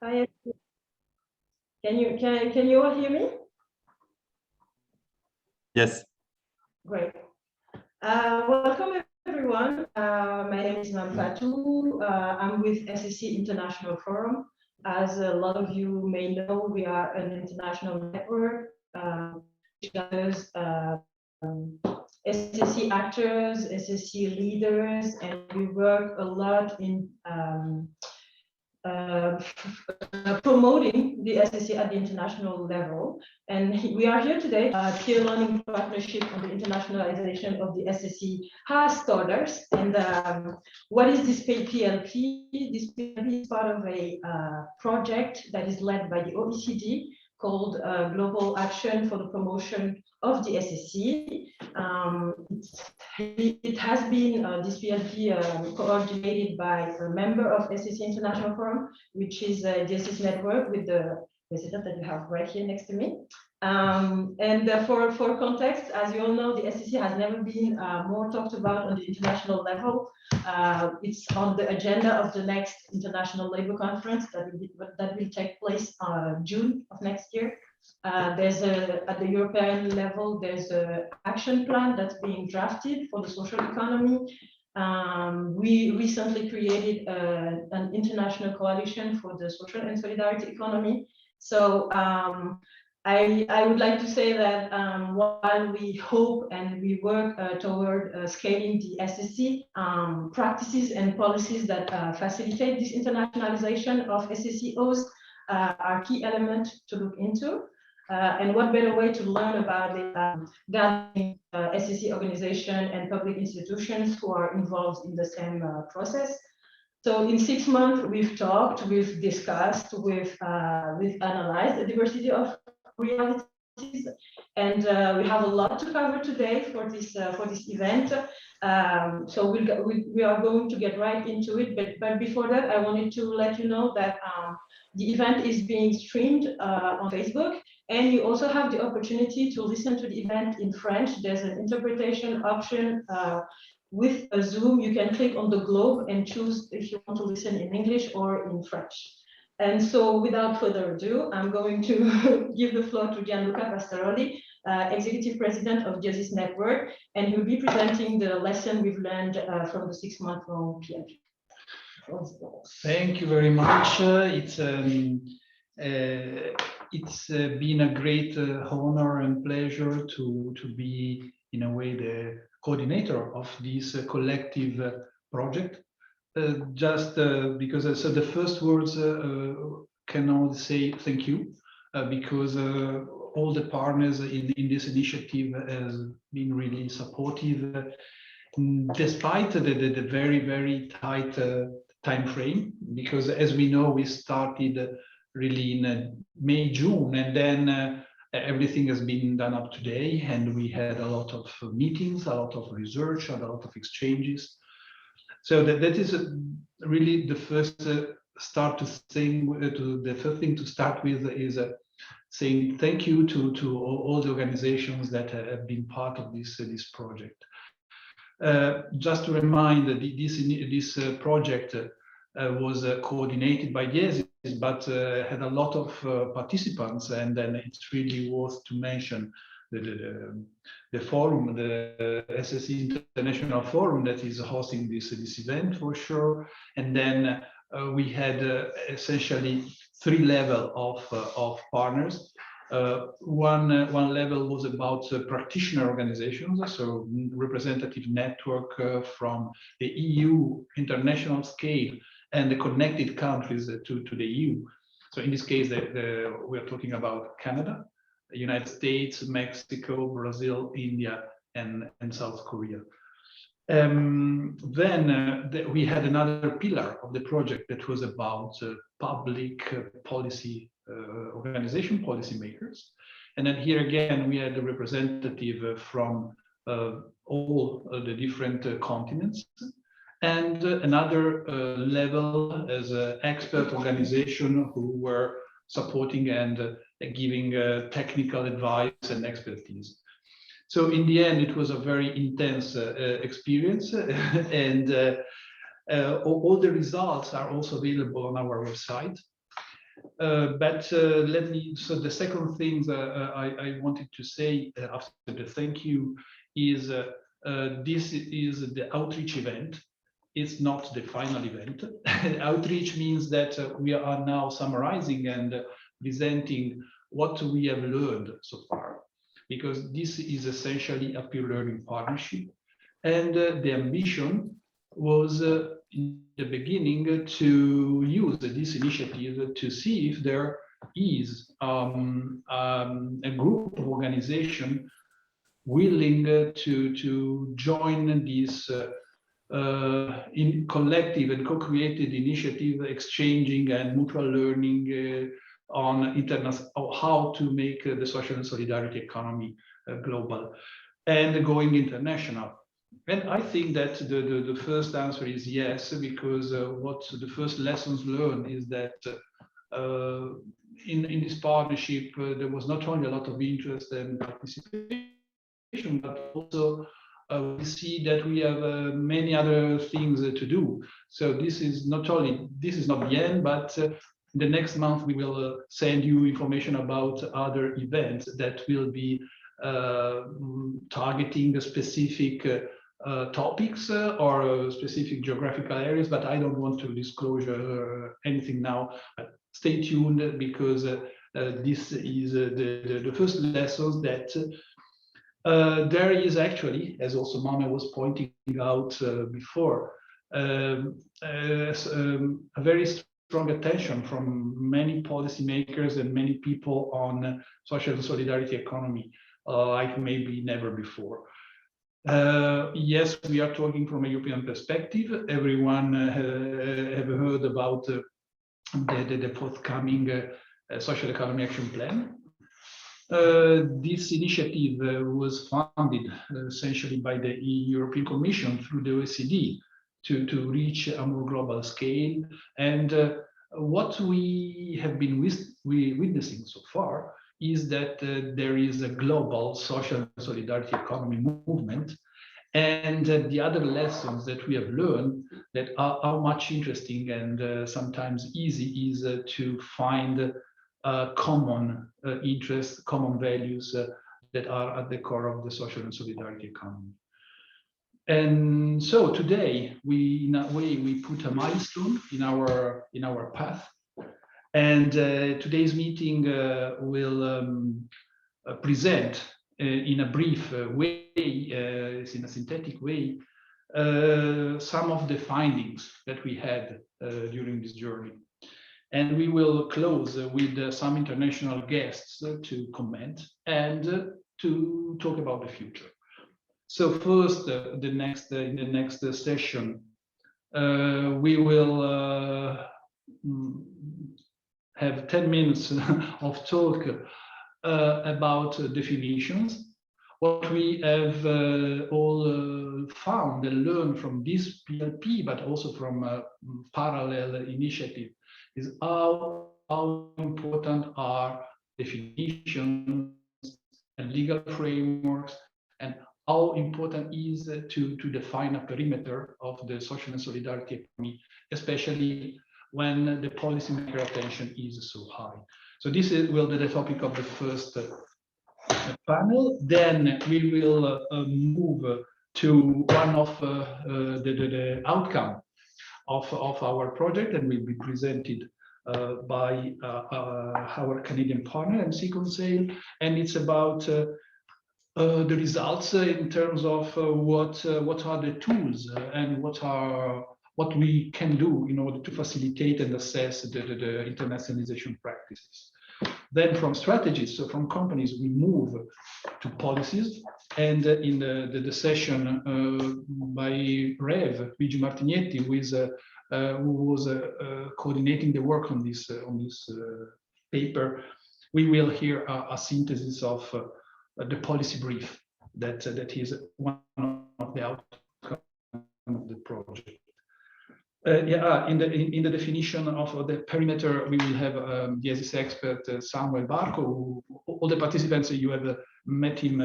Hi. Can you all hear me? Yes. Great. Welcome everyone. My name is Fatou. I'm with SSC International Forum. As a lot of you may know, we are an international network which gathers SSC actors, SSC leaders, and we work a lot in promoting the SSC at the international level. And we are here today, peer learning partnership on the internationalization of the SSC has starters. And what is this PLP? This PLP is part of a project that is led by the OECD called Global Action for the Promotion of the SSC. It has been this PLP coordinated by a member of SSC International Forum, which is the SSC network with the president that you have right here next to me. And for context, as you all know, the SSC has never been more talked about on the international level. It's on the agenda of the next International Labour Conference that will take place June of next year. There's at the European level, there's an action plan that's being drafted for the social economy. We recently created an international coalition for the social and solidarity economy. So I would like to say that while we hope and we work toward scaling the SSC, practices and policies that facilitate this internationalization of SSCOs are key elements to look into. And what better way to learn about the gathering SSC organization and public institutions who are involved in the same process. So in 6 months, we've talked, we've discussed, we've analyzed the diversity of realities, and we have a lot to cover today for this event. So we are going to get right into it, but before that, I wanted to let you know that the event is being streamed on Facebook, and you also have the opportunity to listen to the event in French. There's an interpretation option with a Zoom. You can click on the globe and choose if you want to listen in English or in French. And so without further ado, I'm going to give the floor to Gianluca Pastaroli, Executive President of Geosis Network, and he'll be presenting the lesson we've learned from the 6-month-long PLP. Thank you very much. It's been a great honor and pleasure to be, in a way, the coordinator of this collective project. Just because so the first words can only say thank you, because all the partners in this initiative has been really supportive, despite the very, very tight time frame, because as we know, we started really in May, June, and then everything has been done up to date, and we had a lot of meetings, a lot of research, and a lot of exchanges. So that is really the first start to saying. The first thing to start with is saying thank you to all the organizations that have been part of this project. Just to remind that this project was coordinated by Geosis, but had a lot of participants, and then it's really worth to mention the forum, the SSC International Forum, that is hosting this event for sure. And then we had essentially 3 levels of partners. One level was about practitioner organizations, so representative network from the EU international scale and the connected countries to the EU. So in this case, we are talking about Canada, the United States, Mexico, Brazil, India, and South Korea. Then we had another pillar of the project that was about public policy organization, policymakers. And then here again, we had a representative from all the different continents. And another level as an expert organization who were supporting and giving technical advice and expertise. So in the end, it was a very intense experience, and All the results are also available on our website. So the second thing I wanted to say after the thank you is this is the outreach event. It's not the final event. Outreach means that we are now summarizing and presenting what we have learned so far, because this is essentially a peer learning partnership. And the ambition was in the beginning to use this initiative to see if there is a group of organization willing to join this in collective and co-created initiative, exchanging and mutual learning on how to make the social and solidarity economy global and going international. And I think that the first answer is yes, because what the first lessons learned is that in this partnership, there was not only a lot of interest and participation, but also we see that we have many other things to do. So this is not the end, but the next month we will send you information about other events that will be targeting specific topics or specific geographical areas, but I don't want to disclose anything now. Stay tuned, because this is the first lessons that there is actually, as also Mame was pointing out before, a very strong attention from many policymakers and many people on social and solidarity economy, like maybe never before. Yes, we are talking from a European perspective. Everyone have heard about the forthcoming social economy action plan. This initiative was funded essentially by the European Commission through the OECD to reach a more global scale. And what we have been witnessing so far is that there is a global social and solidarity economy movement. And the other lessons that we have learned that are how much interesting and sometimes easy is to find common interests, common values that are at the core of the social and solidarity economy. And so today, in a way, we put a milestone in our path. And today's meeting will present in a brief way, in a synthetic way, some of the findings that we had during this journey. And we will close with some international guests to comment and to talk about the future. So first, in the next session, we will have 10 minutes of talk about definitions. What we have all found and learned from this PLP, but also from a parallel initiative, is how important are definitions and legal frameworks, and how important is to define a perimeter of the social and solidarity economy, especially when the policymaker attention is so high. So this will be the topic of the first panel. Then we will move to one of the outcome of our project, and will be presented by our Canadian partner, MC Conseil, and it's about the results in terms of what are the tools and what we can do in order to facilitate and assess the internationalization practices. Then from strategies, so from companies, we move to policies. And in the session by Rev, Luigi Martignetti, who was coordinating the work on this paper, we will hear a synthesis of the policy brief that is one of the outcomes of the project. In the definition of the perimeter, we will have the ESIS expert Samuel Barco. All the participants, you have met him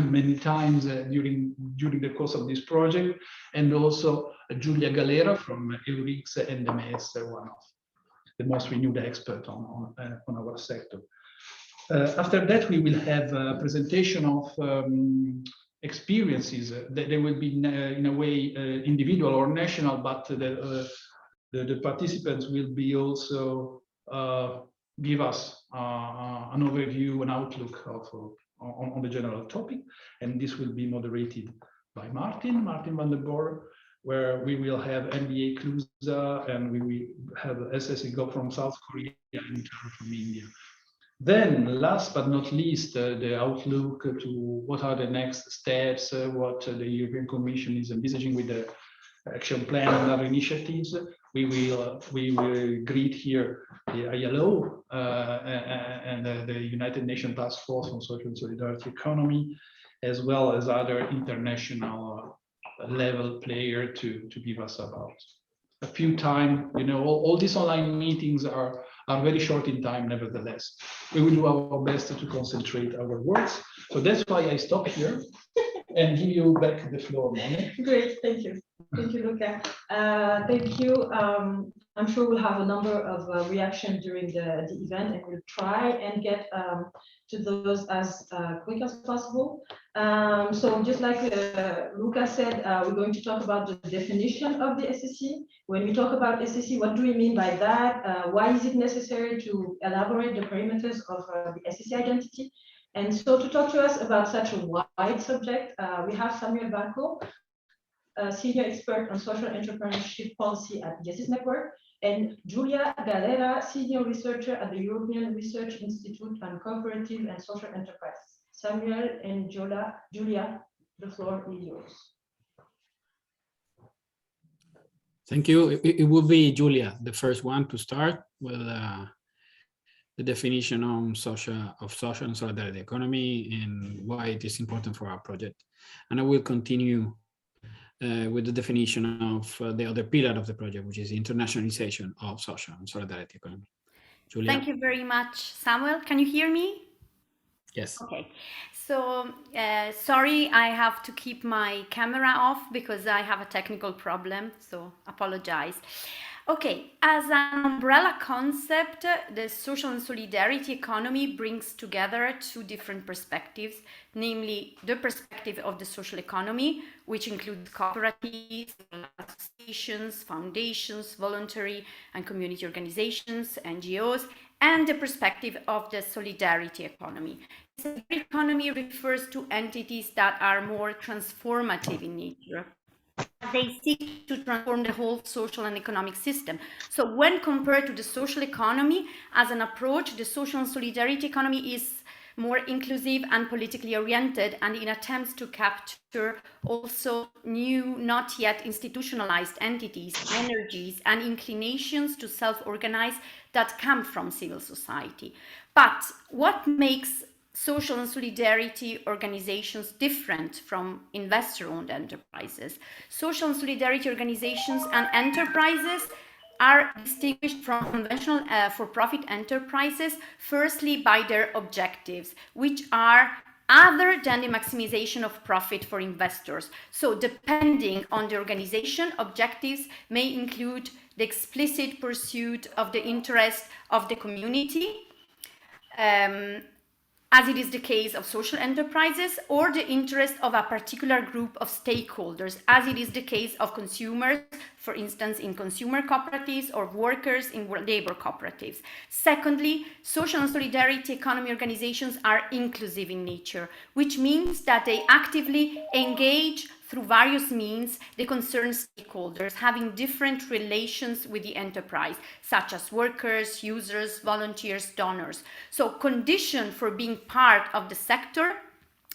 many times during the course of this project, and also Giulia Galera from Eurix and MS, one of the most renewed experts on our sector. After that, we will have a presentation of experiences that they will be in a way individual or national, but the participants will be also give us an overview, an outlook of on the general topic, and this will be moderated by Martin van der Boer, where we will have MBA Clusa, and we will have SSE from South Korea and from India. Then, last but not least, the outlook to what are the next steps, what the European Commission is envisaging with the action plan and other initiatives. We will greet here the ILO and the United Nations Task Force on Social and Solidarity Economy, as well as other international level player to give us about a few time. You know, all these online meetings are very short in time. Nevertheless, we will do our best to concentrate our works. So that's why I stop here and give you back the floor, Mone. Great, thank you. Thank you, Luca. Thank you. I'm sure we'll have a number of reactions during the event, and we'll try and get to those as quick as possible. So just like Luca said, we're going to talk about the definition of the SSE. When we talk about SSE, what do we mean by that? Why is it necessary to elaborate the parameters of the SSE identity? And so to talk to us about such a wide subject, we have Samuel Banco, a senior expert on social entrepreneurship policy at Justice Network, and Giulia Galera, senior researcher at the European Research Institute on Cooperative and Social Enterprise. Samuel and Giulia, the floor is yours. Thank you. It will be Giulia, the first one to start with the definition on social and solidarity economy and why it is important for our project. And I will continue with the definition of the other pillar of the project, which is internationalization of social and solidarity economy. Giulia. Thank you very much, Samuel. Can you hear me? Yes. Okay. So sorry, I have to keep my camera off because I have a technical problem, so apologize. Okay, as an umbrella concept, the social and solidarity economy brings together two different perspectives, namely the perspective of the social economy, which includes cooperatives, associations, foundations, voluntary and community organizations, NGOs, and the perspective of the solidarity economy. The economy refers to entities that are more transformative in nature. They seek to transform the whole social and economic system. So when compared to the social economy as an approach, the social and solidarity economy is more inclusive and politically oriented, and in attempts to capture also new, not yet institutionalized entities, energies, and inclinations to self-organize that come from civil society. But what makes social and solidarity organizations different from investor-owned enterprises? Social and solidarity organizations and enterprises are distinguished from conventional for-profit enterprises, firstly by their objectives, which are other than the maximization of profit for investors. So depending on the organization, objectives may include the explicit pursuit of the interest of the community, as it is the case of social enterprises, or the interest of a particular group of stakeholders, as it is the case of consumers, for instance, in consumer cooperatives, or workers in labor cooperatives. Secondly, social and solidarity economy organizations are inclusive in nature, which means that they actively engage through various means the concerned stakeholders having different relations with the enterprise, such as workers, users, volunteers, donors. So condition for being part of the sector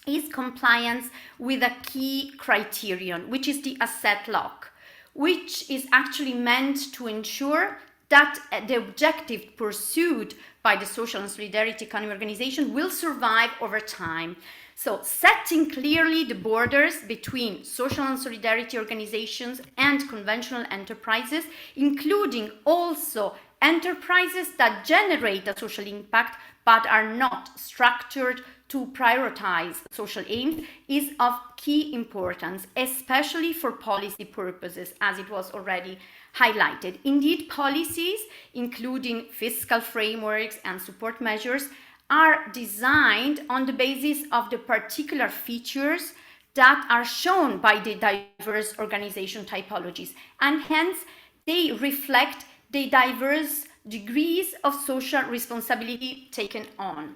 is compliance with a key criterion, which is the asset lock, which is actually meant to ensure that the objective pursued by the social and solidarity economy organization will survive over time. So setting clearly the borders between social and solidarity organizations and conventional enterprises, including also enterprises that generate a social impact but are not structured to prioritize social aims is of key importance, especially for policy purposes, as it was already highlighted. Indeed, policies, including fiscal frameworks and support measures, are designed on the basis of the particular features that are shown by the diverse organization typologies, and hence they reflect the diverse degrees of social responsibility taken on.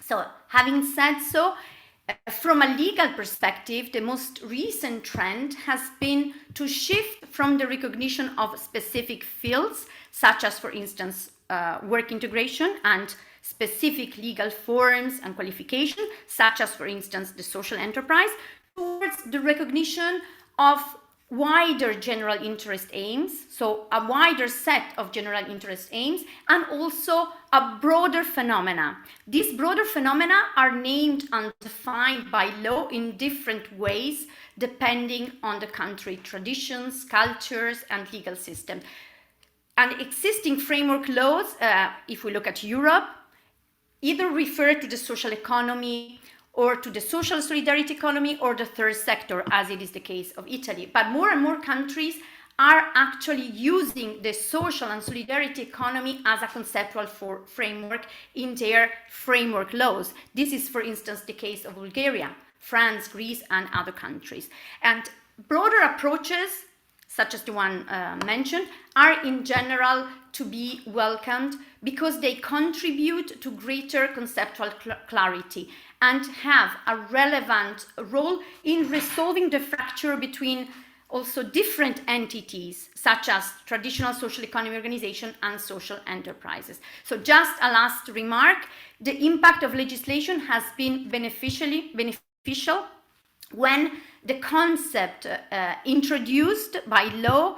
So, having said so, from a legal perspective, the most recent trend has been to shift from the recognition of specific fields, such as, for instance, work integration, and specific legal forms and qualification, such as, for instance, the social enterprise, towards the recognition of wider general interest aims, so a wider set of general interest aims, and also a broader phenomena. These broader phenomena are named and defined by law in different ways, depending on the country traditions, cultures, and legal system. And existing framework laws, if we look at Europe, either refer to the social economy, or to the social solidarity economy, or the third sector, as it is the case of Italy. But more and more countries are actually using the social and solidarity economy as a conceptual framework in their framework laws. This is, for instance, the case of Bulgaria, France, Greece, and other countries. And broader approaches, such as the one mentioned, are in general to be welcomed because they contribute to greater conceptual clarity and have a relevant role in resolving the fracture between also different entities, such as traditional social economy organization and social enterprises. So just a last remark, the impact of legislation has been beneficial when the concept introduced by law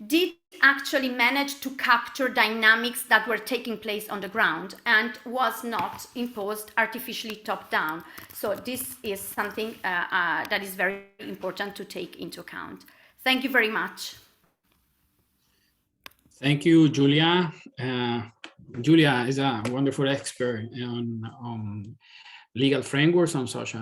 did actually manage to capture dynamics that were taking place on the ground and was not imposed artificially top-down. So this is something that is very important to take into account. Thank you very much. Thank you, Julia. Julia is a wonderful expert on legal frameworks on social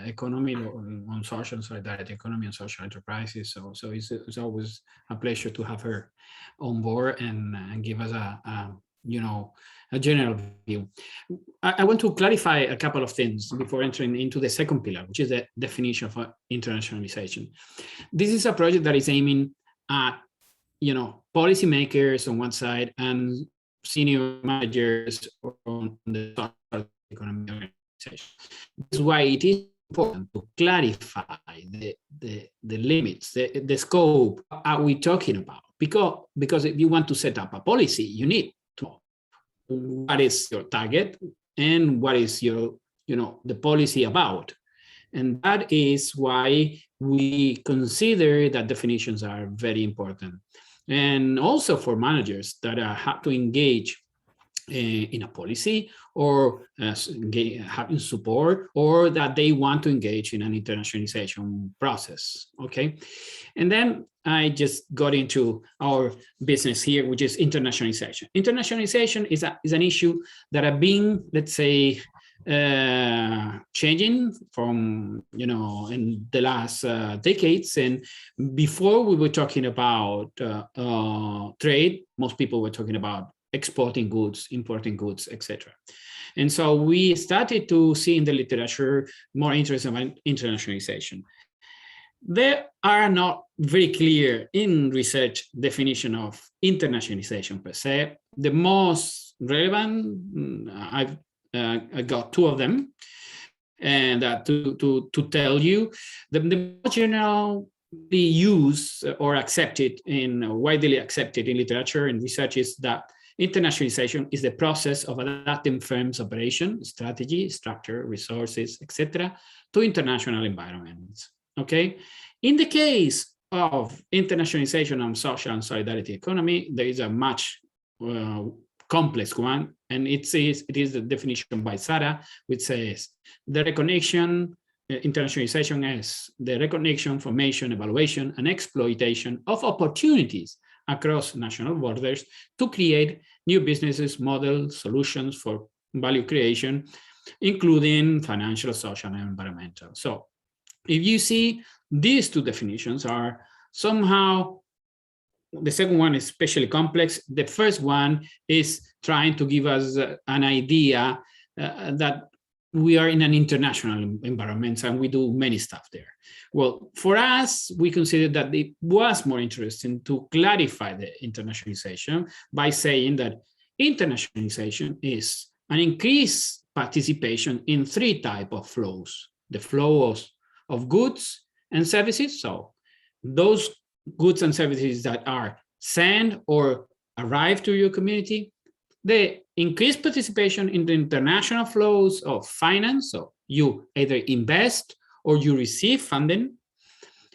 economy, on social solidarity economy and social enterprises. So it's always a pleasure to have her on board and give us a general view. I want to clarify a couple of things before entering into the second pillar, which is the definition of internationalization. This is a project that is aiming at, policymakers on one side and senior managers on the social economy organization. This is why it is important to clarify the limits, the scope. Are we talking about? Because if you want to set up a policy, you need to know what is your target and what is your, the policy about. And that is why we consider that definitions are very important. And also for managers that have to engage in a policy or having support, or that they want to engage in an internationalization process, okay? And then I just got into our business here, which is internationalization. Internationalization is an issue that have been, let's say, changing from, in the last decades. And before we were talking about trade, most people were talking about exporting goods, importing goods, etc. And so we started to see in the literature more interest in internationalization. There are not very clear in research definition of internationalization per se. The most relevant, I got two of them, and to tell you, the most generally used or accepted widely accepted in literature and research is that internationalization is the process of adapting firms' operation, strategy, structure, resources, etc., to international environments. Okay. In the case of internationalization on social and solidarity economy, there is a much complex one, and it is the definition by Sarah, which says the recognition. Internationalization is the recognition, formation, evaluation, and exploitation of opportunities across national borders to create new businesses, models, solutions for value creation, including financial, social, and environmental. So if you see, these two definitions are somehow, the second one is especially complex. The first one is trying to give us an idea that we are in an international environment and we do many stuff there. Well, for us, we considered that it was more interesting to clarify the internationalization by saying that internationalization is an increased participation in three types of flows: the flow of goods and services. So those goods and services that are sent or arrive to your community, the increased participation in the international flows of finance, so you either invest or you receive funding.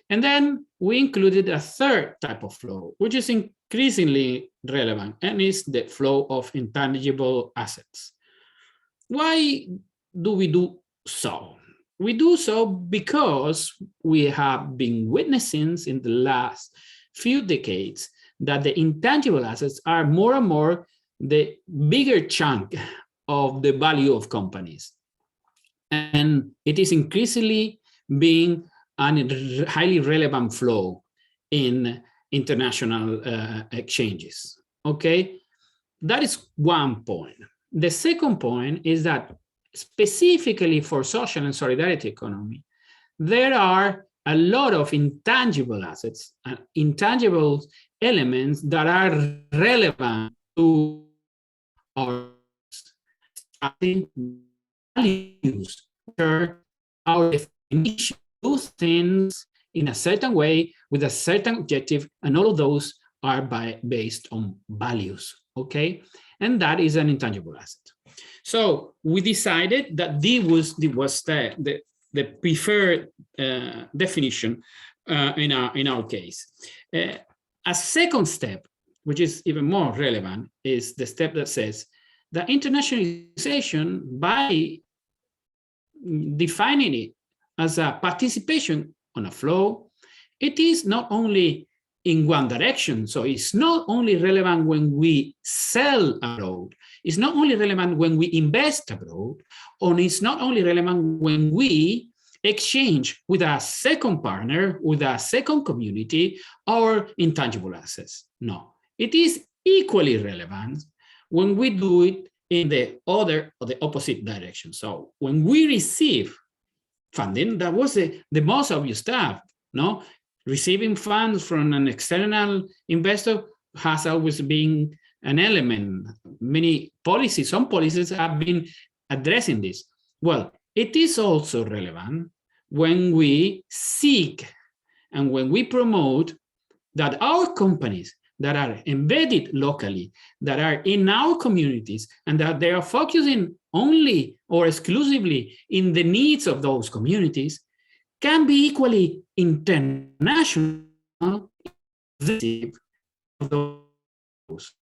And then we included a third type of flow, which is increasingly relevant, and is the flow of intangible assets. Why do we do so? We do so because we have been witnessing in the last few decades that the intangible assets are more and more the bigger chunk of the value of companies. And it is increasingly being a highly relevant flow in international exchanges. Okay, that is one point. The second point is that specifically for social and solidarity economy, there are a lot of intangible assets and intangible elements that are relevant to our values, our definition, do things in a certain way with a certain objective, and all of those are based on values, okay? And that is an intangible asset. So we decided that this was the preferred definition in our case. A second step, which is even more relevant, is the step that says that internationalization, by defining it as a participation on a flow, it is not only in one direction. So it's not only relevant when we sell abroad, it's not only relevant when we invest abroad, or it's not only relevant when we exchange with a second partner, with a second community, our intangible assets. No, it is equally relevant when we do it in the other or the opposite direction. So when we receive funding, that was the most obvious stuff, no? Receiving funds from an external investor has always been an element. Many policies, some policies have been addressing this. Well, it is also relevant when we seek and when we promote that our companies that are embedded locally, that are in our communities, and that they are focusing only or exclusively in the needs of those communities, can be equally international of those.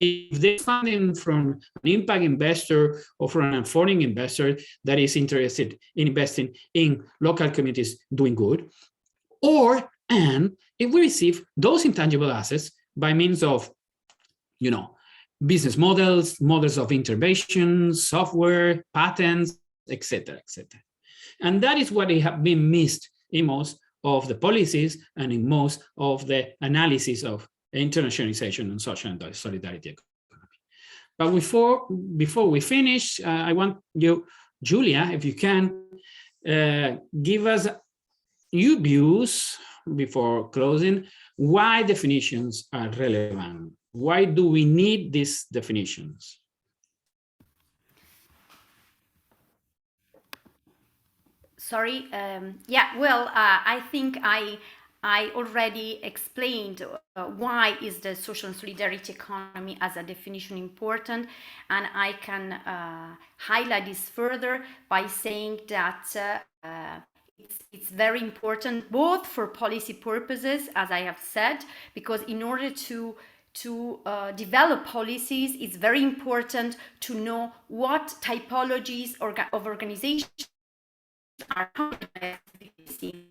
If they're funding from an impact investor or from a foreign investor that is interested in investing in local communities doing good, and if we receive those intangible assets by means of, business models of intervention, software, patents, etc., etc. And that is what have been missed in most of the policies and in most of the analysis of internationalization and social and solidarity economy. But before we finish, I want you, Julia, if you can, give us your views before closing, why definitions are relevant. Why do we need these definitions? Sorry. I think I already explained why is the social and solidarity economy as a definition important, and I can highlight this further by saying that it's very important both for policy purposes, as I have said, because in order to develop policies, it's very important to know what typologies of organizations are facing.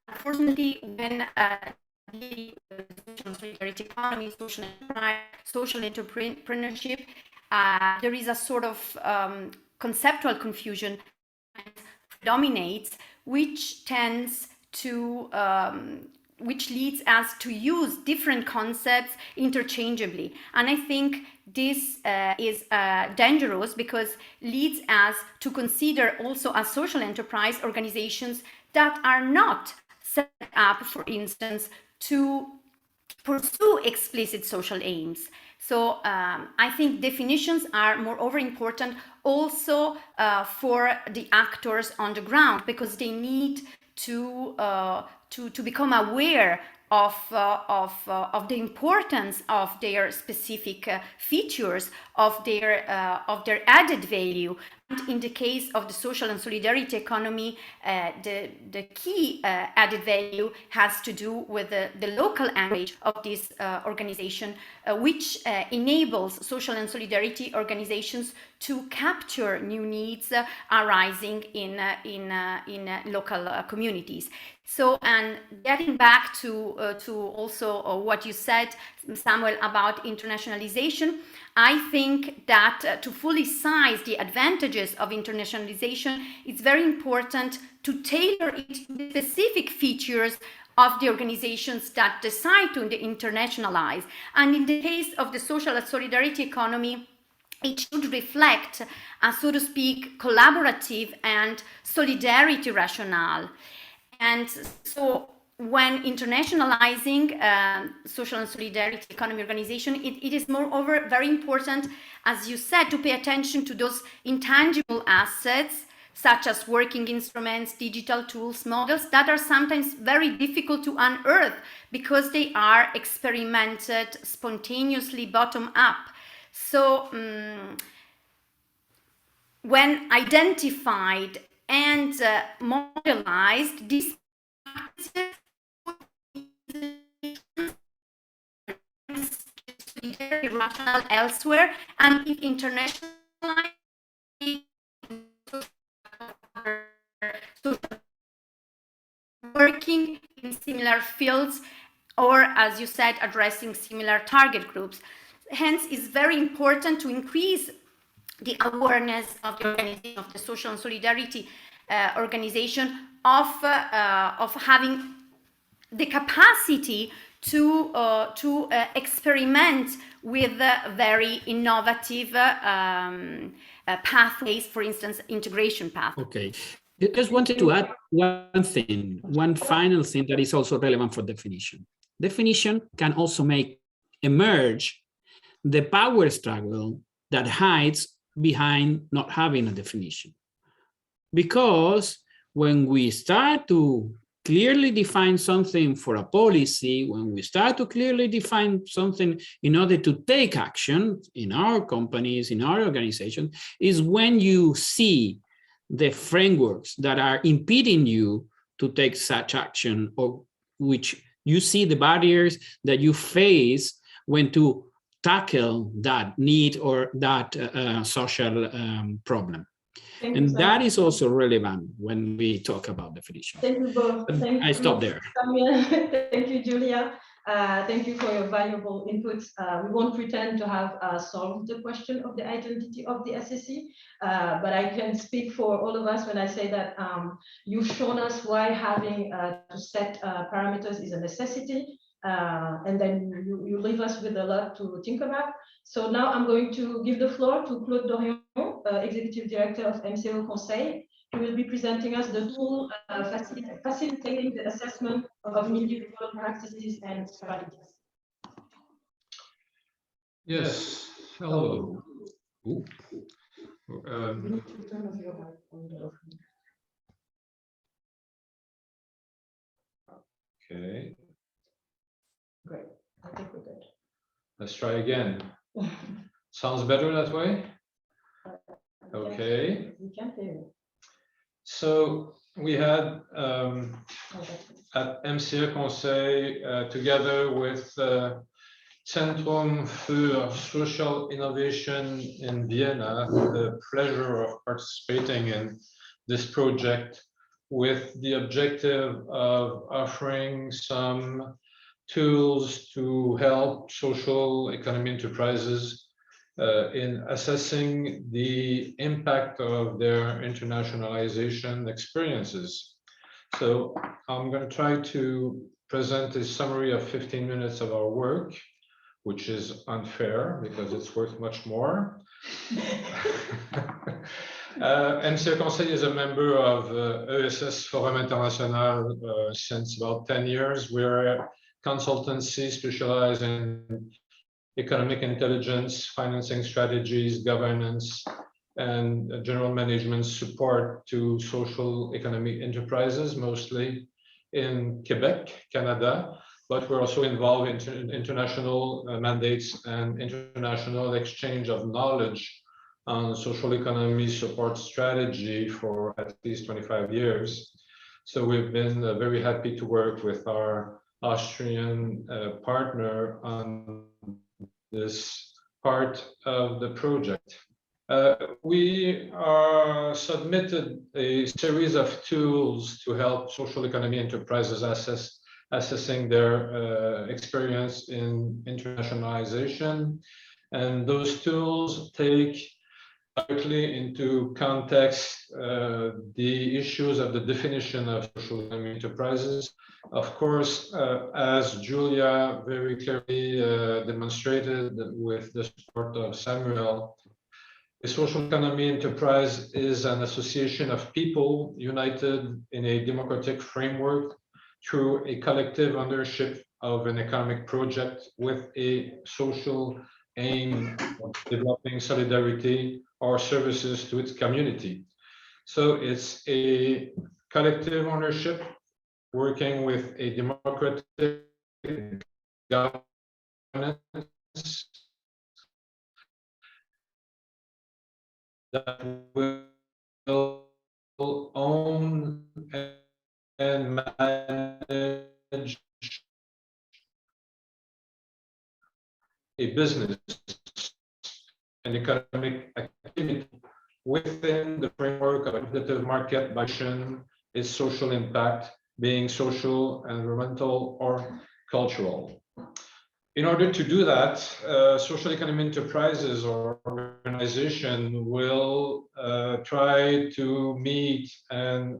Unfortunately, when the social solidarity economy, social enterprise, social entrepreneurship, there is a sort of conceptual confusion predominates, which tends to which leads us to use different concepts interchangeably. And I think this is dangerous because leads us to consider also as social enterprise organizations that are not set up, for instance, to pursue explicit social aims. So I think definitions are moreover important also for the actors on the ground, because they need to become aware of the importance of their specific features, of their added value. And in the case of the social and solidarity economy, the key added value has to do with the local language of this organization, which enables social and solidarity organizations to capture new needs arising in local communities. So, and getting back to also what you said, Samuel, about internationalization, I think that to fully size the advantages of internationalization, it's very important to tailor it to the specific features of the organizations that decide to internationalize. And in the case of the social and solidarity economy, it should reflect a, so to speak, collaborative and solidarity rationale. And so when internationalizing social and solidarity economy organization, it is moreover very important, as you said, to pay attention to those intangible assets, such as working instruments, digital tools, models that are sometimes very difficult to unearth because they are experimented spontaneously bottom up. So when identified and modelized, these practices very rational elsewhere, and if internationalized, working in similar fields, or as you said, addressing similar target groups. Hence, it's very important to increase the awareness of the organization, of the social and solidarity organization, of having the capacity to experiment with very innovative pathways, for instance, integration pathways. Okay. I just wanted to add one final thing that is also relevant for definition. Definition can also make emerge the power struggle that hides behind not having a definition. Because when we start to clearly define something for a policy, when we start to clearly define something in order to take action in our companies, in our organization, is when you see the frameworks that are impeding you to take such action, or which you see the barriers that you face when to tackle that need or that social problem. And that is also relevant when we talk about definition. Thank you both. I stop there. Samuel. Thank you, Julia. Thank you for your valuable inputs. We won't pretend to have solved the question of the identity of the SSE, but I can speak for all of us when I say that you've shown us why having to set parameters is a necessity, and then you leave us with a lot to think about. So now I'm going to give the floor to Claude Dorion, Executive Director of MCO Conseil, who will be presenting us the tool facilitating the assessment of individual practices and strategies. Yes, hello. Okay. Great, I think we're good. Let's try again. Sounds better that way? Okay. We can hear you. So we had at MCA Conseil, together with Centrum für Social Innovation in Vienna, the pleasure of participating in this project with the objective of offering some tools to help social economy enterprises in assessing the impact of their internationalization experiences. So I'm going to try to present a summary of 15 minutes of our work, which is unfair because it's worth much more. MC Conseil is a member of ESS Forum International since about 10 years. We're a consultancy specialized in economic intelligence, financing strategies, governance, and general management support to social economic enterprises, mostly in Quebec, Canada, but we're also involved in international mandates and international exchange of knowledge on social economy support strategy for at least 25 years. So we've been very happy to work with our Austrian partner on this part of the project. We submitted a series of tools to help social economy enterprises assessing their experience in internationalization. And those tools take directly into context the issues of the definition of social economy enterprises. Of course, as Julia very clearly demonstrated with the support of Samuel, a social economy enterprise is an association of people united in a democratic framework through a collective ownership of an economic project with a social aim of developing solidarity or services to its community. So it's a collective ownership working with a democratic governance that will own and manage a business and economic activity within the framework of a competitive market by its social impact being social, environmental, or cultural. In order to do that, social economy enterprises or organization will try to meet and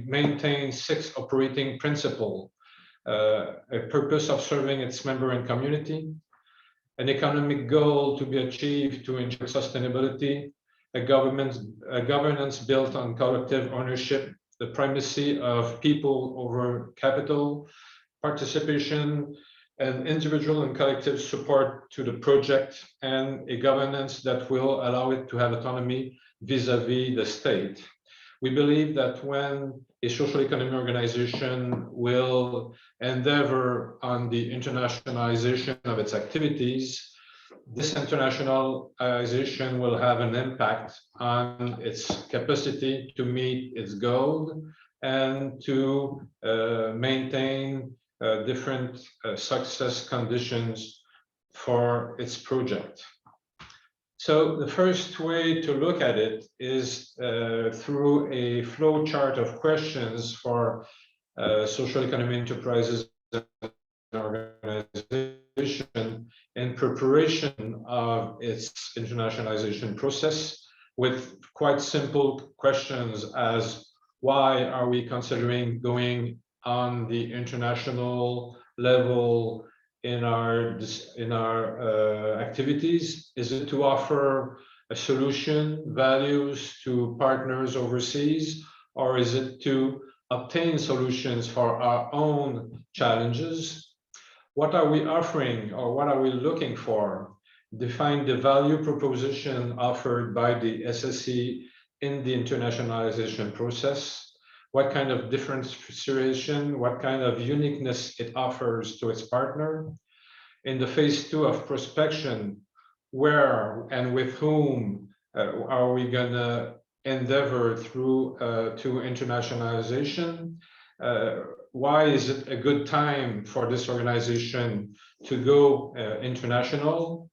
maintain 6 operating principles: a purpose of serving its member and community, an economic goal to be achieved to ensure sustainability, a governance built on collective ownership, the primacy of people over capital, participation and individual and collective support to the project, and a governance that will allow it to have autonomy vis-à-vis the state. We believe that when a social economy organization will endeavor on the internationalization of its activities, this internationalization will have an impact on its capacity to meet its goal and to maintain different success conditions for its project. So the first way to look at it is through a flow chart of questions for social economy enterprises and organization in preparation of its internationalization process, with quite simple questions as why are we considering going on the international level in our activities? Is it to offer a solution, values to partners overseas, or is it to obtain solutions for our own challenges? What are we offering, or what are we looking for? Define the value proposition offered by the SSE in the internationalization process. What kind of differentiation, what kind of uniqueness it offers to its partner. In the phase 2 of prospection, where and with whom are we going to endeavor through to internationalization? Why is it a good time for this organization to go international?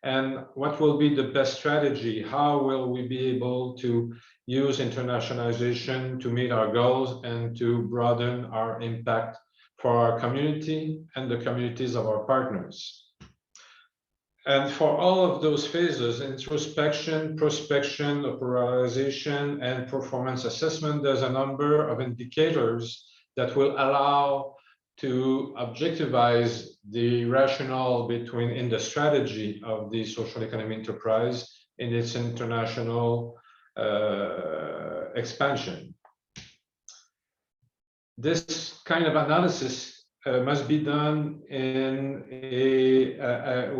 and what will be the best strategy? How will we be able to use internationalization to meet our goals and to broaden our impact for our community and the communities of our partners? And for all of those phases, introspection, prospection, operationalization, and performance assessment, there's a number of indicators that will allow to objectivize the rationale in the strategy of the social economy enterprise in its international expansion. This kind of analysis must be done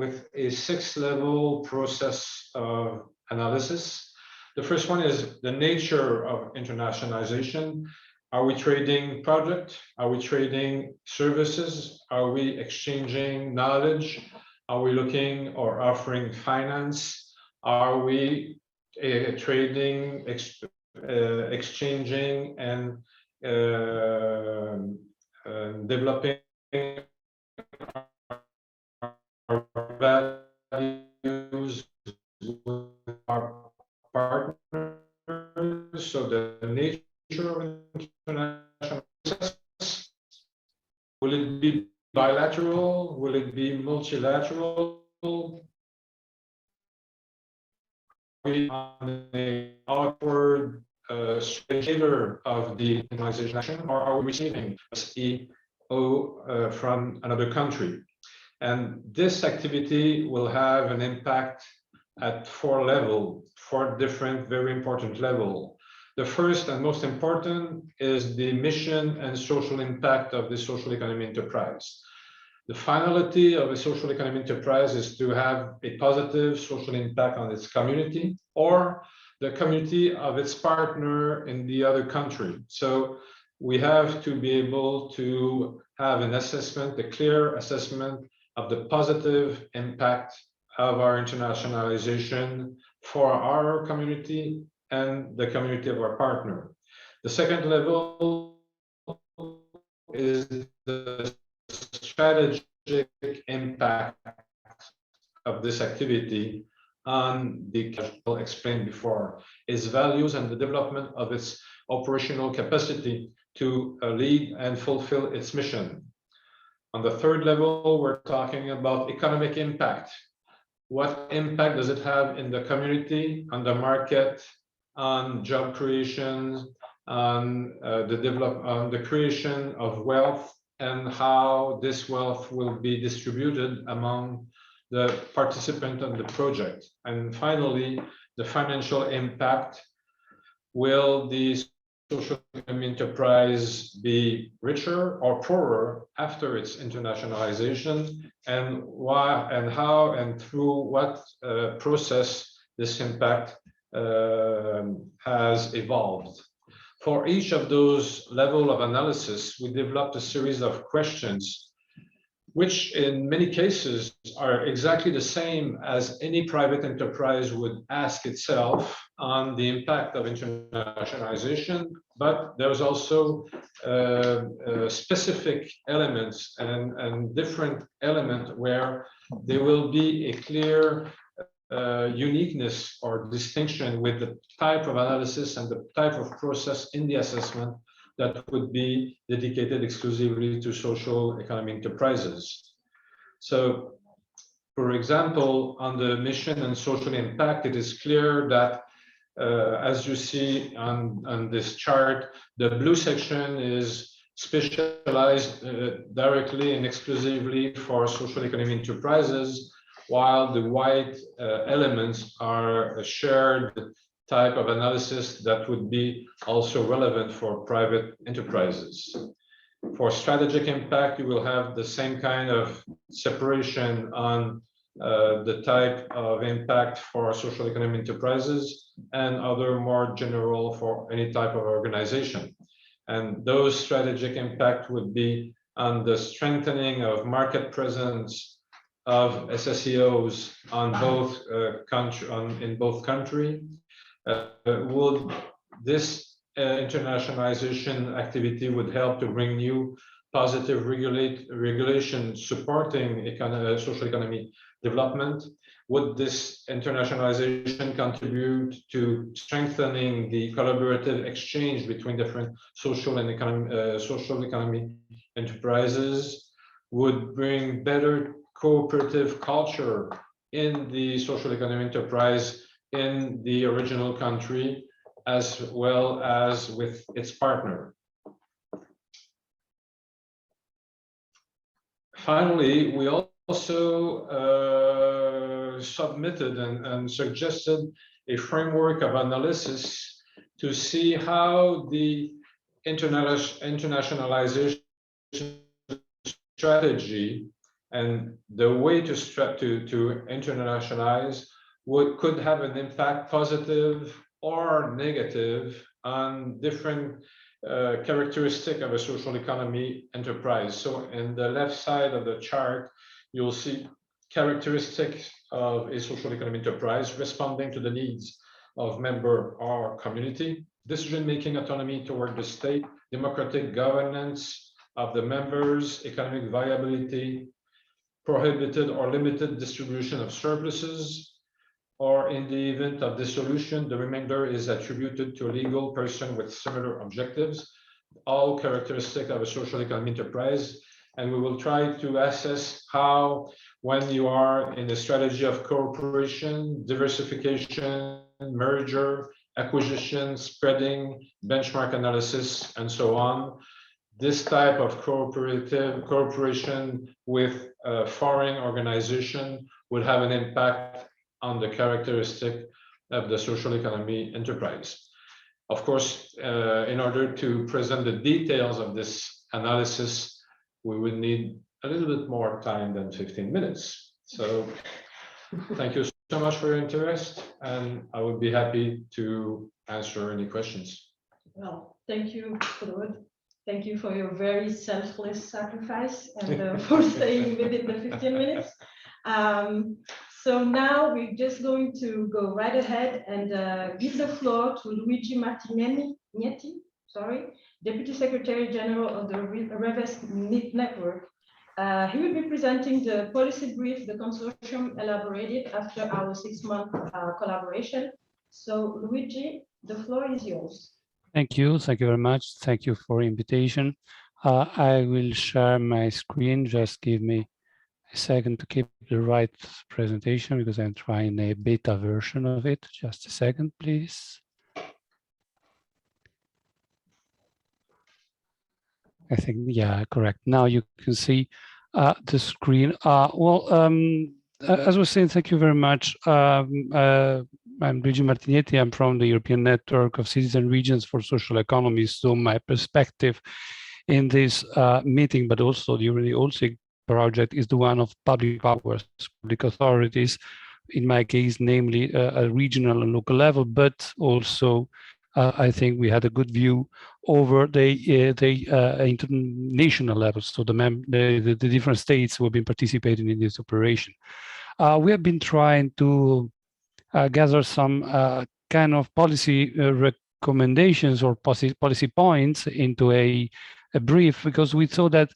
with a 6-level process of analysis. The first one is the nature of internationalization. Are we trading product? Are we trading services? Are we exchanging knowledge? Are we looking or offering finance? Are we trading, exchanging, and developing our values with our partners? So the nature of international process, will it be bilateral? Will it be multilateral? On an outward spectator of the internationalization, or are we receiving CEO from another country? And this activity will have an impact at 4 levels, 4 different, very important levels. The first and most important is the mission and social impact of the social economy enterprise. The finality of a social economy enterprise is to have a positive social impact on its community or the community of its partner in the other country. So we have to be able to have an assessment, a clear assessment of the positive impact of our internationalization for our community and the community of our partner. The second level is the strategic impact of this activity on the, as explained before, its values and the development of its operational capacity to lead and fulfill its mission. On the third level, we're talking about economic impact. What impact does it have in the community, on the market, on job creation, on the creation of wealth, and how this wealth will be distributed among the participant in the project. And finally, the financial impact. Will the social economy enterprise be richer or poorer after its internationalization, and why and how and through what process this impact has evolved? For each of those levels of analysis, we developed a series of questions which in many cases are exactly the same as any private enterprise would ask itself on the impact of internationalization, but there's also specific elements and different elements where there will be a clear uniqueness or distinction with the type of analysis and the type of process in the assessment that would be dedicated exclusively to social economy enterprises. So, for example, on the mission and social impact, it is clear that, as you see on this chart, the blue section is specialized directly and exclusively for social economy enterprises, while the white elements are a shared type of analysis that would be also relevant for private enterprises. For strategic impact, you will have the same kind of separation on the type of impact for social economy enterprises and other more general for any type of organization. And those strategic impact would be on the strengthening of market presence of SSEOs on both in both countries. Would this internationalization activity would help to bring new positive regulation supporting social economy development? Would this internationalization contribute to strengthening the collaborative exchange between different social economy enterprises? Would bring better cooperative culture in the social economy enterprise in the original country, as well as with its partner? Finally, we also submitted and suggested a framework of analysis to see how the internationalization strategy and the way to internationalize could have an impact, positive or negative, on different characteristic of a social economy enterprise. So in the left side of the chart, you'll see characteristics of a social economy enterprise responding to the needs of member or community, decision-making autonomy toward the state, democratic governance of the members, economic viability, prohibited or limited distribution of surpluses, or in the event of dissolution, the remainder is attributed to a legal person with similar objectives, all characteristic of a social economy enterprise. And we will try to assess how, when you are in a strategy of cooperation, diversification, merger, acquisition, spreading, benchmark analysis, and so on, this type of cooperation with a foreign organization would have an impact on the characteristic of the social economy enterprise. Of course, in order to present the details of this analysis, we would need a little bit more time than 15 minutes. So thank you so much for your interest, and I would be happy to answer any questions. Well, thank you, Claude. Thank you for your very selfless sacrifice and for staying within the 15 minutes. So now we're just going to go right ahead and give the floor to Luigi Martignetti, Deputy Secretary General of the Reves Network. He will be presenting the policy brief the consortium elaborated after our 6-month collaboration. So Luigi, the floor is yours. Thank you very much. Thank you for invitation. I will share my screen. Just give me a second to keep the right presentation because I'm trying a beta version of it. Just a second, please. I think, yeah, correct. Now you can see the screen. As I was saying, thank you very much. I'm Luigi Martignetti. I'm from the European Network of Cities and Regions for Social Economy. So my perspective in this meeting, but also during the OLSIG project, is the one of public powers, public authorities, in my case, namely a regional and local level, but also I think we had a good view over the international levels, so the different states who have been participating in this operation. We have been trying to gather some kind of policy recommendations or policy points into a brief, because we saw that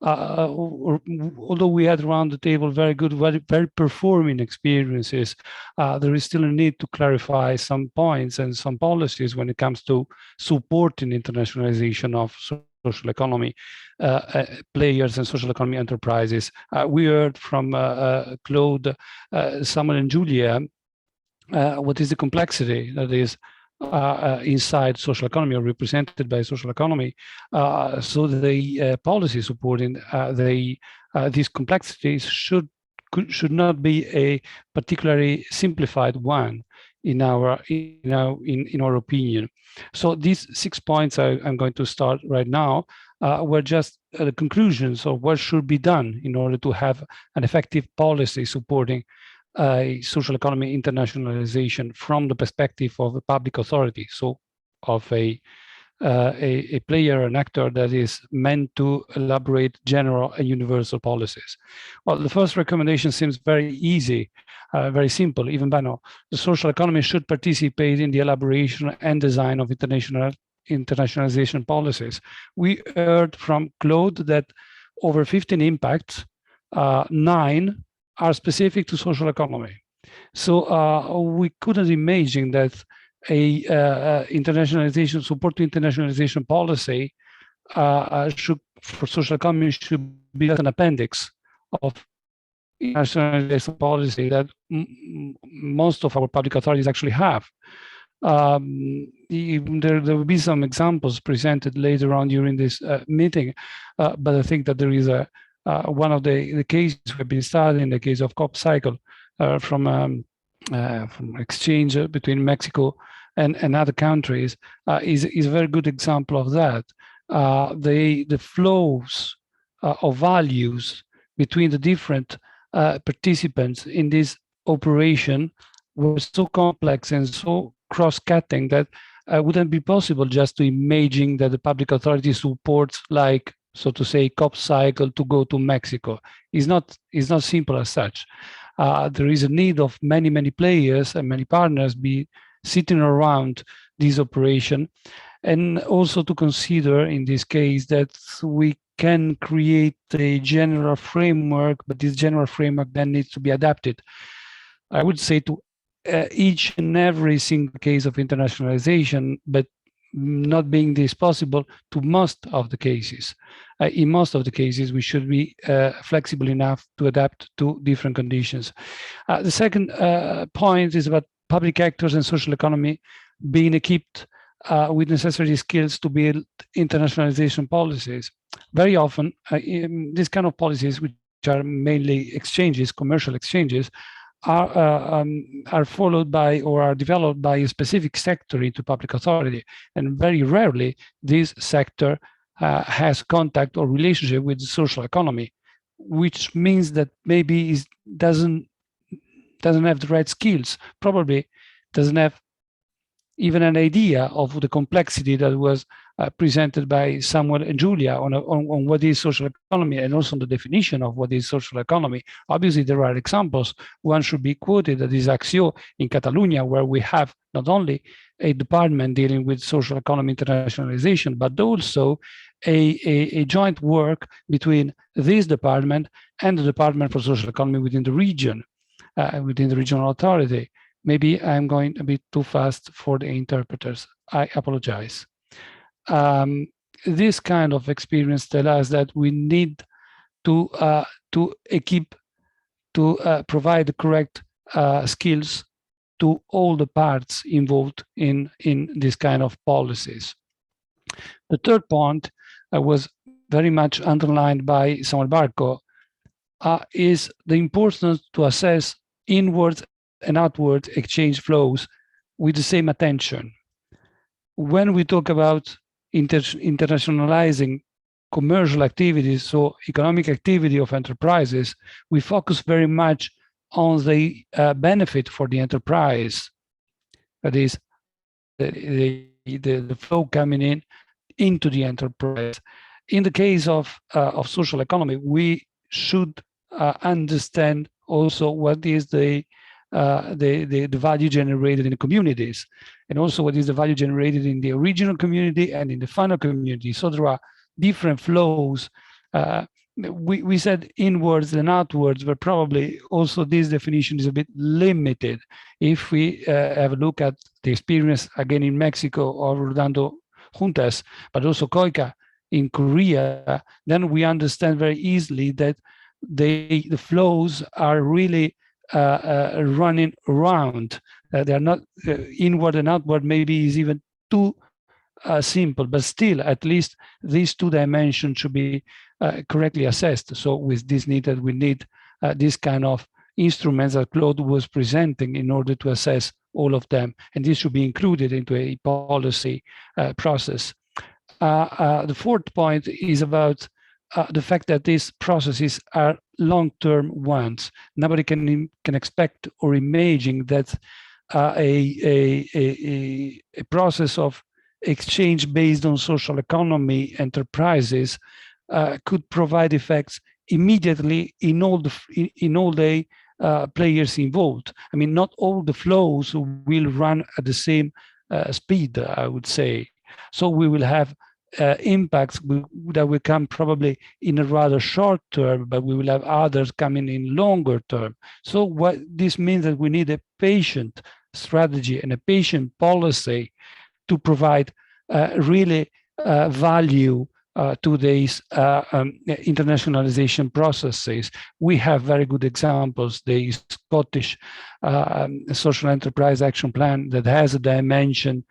although we had around the table very good, very performing experiences, there is still a need to clarify some points and some policies when it comes to supporting internationalization of social economy players and social economy enterprises. We heard from Claude, Samuel, and Julia what is the complexity that is inside social economy or represented by social economy. So the policy supporting these complexities should not be a particularly simplified one in our opinion. So these 6 points I'm going to start right now were just the conclusions of what should be done in order to have an effective policy supporting social economy internationalization from the perspective of a public authority, so of a player, an actor that is meant to elaborate general and universal policies. Well, the first recommendation seems very easy, very simple, even banal. The social economy should participate in the elaboration and design of internationalization policies. We heard from Claude that over 15 impacts, 9 are specific to social economy. So we couldn't imagine that a internationalization, support to internationalization policy should, for social economy, should be an appendix of internationalization policy that most of our public authorities actually have. There will be some examples presented later on during this meeting, but I think that there is one of the cases we've been studying, the case of COP cycle from exchange between Mexico and other countries, is a very good example of that. The flows of values between the different participants in this operation were so complex and so cross-cutting that wouldn't be possible just to imagine that the public authority supports, like, so to say, COP cycle to go to Mexico. It's not simple as such. There is a need of many players and many partners be sitting around this operation, and also to consider in this case that we can create a general framework, but this general framework then needs to be adapted, I would say, to each and every single case of internationalization, but not being this possible to most of the cases. In most of the cases, we should be flexible enough to adapt to different conditions. The second point is about public actors and social economy being equipped with necessary skills to build internationalization policies. Very often, these kind of policies, which are mainly exchanges, commercial exchanges, are followed by or are developed by a specific sector into public authority, and very rarely this sector has contact or relationship with the social economy, which means that maybe it doesn't have the right skills, probably doesn't have even an idea of the complexity that was presented by Samuel and Julia on what is social economy, and also on the definition of what is social economy. Obviously, there are examples. One should be quoted, that is Acció in Catalonia, where we have not only a department dealing with social economy internationalization, but also a joint work between this department and the Department for Social Economy within the region, within the regional authority. Maybe I'm going a bit too fast for the interpreters. I apologize. This kind of experience tells us that we need to equip, to provide the correct skills to all the parts involved in this kind of policies. The third point was very much underlined by Samuel Barco, is the importance to assess inwards and outward exchange flows with the same attention. When we talk about internationalizing commercial activities, so economic activity of enterprises, we focus very much on the benefit for the enterprise. That is, the flow coming into the enterprise. In the case of social economy, we should understand also what is the value generated in the communities, and also what is the value generated in the original community and in the final community. So there are different flows. We said inwards and outwards, but probably also this definition is a bit limited. If we have a look at the experience again in Mexico of Rolando Juntas, but also Koika in Korea, then we understand very easily that the flows are really running around. They are not inward and outward, maybe is even too simple, but still, at least these two dimensions should be correctly assessed. So with this needed, we need this kind of instruments that Claude was presenting in order to assess all of them, and this should be included into a policy process. The fourth point is about the fact that these processes are long-term ones. Nobody can expect or imagine that a process of exchange based on social economy enterprises could provide effects immediately in all the players involved. I mean, not all the flows will run at the same speed, I would say. So we will have impacts that will come probably in a rather short term, but we will have others coming in longer term. So what this means that we need a patient strategy and a patient policy to provide really value to these internationalization processes. We have very good examples. The Scottish Social Enterprise Action Plan that has a dimension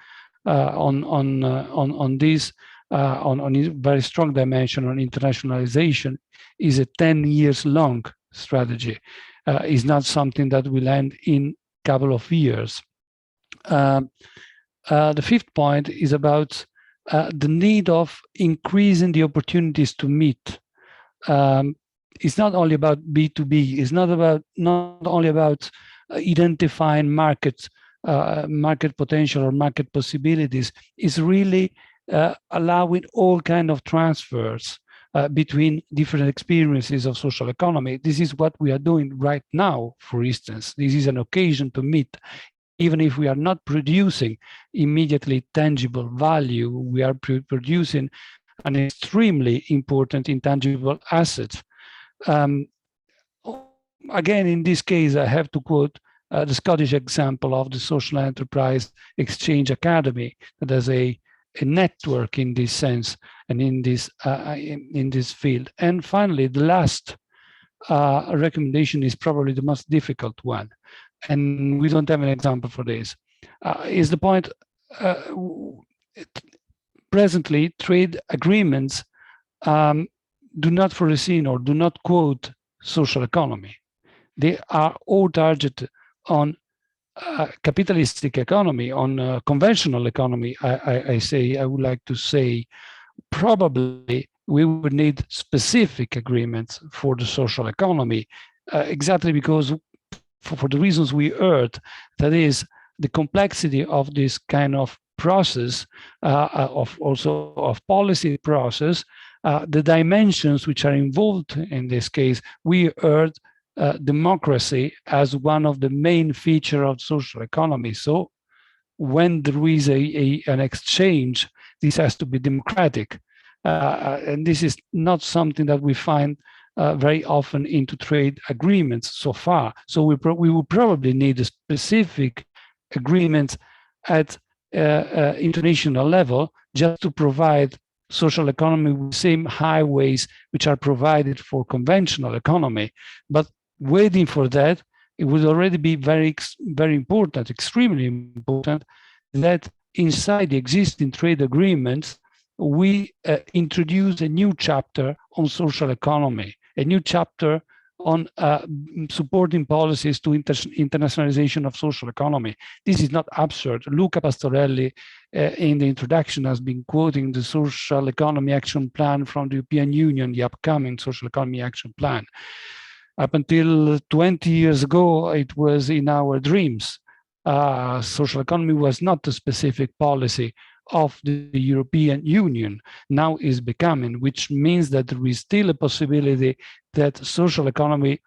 on this, on a very strong dimension on internationalization, is a 10 years long strategy. Is not something that will end in a couple of years. The fifth point is about the need of increasing the opportunities to meet. It's not only about B2B. It's not only about identifying market potential or market possibilities. It's really allowing all kind of transfers between different experiences of social economy. This is what we are doing right now, for instance. This is an occasion to meet. Even if we are not producing immediately tangible value, we are producing an extremely important intangible asset. Again, in this case, I have to quote the Scottish example of the Social Enterprise Exchange Academy, that has a network in this sense and in this field. And finally, the last recommendation is probably the most difficult one, and we don't have an example for this. Is the point, presently trade agreements do not foresee or do not quote social economy. They are all targeted on capitalistic economy, on conventional economy. I would like to say, probably we would need specific agreements for the social economy, exactly because for the reasons we heard, that is the complexity of this kind of process, of policy process, the dimensions which are involved in this case. We heard democracy as one of the main features of social economy. So when there is an exchange, this has to be democratic. And this is not something that we find very often into trade agreements so far. So we will probably need a specific agreement at international level just to provide social economy with the same highways which are provided for conventional economy. But waiting for that, it would already be very important, extremely important, that inside the existing trade agreements, we introduce a new chapter on social economy, a new chapter on supporting policies to internationalization of social economy. This is not absurd. Luca Pastorelli, in the introduction, has been quoting the Social Economy Action Plan from the European Union, the upcoming Social Economy Action Plan. Up until 20 years ago, it was in our dreams. Social economy was not a specific policy of the European Union. Now is becoming, which means that there is still a possibility that social economy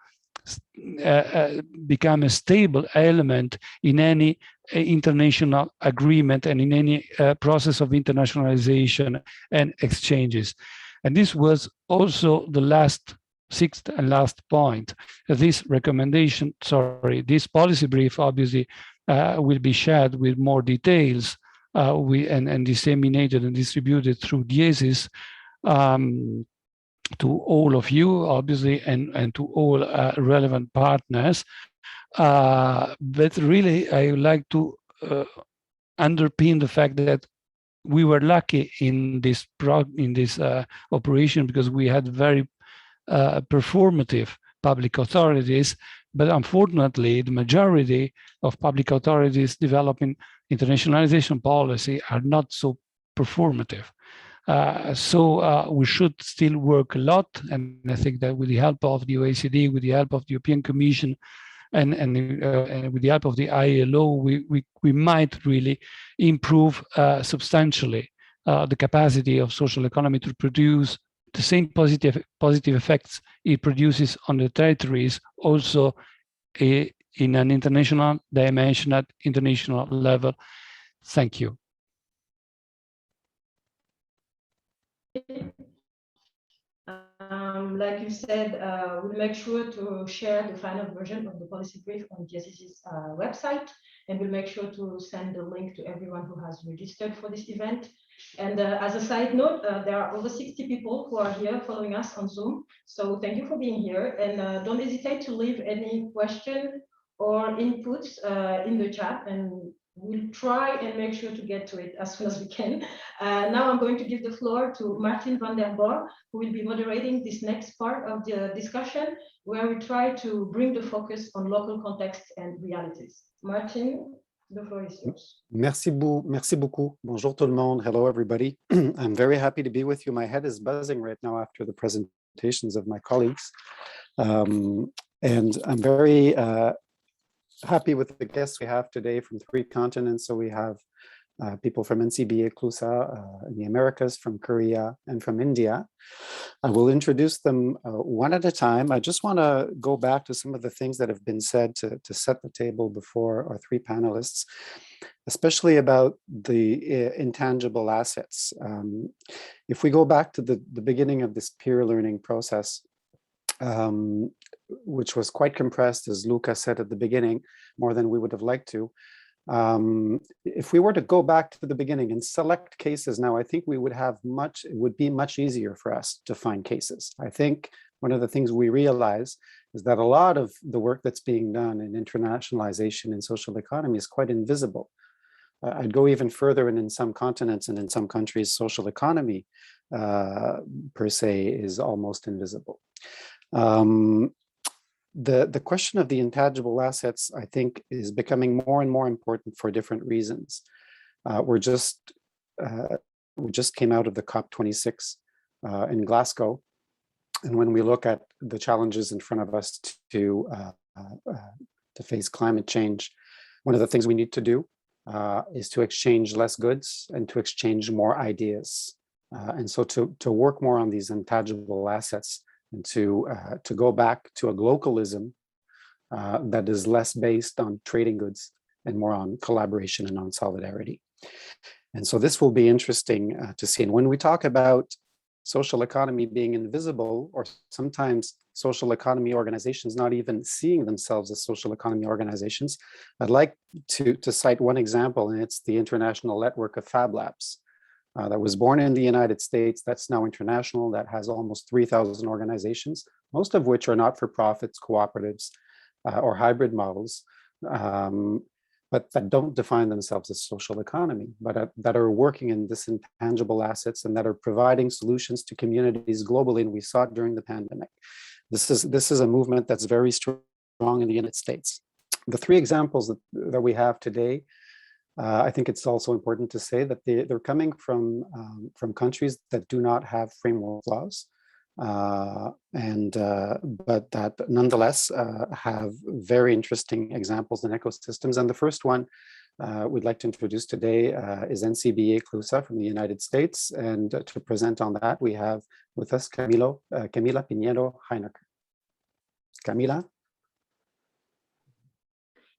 become a stable element in any international agreement and in any process of internationalization and exchanges. And this was also the sixth and last point. This recommendation, this policy brief obviously will be shared with more details and disseminated and distributed through DIESIS to all of you, obviously, and to all relevant partners. But really, I would like to underpin the fact that we were lucky in this operation because we had very performative public authorities, but unfortunately, the majority of public authorities developing internationalization policy are not so performative. So we should still work a lot, and I think that with the help of the OECD, with the help of the European Commission, and with the help of the ILO, we might really improve substantially the capacity of social economy to produce the same positive effects it produces on the territories, also in an international dimension at international level. Thank you. Like you said, we'll make sure to share the final version of the policy brief on DSCC's website, and we'll make sure to send the link to everyone who has registered for this event. And as a side note, there are over 60 people who are here following us on Zoom. So thank you for being here, and don't hesitate to leave any question or inputs in the chat, and we'll try and make sure to get to it as soon as we can. Now I'm going to give the floor to Martin van der Boer, who will be moderating this next part of the discussion, where we try to bring the focus on local contexts and realities. Martin, the floor is yours. Merci beaucoup. Bonjour tout le monde. Hello, everybody. I'm very happy to be with you. My head is buzzing right now after the presentations of my colleagues. And I'm very happy with the guests we have today from 3 continents. So we have people from NCBA CLUSA in the Americas, from Korea, and from India. I will introduce them one at a time. I just want to go back to some of the things that have been said to set the table before our 3 panelists, especially about the intangible assets. If we go back to the beginning of this peer learning process, which was quite compressed, as Luca said at the beginning, more than we would have liked to. If we were to go back to the beginning and select cases now, I think we would have it would be much easier for us to find cases. I think one of the things we realize is that a lot of the work that's being done in internationalization and social economy is quite invisible. I'd go even further, and in some continents and in some countries, social economy per se is almost invisible. The question of the intangible assets, I think, is becoming more and more important for different reasons. We just came out of the COP26 in Glasgow, and when we look at the challenges in front of us to face climate change, one of the things we need to do is to exchange less goods and to exchange more ideas, and so to work more on these intangible assets, and to go back to a globalism that is less based on trading goods and more on collaboration and on solidarity. And so this will be interesting to see. And when we talk about social economy being invisible, or sometimes social economy organizations not even seeing themselves as social economy organizations, I'd like to cite one example, and it's the International Network of Fab Labs. That was born in the United States, that's now international, that has almost 3,000 organizations, most of which are not-for-profits, cooperatives, or hybrid models, but that don't define themselves as social economy, but that are working in this intangible assets and that are providing solutions to communities globally, and we saw it during the pandemic. This is a movement that's very strong in the United States. The 3 examples that we have today, I think it's also important to say that they're coming from countries that do not have framework laws, but that nonetheless have very interesting examples and ecosystems. And the first one we'd like to introduce today is NCBA CLUSA from the United States. And to present on that, we have with us Camila Piñero-Heinecker. Camila?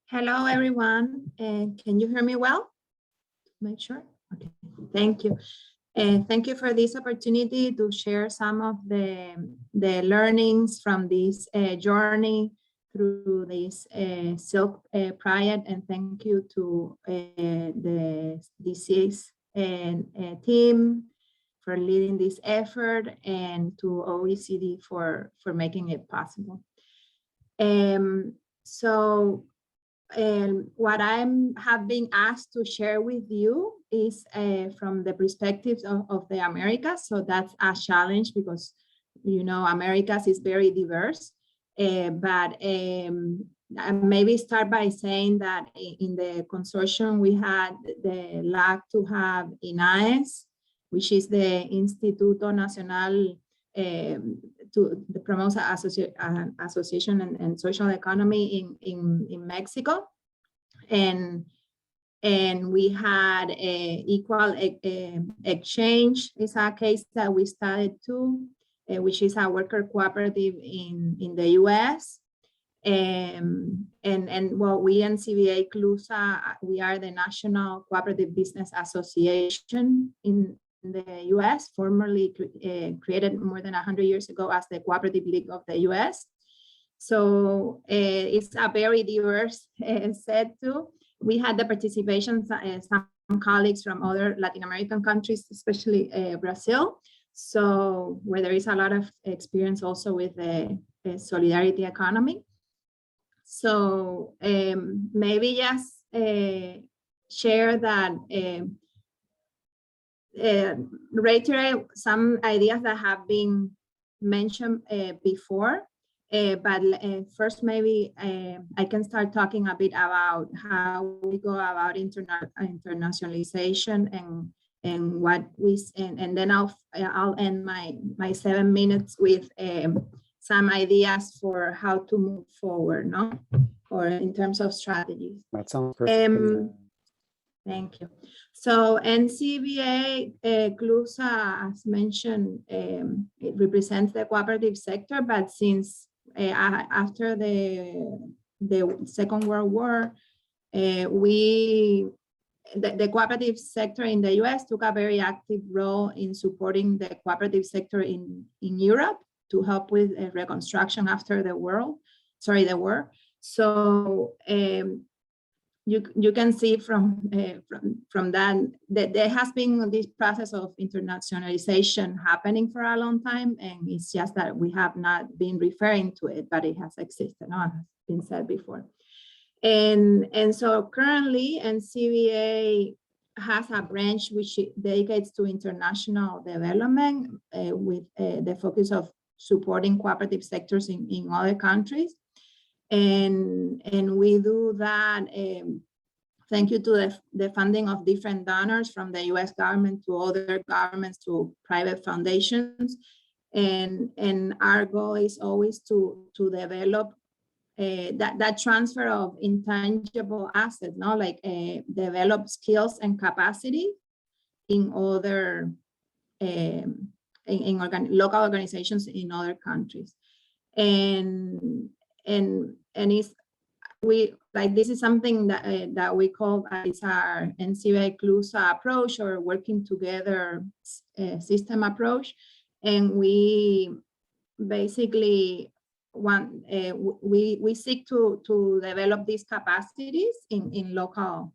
Hello, everyone. Can you hear me well? Make sure. Okay. Thank you. Thank you for this opportunity to share some of the learnings from this journey through this Silk Project, and thank you to the DC's team for leading this effort, and to OECD for making it possible. What I have been asked to share with you is from the perspectives of the Americas. So that's a challenge because, you know, Americas is very diverse. But maybe start by saying that in the consortium, we had the luck to have INAES, which is the Instituto Nacional to promote association and social economy in Mexico, and we had equal exchange. Is a case that we started too, which is a worker cooperative in the US, and well, we NCBA CLUSA, we are the National Cooperative Business Association in the US, formerly created more than 100 years ago as the Cooperative League of the US. So it's a very diverse set too. We had the participation some colleagues from other Latin American countries, especially Brazil. So where there is a lot of experience also with the solidarity economy. So maybe just share that, reiterate some ideas that have been mentioned before. But first, maybe I can start talking a bit about how we go about internationalization and what we, and then I'll end my 7 minutes with some ideas for how to move forward, no? Or in terms of strategies. That sounds perfect. Thank you. So NCBA CLUSA, as mentioned, it represents the cooperative sector, but since after the Second World War, the cooperative sector in the US took a very active role in supporting the cooperative sector in Europe to help with reconstruction after the war. So you can see from that there has been this process of internationalization happening for a long time, and it's just that we have not been referring to it, but it has existed, no? It has been said before. And so currently NCBA has a branch which dedicates to international development with the focus of supporting cooperative sectors in other countries. And we do that thank you to the funding of different donors, from the US government to other governments to private foundations. And our goal is always to develop that transfer of intangible assets, no? Like develop skills and capacity in other local organizations in other countries. And it's, this is something that we call it's our NCBA CLUSA approach, or working together system approach. And we basically we seek to develop these capacities in local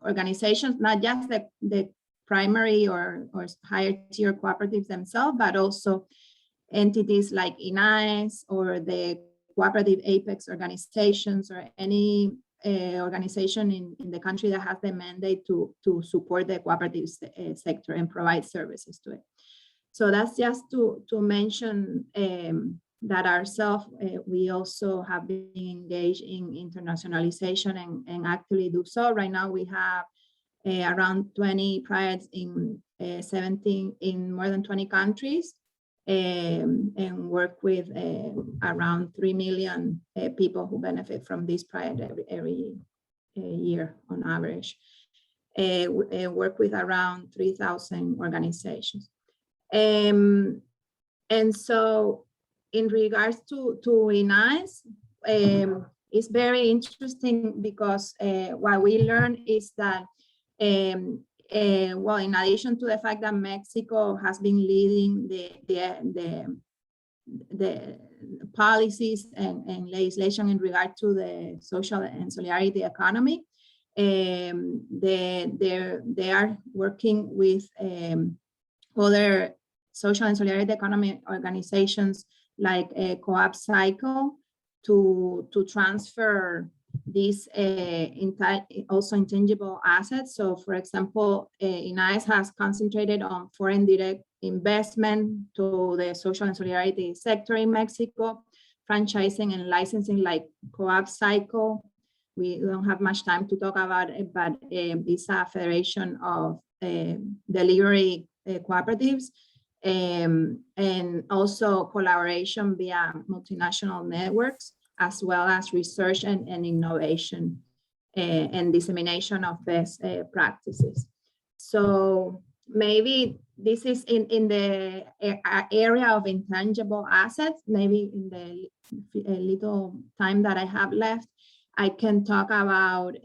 organizations, not just the primary or higher tier cooperatives themselves, but also entities like INAES or the cooperative apex organizations, or any organization in the country that has the mandate to support the cooperative sector and provide services to it. So that's just to mention that ourselves, we also have been engaged in internationalization and actively do so. Right now we have around 20 projects in more than 20 countries, and work with around 3 million people who benefit from this project every year on average. Work with around 3,000 organizations. And so in regards to INAES, it's very interesting because what we learned is that well, in addition to the fact that Mexico has been leading the policies and legislation in regard to the social and solidarity economy, they are working with other social and solidarity economy organizations like Co-op Cycle to transfer these also intangible assets. So for example, INAES has concentrated on foreign direct investment to the social and solidarity sector in Mexico, franchising and licensing like Co-op Cycle. We don't have much time to talk about it, but it's a federation of delivery cooperatives, and also collaboration via multinational networks, as well as research and innovation and dissemination of best practices. So maybe this is in the area of intangible assets. Maybe in the little time that I have left, I can talk about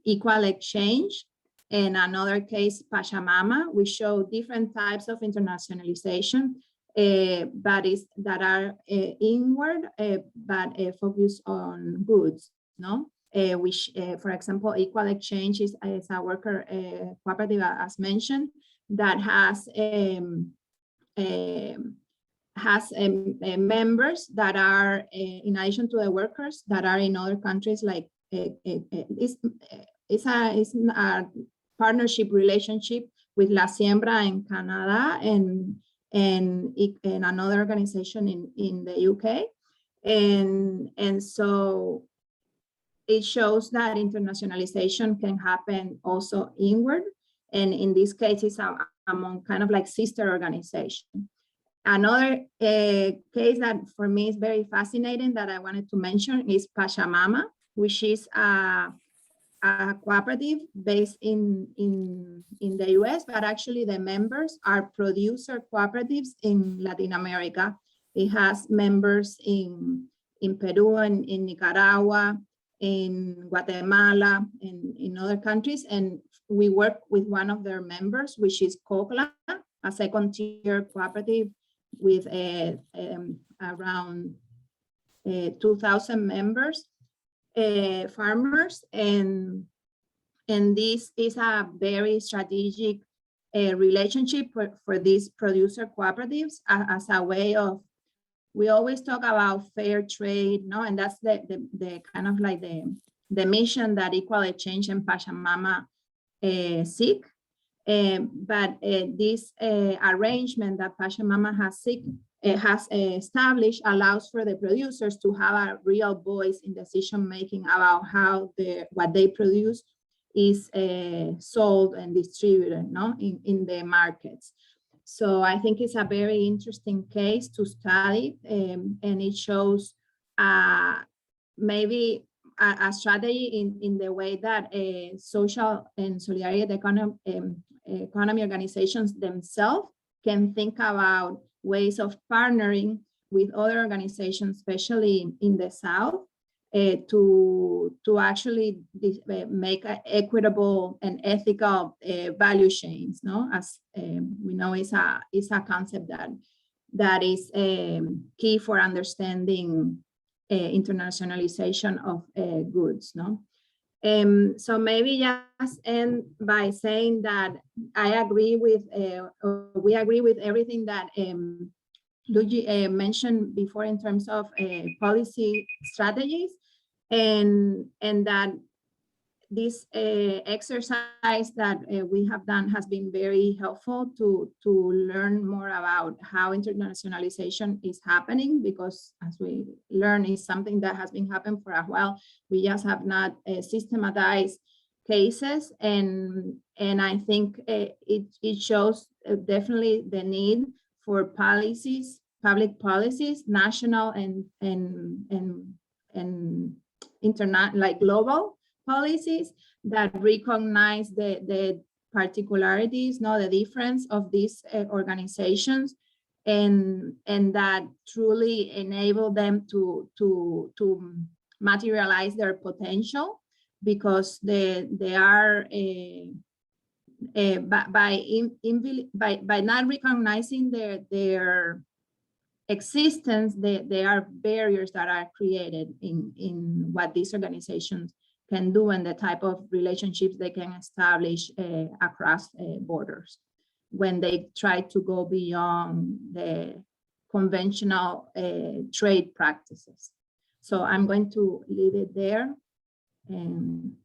equal exchange. And another case, Pachamama, we show different types of internationalization, that are inward, but focus on goods, no? Which, for example, Equal Exchange is a worker cooperative, as mentioned, that has members that are, in addition to the workers, that are in other countries, like it's a partnership relationship with La Siembra in Canada and another organization in the UK. And so it shows that internationalization can happen also inward. And in this case, it's among kind of like sister organizations. Another case that for me is very fascinating that I wanted to mention is Pachamama, which is a cooperative based in the US, but actually the members are producer cooperatives in Latin America. It has members in Peru and in Nicaragua, in Guatemala, in other countries. And we work with one of their members, which is COCLA, a second-tier cooperative with around 2,000 members, farmers, and this is a very strategic relationship for these producer cooperatives as a way of, we always talk about fair trade, no, and that's the kind of like the mission that Equal Exchange and Pachamama seek. But this arrangement that Pachamama has established allows for the producers to have a real voice in decision-making about how what they produce is sold and distributed, no, in the markets. So I think it's a very interesting case to study, and it shows maybe a strategy in the way that social and solidarity economy organizations themselves can think about ways of partnering with other organizations, especially in the South, to actually make equitable and ethical value chains, no? As we know, it's a concept that is key for understanding internationalization of goods, no? So maybe just end by saying that I agree with, we agree with everything that Luigi mentioned before in terms of policy strategies, and that this exercise that we have done has been very helpful to learn more about how internationalization is happening, because as we learn, it's something that has been happening for a while. We just have not systematized cases, and I think it shows definitely the need for policies, public policies, national and like global policies that recognize the particularities, no, the difference of these organizations, and that truly enable them to materialize their potential, because they are by not recognizing their existence, there are barriers that are created in what these organizations can do and the type of relationships they can establish across borders when they try to go beyond the conventional trade practices. So I'm going to leave it there. And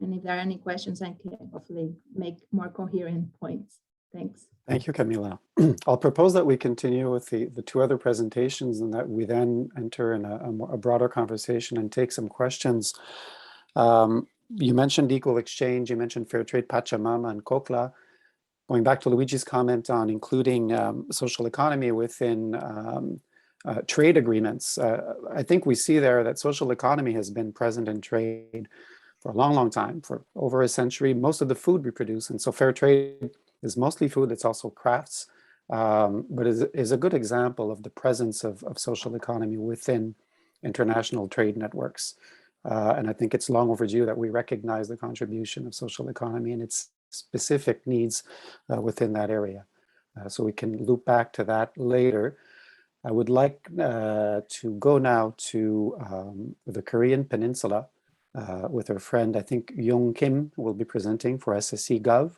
if there are any questions, I can hopefully make more coherent points. Thanks. Thank you, Camila. I'll propose that we continue with the two other presentations and that we then enter in a broader conversation and take some questions. You mentioned Equal Exchange, you mentioned Fair Trade, Pachamama, and COCLA. Going back to Luigi's comment on including social economy within trade agreements, I think we see there that social economy has been present in trade for a long, long time, for over a century. Most of the food we produce, and so fair trade is mostly food, it's also crafts, but is a good example of the presence of social economy within international trade networks. And I think it's long overdue that we recognize the contribution of social economy and its specific needs within that area. So we can loop back to that later. I would like to go now to the Korean Peninsula with our friend, I think Young Kim will be presenting for SSC Gov.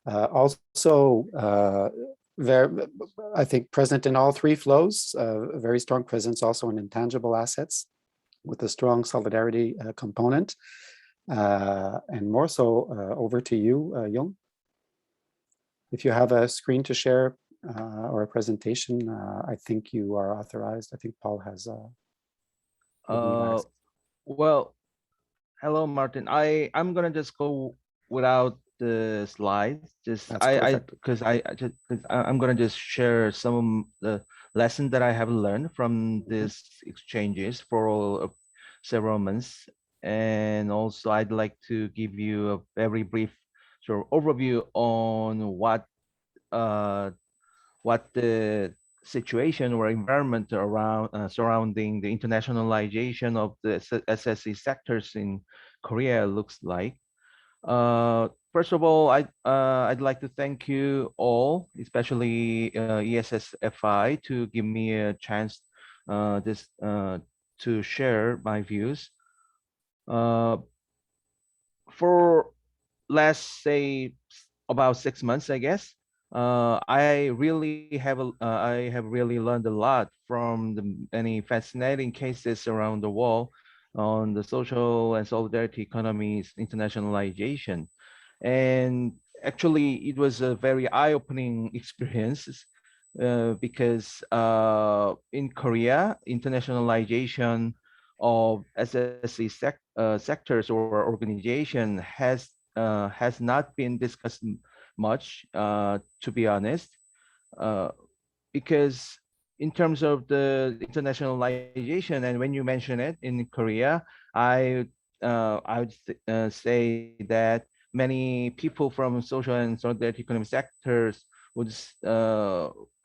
Also, I think present in all three flows, a very strong presence also in intangible assets with a strong solidarity component. And more so, over to you, Young. If you have a screen to share or a presentation, I think you are authorized. I think Paul has well, hello, Martin. I'm gonna just go without the slides. Just That's perfect. I'm gonna just share some of the lessons that I have learned from these exchanges for several months, and also I'd like to give you a very brief sort of overview on what the situation or environment around surrounding the internationalization of the SSE sectors in Korea looks like. First of all, I'd like to thank you all, especially ESSFI, to give me a chance to share my views. For let's say about 6 months, I guess, I have really learned a lot from the many fascinating cases around the world on the social and solidarity economies internationalization. And actually, it was a very eye-opening experience because in Korea, internationalization of SSC sectors or organization has not been discussed much, to be honest, because in terms of the internationalization, and when you mention it in Korea, I would say that many people from social and solidarity economic sectors would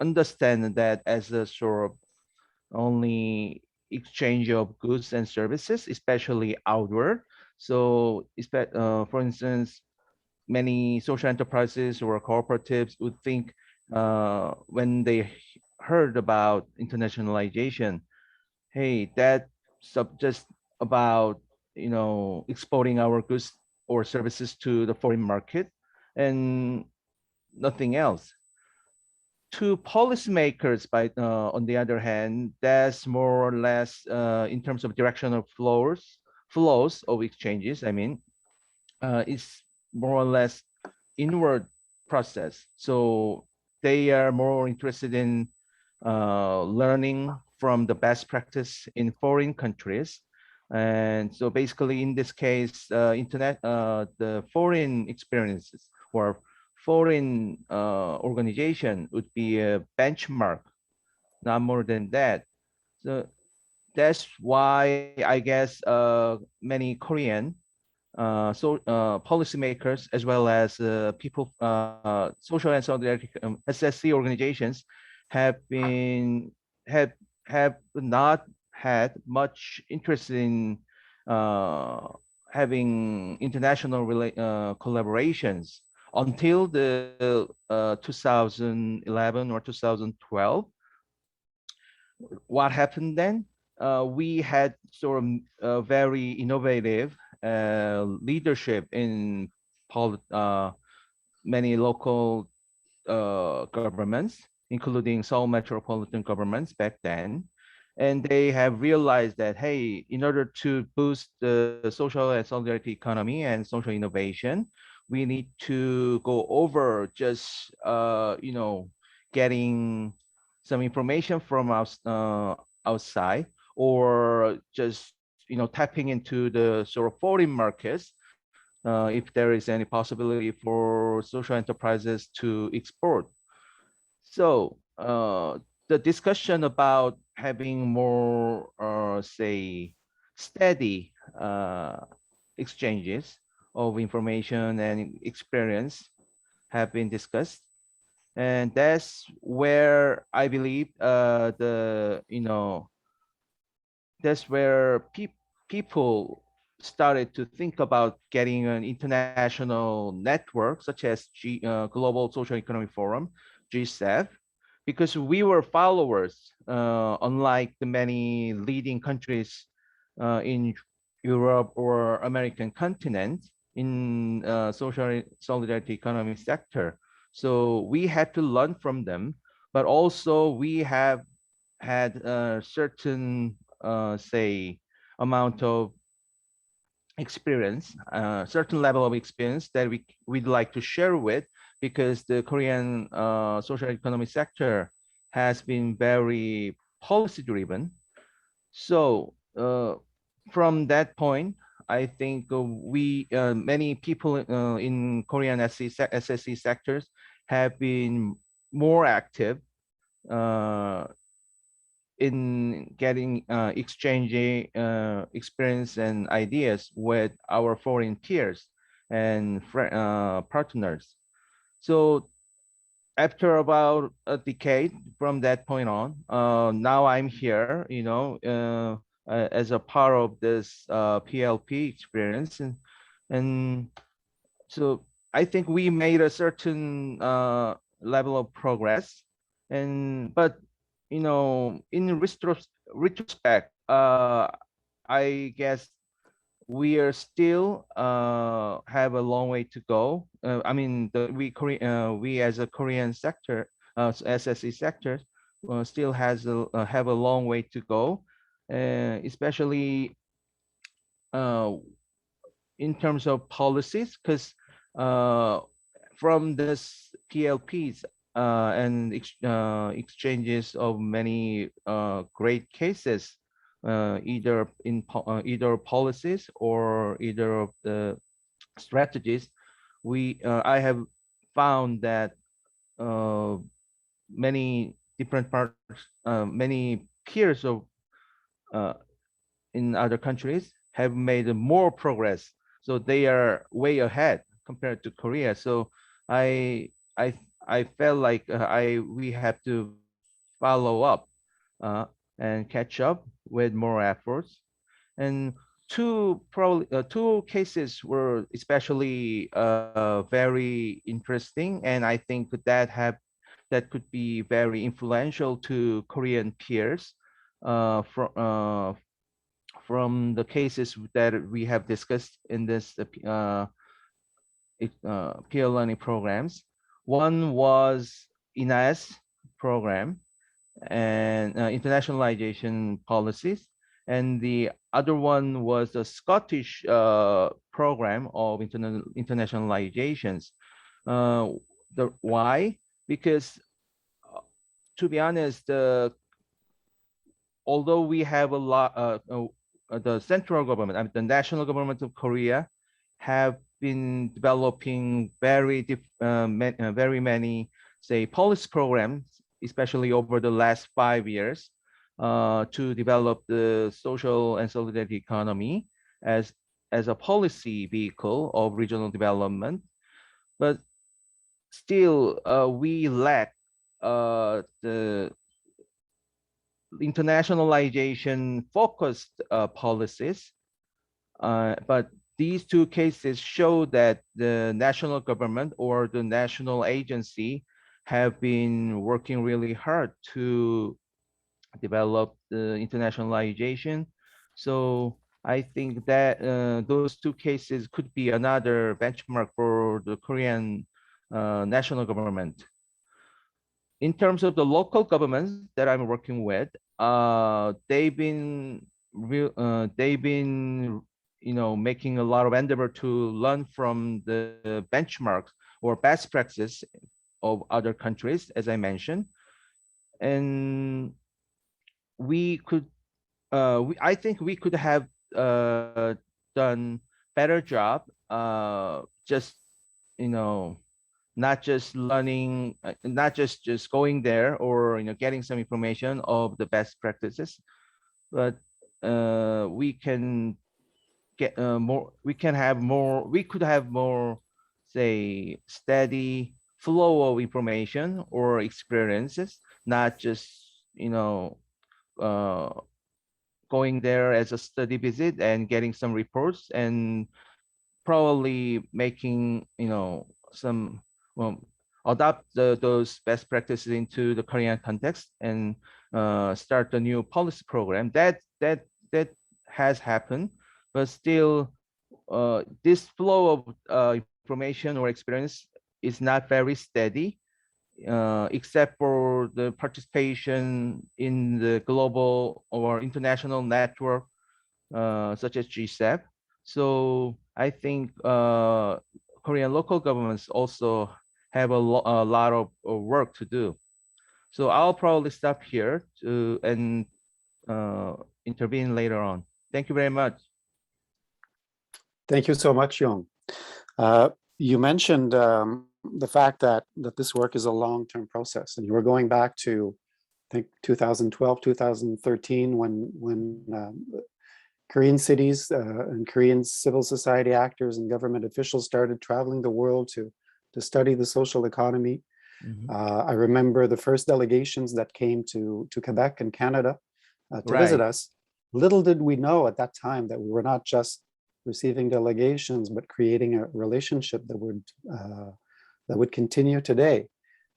understand that as a sort of only exchange of goods and services, especially outward. So, for instance, many social enterprises or cooperatives would think when they heard about internationalization, hey, that's just about exporting our goods or services to the foreign market and nothing else. To policymakers, on the other hand, that's more or less in terms of direction of flows of exchanges. I mean, it's more or less inward process. So they are more interested in learning from the best practice in foreign countries. And so basically in this case, the foreign experiences or foreign organization would be a benchmark, not more than that. So that's why I guess many Korean policymakers as well as people, social and solidarity SSC organizations have have have not had much interest in having international collaborations until the 2011 or 2012. What happened then? We had sort of very innovative leadership in many local governments, including Seoul metropolitan governments back then. And they have realized that, hey, in order to boost the social and solidarity economy and social innovation, we need to go over just, getting some information from outside, or just tapping into the sort of foreign markets if there is any possibility for social enterprises to export. So the discussion about having more, say, steady exchanges of information and experience have been discussed, and that's where I believe that's where people started to think about getting an international network such as Global Social Economic Forum, GSEF, because we were followers, unlike the many leading countries in Europe or American continent in social solidarity economy sector. So we had to learn from them, but also we have had a certain, say, amount of experience, certain level of experience that we'd like to share with, because the Korean social economy sector has been very policy driven. So from that point, I think we many people in Korean SSE sectors have been more active in getting exchanging experience and ideas with our foreign peers and partners. So after about a decade from that point on, now I'm here, as a part of this PLP experience, and so I think we made a certain level of progress, but in retrospect, I guess we are still have a long way to go. I mean, we as a Korean sector, SSE sector, still have a long way to go, especially in terms of policies, because from this PLPs and exchanges of many great cases, either in either policies or either of the strategies, I have found that many different parts, many peers of in other countries have made more progress. So they are way ahead compared to Korea. So I I I felt like we have to follow up and catch up with more efforts. And two cases were especially very interesting, and I think that could be very influential to Korean peers from the cases that we have discussed in this peer learning programs. One was INAS program and internationalization policies, and the other one was the Scottish program of internationalizations. Why? Because to be honest, although we have a lot, the central government, I mean, the national government of Korea have been developing very many, say, policy programs, especially over the last 5 years, to develop the social and solidarity economy as a policy vehicle of regional development. But still, we lack the internationalization focused policies. But these two cases show that the national government or the national agency have been working really hard to develop the internationalization. So I think that those two cases could be another benchmark for the Korean national government. In terms of the local governments that I'm working with, they've been making a lot of endeavor to learn from the benchmarks or best practices of other countries, as I mentioned, and I think we could have done better job, just not just learning, not just going there or getting some information of the best practices, but we can get more. We can have more. We could have more, say, steady flow of information or experiences, not just going there as a study visit and getting some reports and probably making, some, well, adopt those best practices into the Korean context and start a new policy program. That has happened, but still, this flow of information or experience is not very steady, except for the participation in the global or international network, such as GSEP. So I think Korean local governments also have a lot of work to do. So I'll probably stop here and intervene later on. Thank you very much. Thank you so much, Yong. You mentioned the fact that this work is a long-term process, and you were going back to, I think, 2012, 2013, when Korean cities and Korean civil society actors and government officials started traveling the world to study the social economy. I remember the first delegations that came to Quebec and Canada to visit us. Little did we know at that time that we were not just receiving delegations, but creating a relationship that would continue today.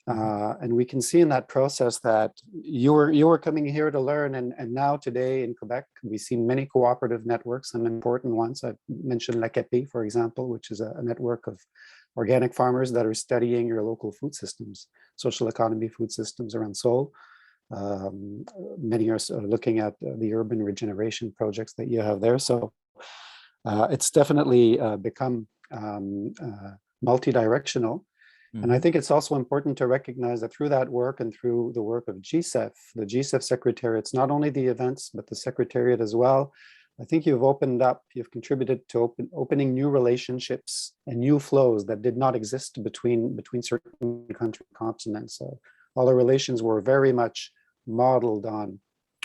And we can see in that process that you were coming here to learn, and now today in Quebec, we see many cooperative networks, some important ones. I've mentioned l'AKP, for example, which is a network of organic farmers that are studying your local food systems, social economy food systems around Seoul. Many are looking at the urban regeneration projects that you have there. So it's definitely become multi-directional. And I think it's also important to recognize that through that work and through the work of GSEF, the GSEF Secretariat, it's not only the events, but the Secretariat as well. I think you've contributed to opening new relationships and new flows that did not exist between certain country continents. So all the relations were very much modeled on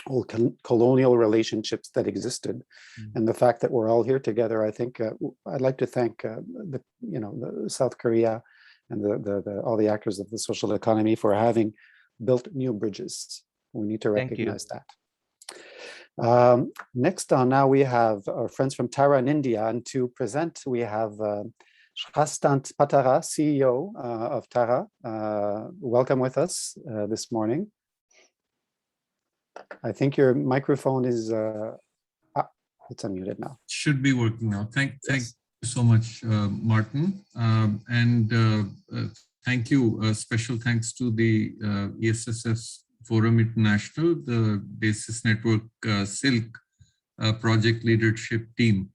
old colonial relationships that existed. And the fact that we're all here together, I think I'd like to thank the South Korea and all the actors of the social economy for having built new bridges. We need to recognize that. Next on now, we have our friends from Tara in India, and to present, we have Shastant Patara, CEO of Tara. Welcome with us this morning. I think your microphone is, it's unmuted now. Should be working now. Thank you so much, Martin. Thank you. Special thanks to the ESSS Forum International, the Basis Network Silk project leadership team.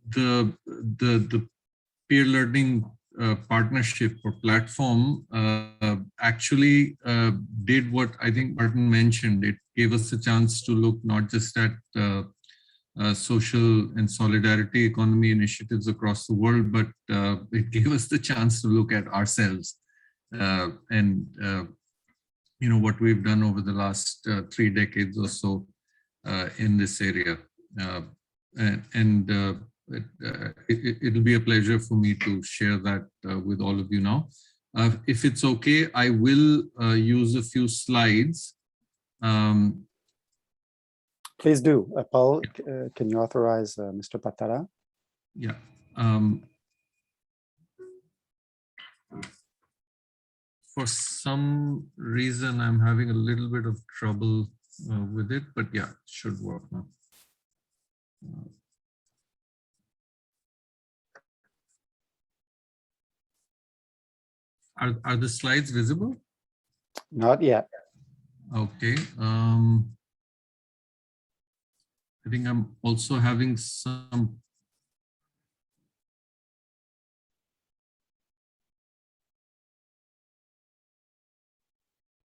The peer learning partnership or platform actually did what I think Martin mentioned. It gave us a chance to look not just at social and solidarity economy initiatives across the world, but it gave us the chance to look at ourselves and what we've done over the last 3 decades or so in this area. It'll be a pleasure for me to share that with all of you now. If it's okay, I will use a few slides. Please do. Paul, can you authorize Mr. Patara? Yeah. For some reason, I'm having a little bit of trouble with it, but yeah, it should work now. Are the slides visible? Not yet. Okay. I think I'm also having some.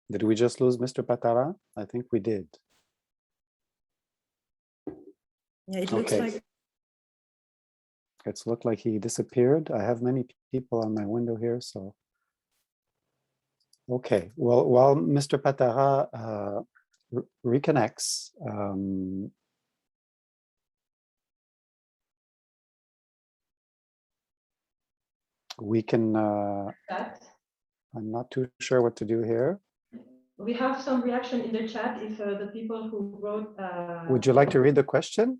Did we just lose Mr. Patara? I think we did. Yeah, it looks like. It's looked like he disappeared. I have many people on my window here, so. Okay, well, while Mr. Patara reconnects, we can, I'm not too sure what to do here. We have some reaction in the chat if the people who wrote. Would you like to read the question?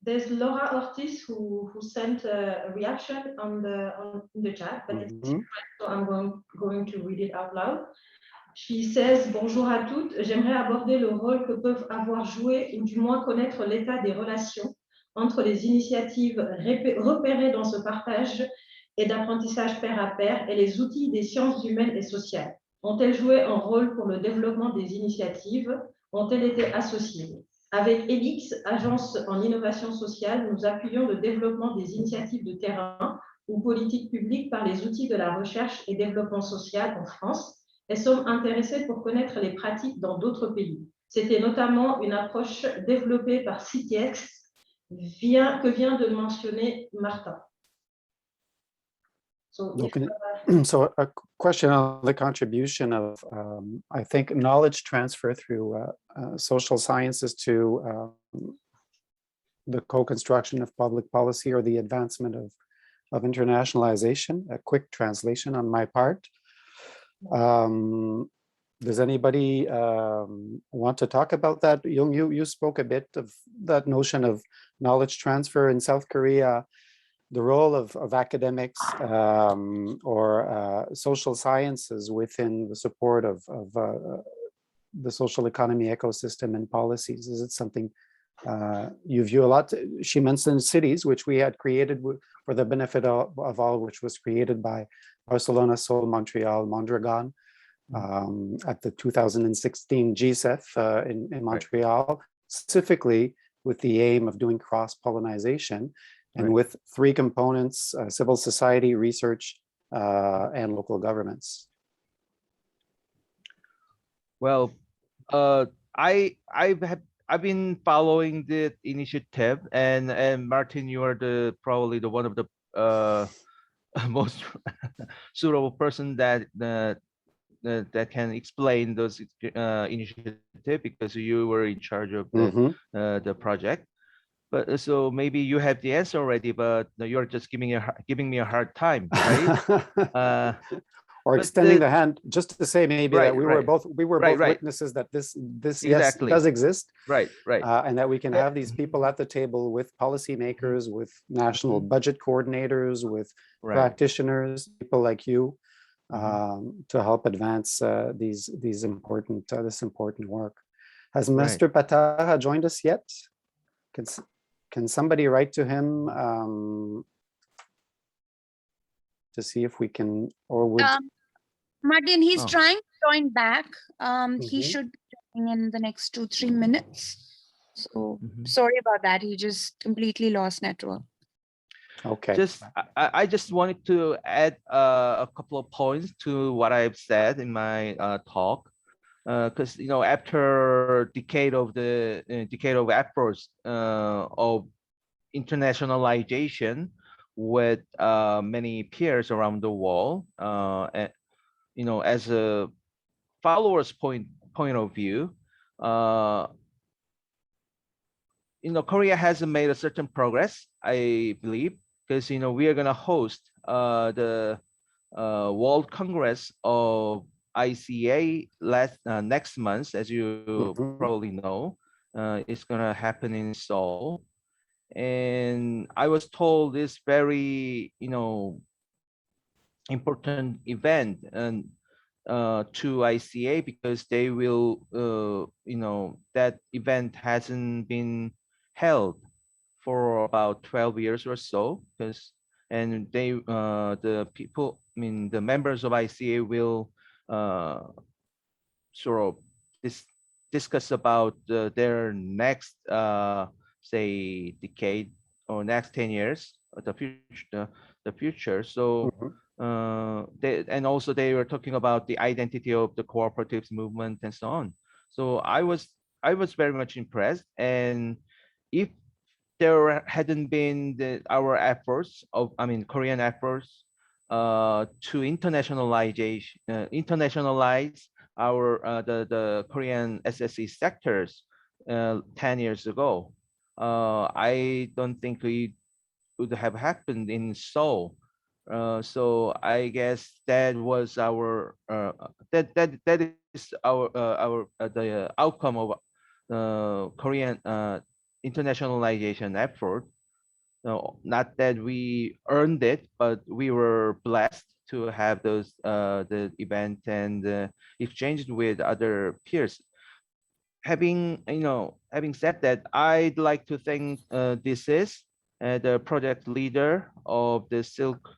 There's Laura Ortiz who sent a reaction in the chat, but it's different, so I'm going to read it out loud. She says, bonjour à toutes, j'aimerais aborder le rôle que peuvent avoir joué ou du moins connaître l'état des relations entre les initiatives repérées dans ce partage et d'apprentissage pair à pair et les outils des sciences humaines et sociales. Ont-elles joué un rôle pour le développement des initiatives? Ont-elles été associées? Avec ELIX, agence en innovation sociale, nous appuyons le développement des initiatives de terrain ou politiques publiques par les outils de la recherche et développement social en France et sommes intéressés pour connaître les pratiques dans d'autres pays. C'était notamment une approche développée par CITEX que vient de mentionner Martin. So, so a question on the contribution of, I think, knowledge transfer through social sciences to the co-construction of public policy or the advancement of internationalization. A quick translation on my part. Does anybody want to talk about that? Young, you spoke a bit of that notion of knowledge transfer in South Korea, the role of academics or social sciences within the support of the social economy ecosystem and policies. Is it something you view a lot? She mentioned cities, which we had created for the benefit of all, which was created by Barcelona, Seoul, Montreal, Mondragon at the 2016 GCEF in Montreal, specifically with the aim of doing cross-pollination and with three components: civil society, research, and local governments. Well, I've been following the initiative, and Martin, you are probably the one of the most suitable person that can explain those initiative, because you were in charge of the project. But so maybe you have the answer already, but you're just giving me a hard time, right? Or extending the hand, just to say maybe that we were both witnesses that this exactly. Yes does exist, right, and that we can have these people at the table with policymakers, with national budget coordinators, with practitioners, people like you, to help advance this important work. Has Mr. Patara joined us yet? Can somebody write to him to see if we can, or would Martin, he's trying to join back. He should be joining in the next 2-3 minutes. So sorry about that. He just completely lost network. Okay. I just wanted to add a couple of points to what I've said in my talk, because after a decade of efforts of internationalization with many peers around the world, and, as a follower's point of view, Korea has made a certain progress, I believe, because we are gonna host the World Congress of ICA next month, as you probably know. It's gonna happen in Seoul, and I was told this very important event and to ICA, because they will that event hasn't been held for about 12 years or so, and they the people, the members of ICA will sort of discuss about their next say decade or next 10 years, the future. So and also they were talking about the identity of the cooperatives movement and so on. So I was very much impressed, and if there hadn't been our efforts of Korean efforts to internationalize our the Korean SSE sectors 10 years ago, I don't think it would have happened in Seoul, So I guess that was our that is our the outcome of Korean internationalization effort. No, not that we earned it, but we were blessed to have those the event and exchange with other peers. Having said that, I'd like to thank the project leader of the Silk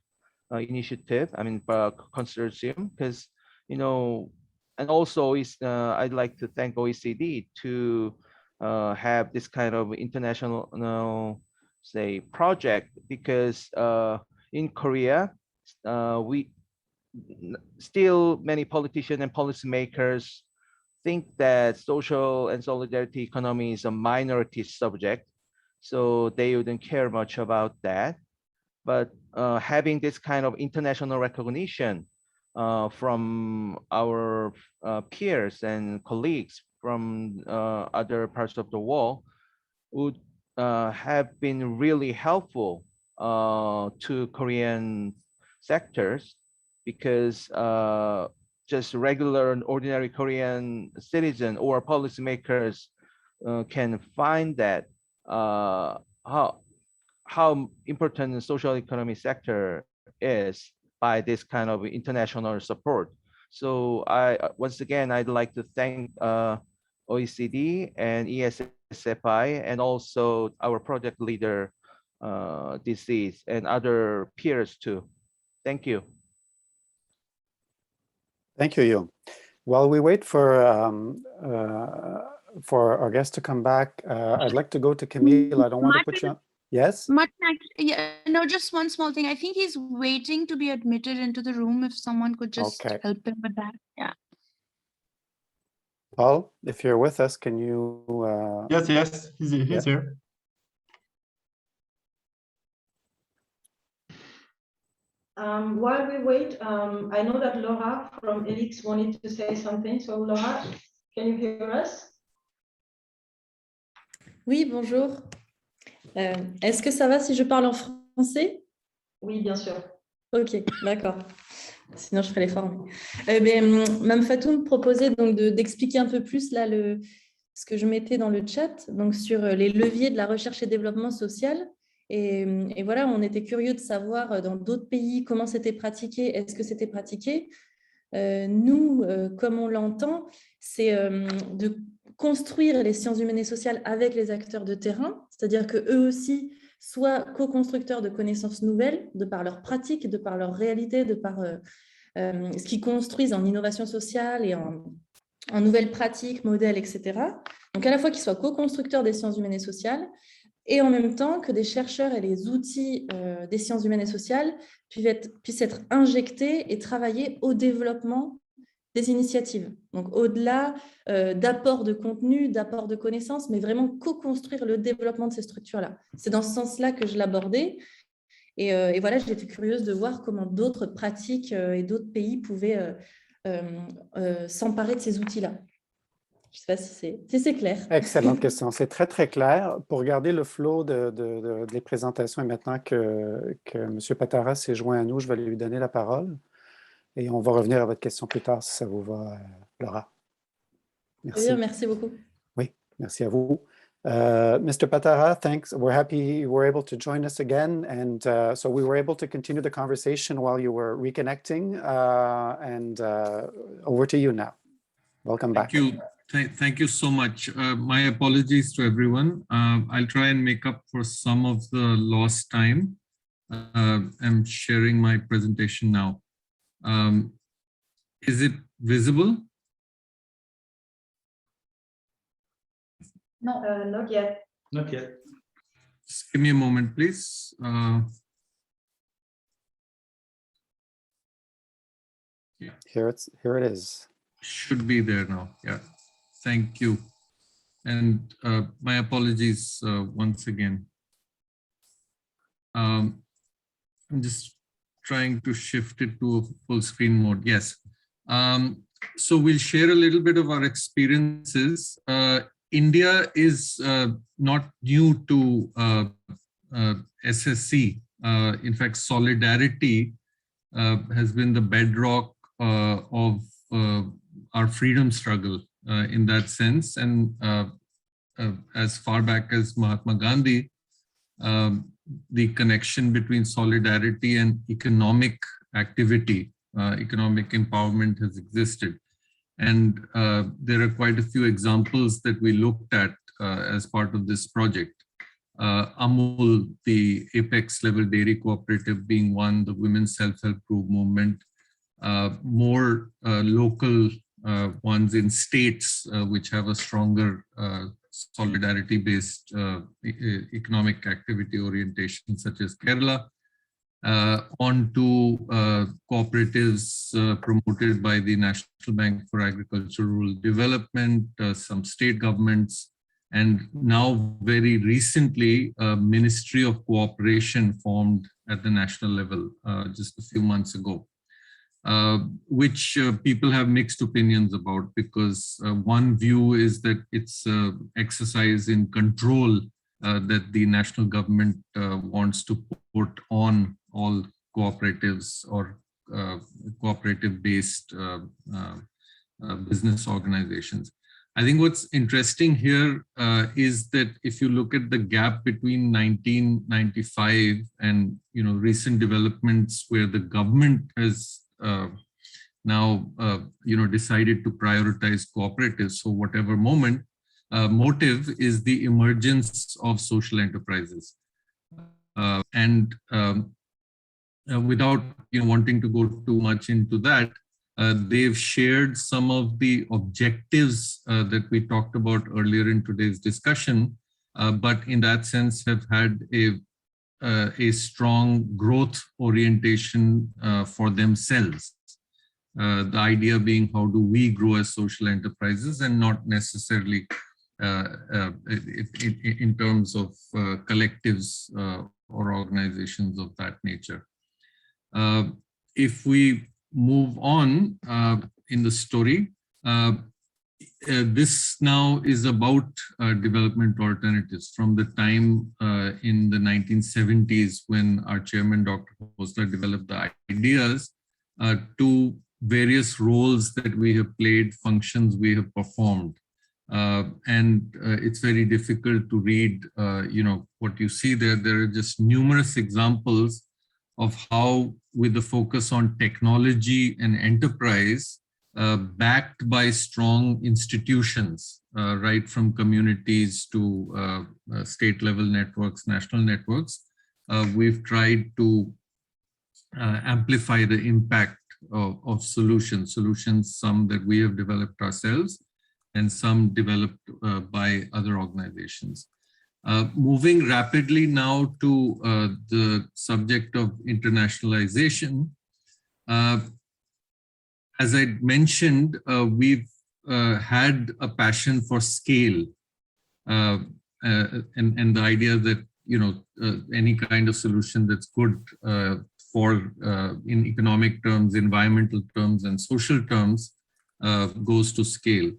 initiative, consortium, because and also I'd like to thank OECD to have this kind of international say project, because in Korea we still many politicians and policymakers think that social and solidarity economy is a minority subject, so they wouldn't care much about that. But having this kind of international recognition from our peers and colleagues from other parts of the world would have been really helpful to Korean sectors, because just regular and ordinary Korean citizen or policymakers can find that how important the social economy sector is by this kind of international support. So once again, I'd like to thank OECD and ESSFI, and also our project leader, DCs, and other peers too. Thank you. Thank you, Yu. While we wait for our guest to come back, I'd like to go to Camille. I don't want to put you on. Yes? Martin, yeah, no, just one small thing. I think he's waiting to be admitted into the room. If someone could just help him with that. Yeah. Paul, if you're with us, can you? Yes, he's here. While we wait, I know that Laura from Elix wanted to say something. So Laura, can you hear us? Oui, bonjour. Est-ce que ça va si je parle en français? Oui, bien sûr. Ok, d'accord. Sinon, je ferai l'effort. Mme Fatou me proposait donc d'expliquer un peu plus là, ce que je mettais dans le chat, donc sur les leviers de la recherche et développement social. Et voilà, on était curieux de savoir dans d'autres pays comment c'était pratiqué, est-ce que c'était pratiqué. Nous, comme on l'entend, c'est de construire les sciences humaines et sociales avec les acteurs de terrain, c'est-à-dire qu'eux aussi soient co-constructeurs de connaissances nouvelles, de par leur pratique, de par leur réalité, de par ce qu'ils construisent en innovation sociale et en nouvelles pratiques, modèles, etc. Donc, à la fois qu'ils soient co-constructeurs des sciences humaines et sociales, et en même temps que des chercheurs et les outils des sciences humaines et sociales puissent être injectés et travailler au développement des initiatives. Donc, au-delà d'apport de contenu, d'apport de connaissances, mais vraiment co-construire le développement de ces structures-là. C'est dans ce sens-là que je l'abordais. Et voilà, j'étais curieuse de voir comment d'autres pratiques et d'autres pays pouvaient s'emparer de ces outils-là. Je ne sais pas si c'est clair. Excellente question. C'est très, très clair. Pour garder le flow des présentations, et maintenant que M. Patara s'est joint à nous, je vais lui donner la parole. Et on va revenir à votre question plus tard, si ça vous va, Laura. Merci. Très bien, merci beaucoup. Oui, merci à vous. Mr. Patara, thanks. We're happy you were able to join us again. And so we were able to continue the conversation while you were reconnecting. Over to you now. Welcome back. Thank you. Thank you so much. My apologies to everyone. I'll try and make up for some of the lost time. I'm sharing my presentation now. Is it visible? No, not yet. Not yet. Just give me a moment, please. Yeah. Here it is. Should be there now. Yeah. Thank you. And my apologies once again. I'm just trying to shift it to full screen mode. Yes. So we'll share a little bit of our experiences. India is not new to SSC. In fact, solidarity has been the bedrock of our freedom struggle in that sense. And as far back as Mahatma Gandhi, the connection between solidarity and economic activity, economic empowerment has existed. And there are quite a few examples that we looked at as part of this project. Amul, the apex level dairy cooperative being one, the women's self-help group movement, more local ones in states which have a stronger solidarity-based economic activity orientation, such as Kerala, on to cooperatives promoted by the National Bank for Agricultural Development, some state governments, and now very recently, a Ministry of Cooperation formed at the national level just a few months ago, which people have mixed opinions about, because one view is that it's exercise in control that the national government wants to put on all cooperatives or cooperative-based business organizations. I think what's interesting here is that if you look at the gap between 1995 and recent developments where the government has now decided to prioritize cooperatives for whatever motive is the emergence of social enterprises. Without wanting to go too much into that, they've shared some of the objectives that we talked about earlier in today's discussion, but in that sense have had a strong growth orientation for themselves. The idea being, how do we grow as social enterprises, and not necessarily in terms of collectives or organizations of that nature. If we move on in the story, this now is about development alternatives from the time in the 1970s when our chairman, Dr. Khosla, developed the ideas to various roles that we have played, functions we have performed. It's very difficult to read, what you see there. There are just numerous examples of how, with the focus on technology and enterprise, backed by strong institutions, right from communities to state level networks, national networks, we've tried to amplify the impact of solutions, some that we have developed ourselves and some developed by other organizations. Moving rapidly now to the subject of internationalization. As I mentioned, we've had a passion for scale and the idea that any kind of solution that's good for in economic terms, environmental terms, and social terms goes to scale.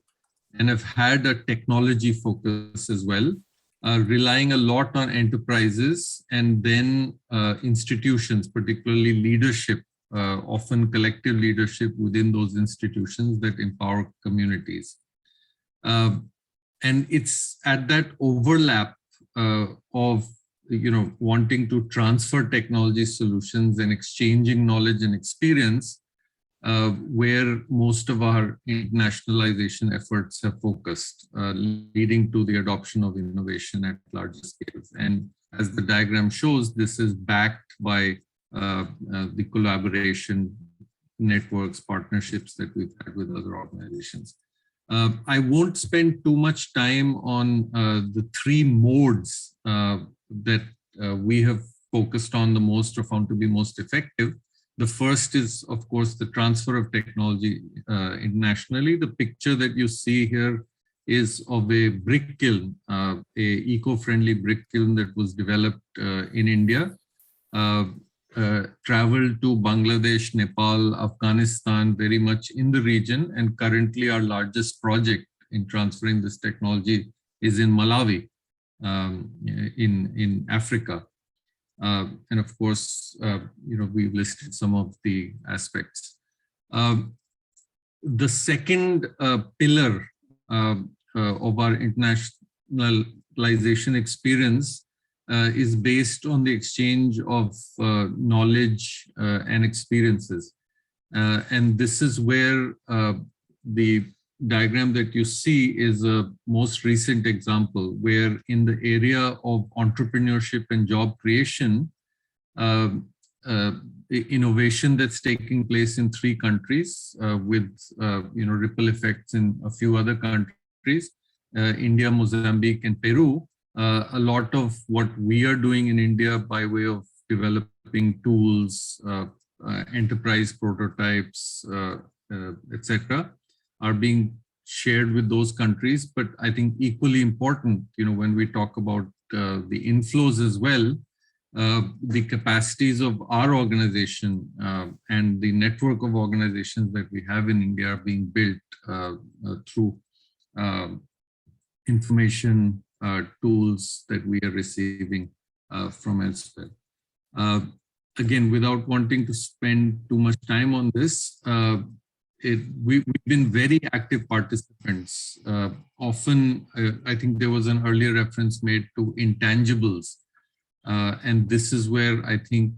And have had a technology focus as well, relying a lot on enterprises and then institutions, particularly leadership, often collective leadership within those institutions that empower communities. And it's at that overlap of wanting to transfer technology solutions and exchanging knowledge and experience where most of our internationalization efforts have focused, leading to the adoption of innovation at larger scales. And as the diagram shows, this is backed by the collaboration networks, partnerships that we've had with other organizations. I won't spend too much time on the three modes that we have focused on the most or found to be most effective. The first is, of course, the transfer of technology internationally. The picture that you see here is of a brick kiln, a eco-friendly brick kiln that was developed in India, traveled to Bangladesh, Nepal, Afghanistan, very much in the region. And currently our largest project in transferring this technology is in Malawi, in Africa. And of course, we've listed some of the aspects. The second pillar of our internationalization experience is based on the exchange of knowledge and experiences. And this is where the diagram that you see is a most recent example, where in the area of entrepreneurship and job creation, innovation that's taking place in 3 countries with ripple effects in a few other countries, India, Mozambique, and Peru. A lot of what we are doing in India by way of developing tools, enterprise prototypes, etc., are being shared with those countries. But I think equally important, when we talk about the inflows as well, the capacities of our organization and the network of organizations that we have in India are being built through information tools that we are receiving from elsewhere. Again, without wanting to spend too much time on this, we've been very active participants. Often, I think there was an earlier reference made to intangibles. And this is where I think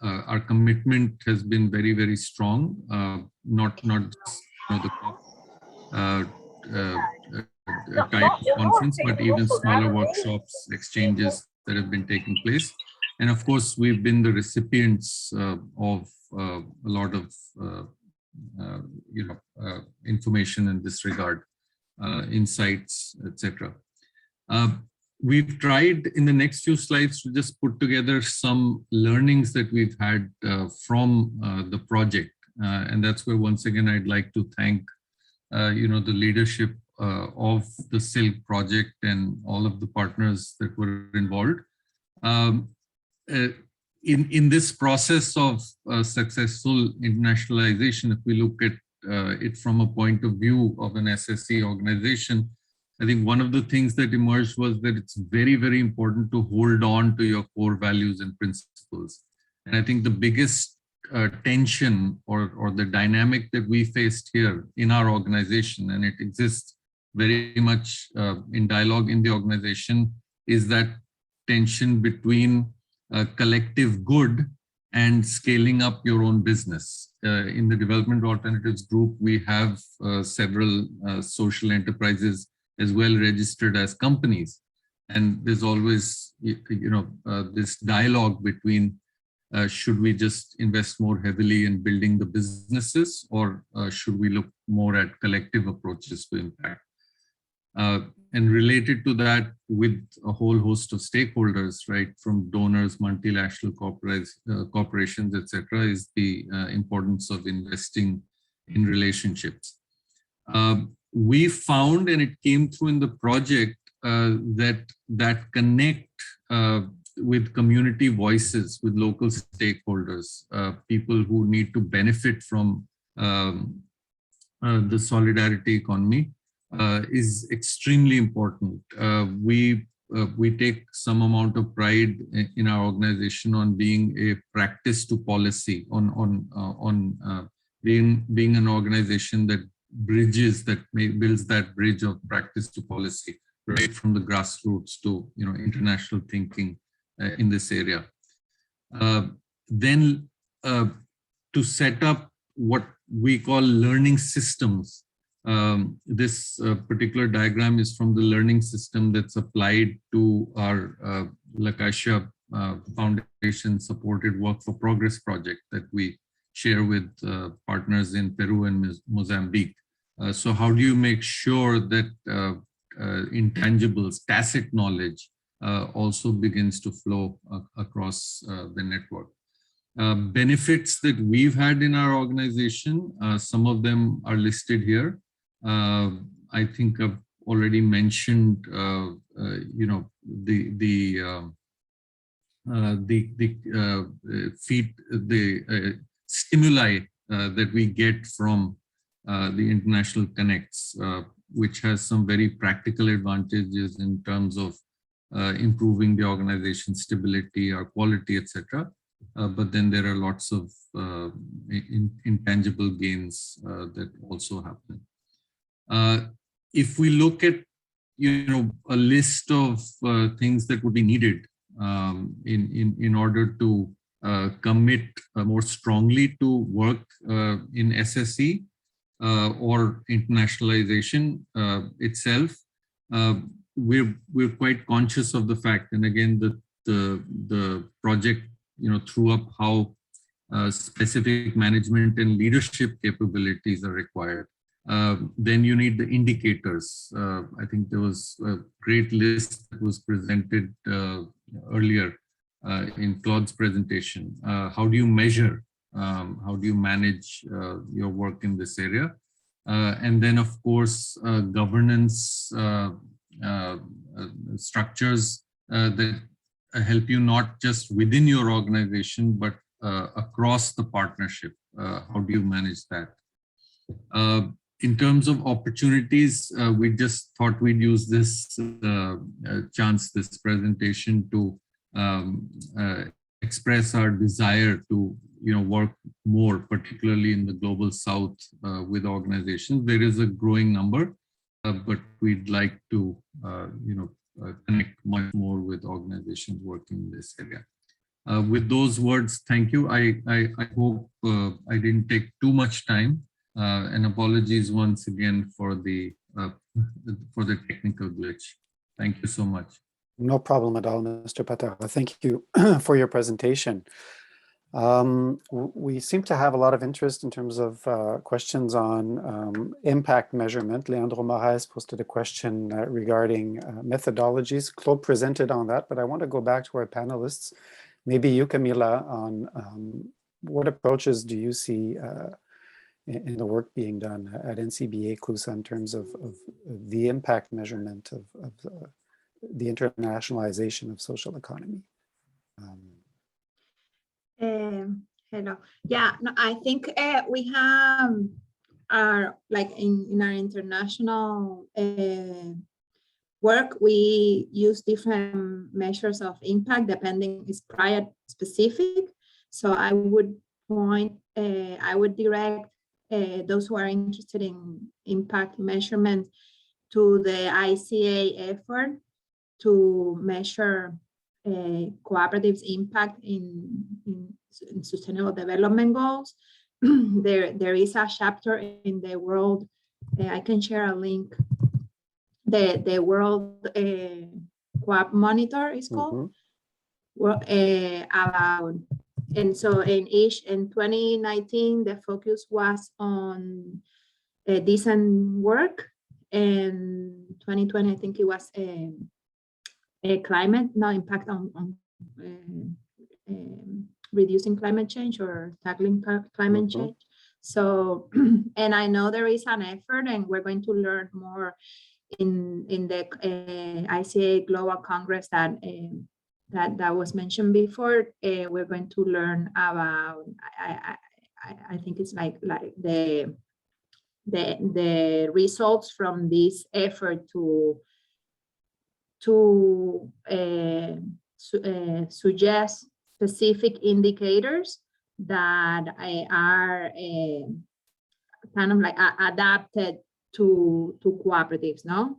our commitment has been very, very strong. Not just the type of conference, but even smaller workshops, exchanges that have been taking place. And of course, we've been the recipients of a lot of information in this regard, insights, etc. We've tried in the next few slides to just put together some learnings that we've had from the project. And that's where, once again, I'd like to thank the leadership of the Silk project and all of the partners that were involved. In this process of successful internationalization, if we look at it from a point of view of an SSE organization, I think one of the things that emerged was that it's very, very important to hold on to your core values and principles. And I think the biggest tension or the dynamic that we faced here in our organization, and it exists very much in dialogue in the organization, is that tension between collective good and scaling up your own business. In the Development Alternatives Group, we have several social enterprises as well registered as companies. And there's always, this dialogue between should we just invest more heavily in building the businesses, or should we look more at collective approaches to impact? And related to that, with a whole host of stakeholders, right, from donors, multinational corporations, etc., is the importance of investing in relationships. We found, and it came through in the project, that connect with community voices, with local stakeholders, people who need to benefit from the solidarity economy, is extremely important. We take some amount of pride in our organization on being a practice to policy, on being an organization that builds that bridge of practice to policy, right from the grassroots to international thinking in this area. Then to set up what we call learning systems. This particular diagram is from the learning system that's applied to our Lakasha Foundation supported Work for Progress project that we share with partners in Peru and Mozambique. So how do you make sure that intangibles, tacit knowledge also begins to flow across the network? Benefits that we've had in our organization, some of them are listed here. I think I've already mentioned, the stimuli that we get from the international connects, which has some very practical advantages in terms of improving the organization stability or quality, etc. But then there are lots of intangible gains that also happen. If we look at a list of things that would be needed in order to commit more strongly to work in SSE or internationalization itself, we're quite conscious of the fact, and again the project threw up how specific management and leadership capabilities are required. Then you need the indicators. I think there was a great list that was presented earlier in Claude's presentation. How do you measure? How do you manage your work in this area? And then, of course, governance structures that help you not just within your organization, but across the partnership. How do you manage that? In terms of opportunities, we just thought we'd use this chance, this presentation, to express our desire to work more, particularly in the global south with organizations. There is a growing number, but we'd like to connect much more with organizations working in this area. With those words, thank you. I hope I didn't take too much time. And apologies once again for the technical glitch. Thank you so much. No problem at all, Mr. Patara. Thank you for your presentation. We seem to have a lot of interest in terms of questions on impact measurement. Leandro Moraes posted a question regarding methodologies. Claude presented on that, but I want to go back to our panelists. Maybe you, Camila, on what approaches do you see in the work being done at NCBA CLUSA in terms of the impact measurement of the internationalization of social economy? Hello. Yeah, no, I think we have our, like in our international work, we use different measures of impact depending, it's client specific. So I would direct those who are interested in impact measurement to the ICA effort to measure cooperatives' impact in sustainable development goals. There is a chapter in the world, I can share a link, the World Coop Monitor is called, about. And so in 2019, the focus was on decent work, and 2020, I think it was a climate, no impact on reducing climate change or tackling climate change. So, and I know there is an effort, and we're going to learn more in the ICA Global Congress that was mentioned before. We're going to learn about, I think it's like the results from this effort to suggest specific indicators that are kind of like adapted to cooperatives, no?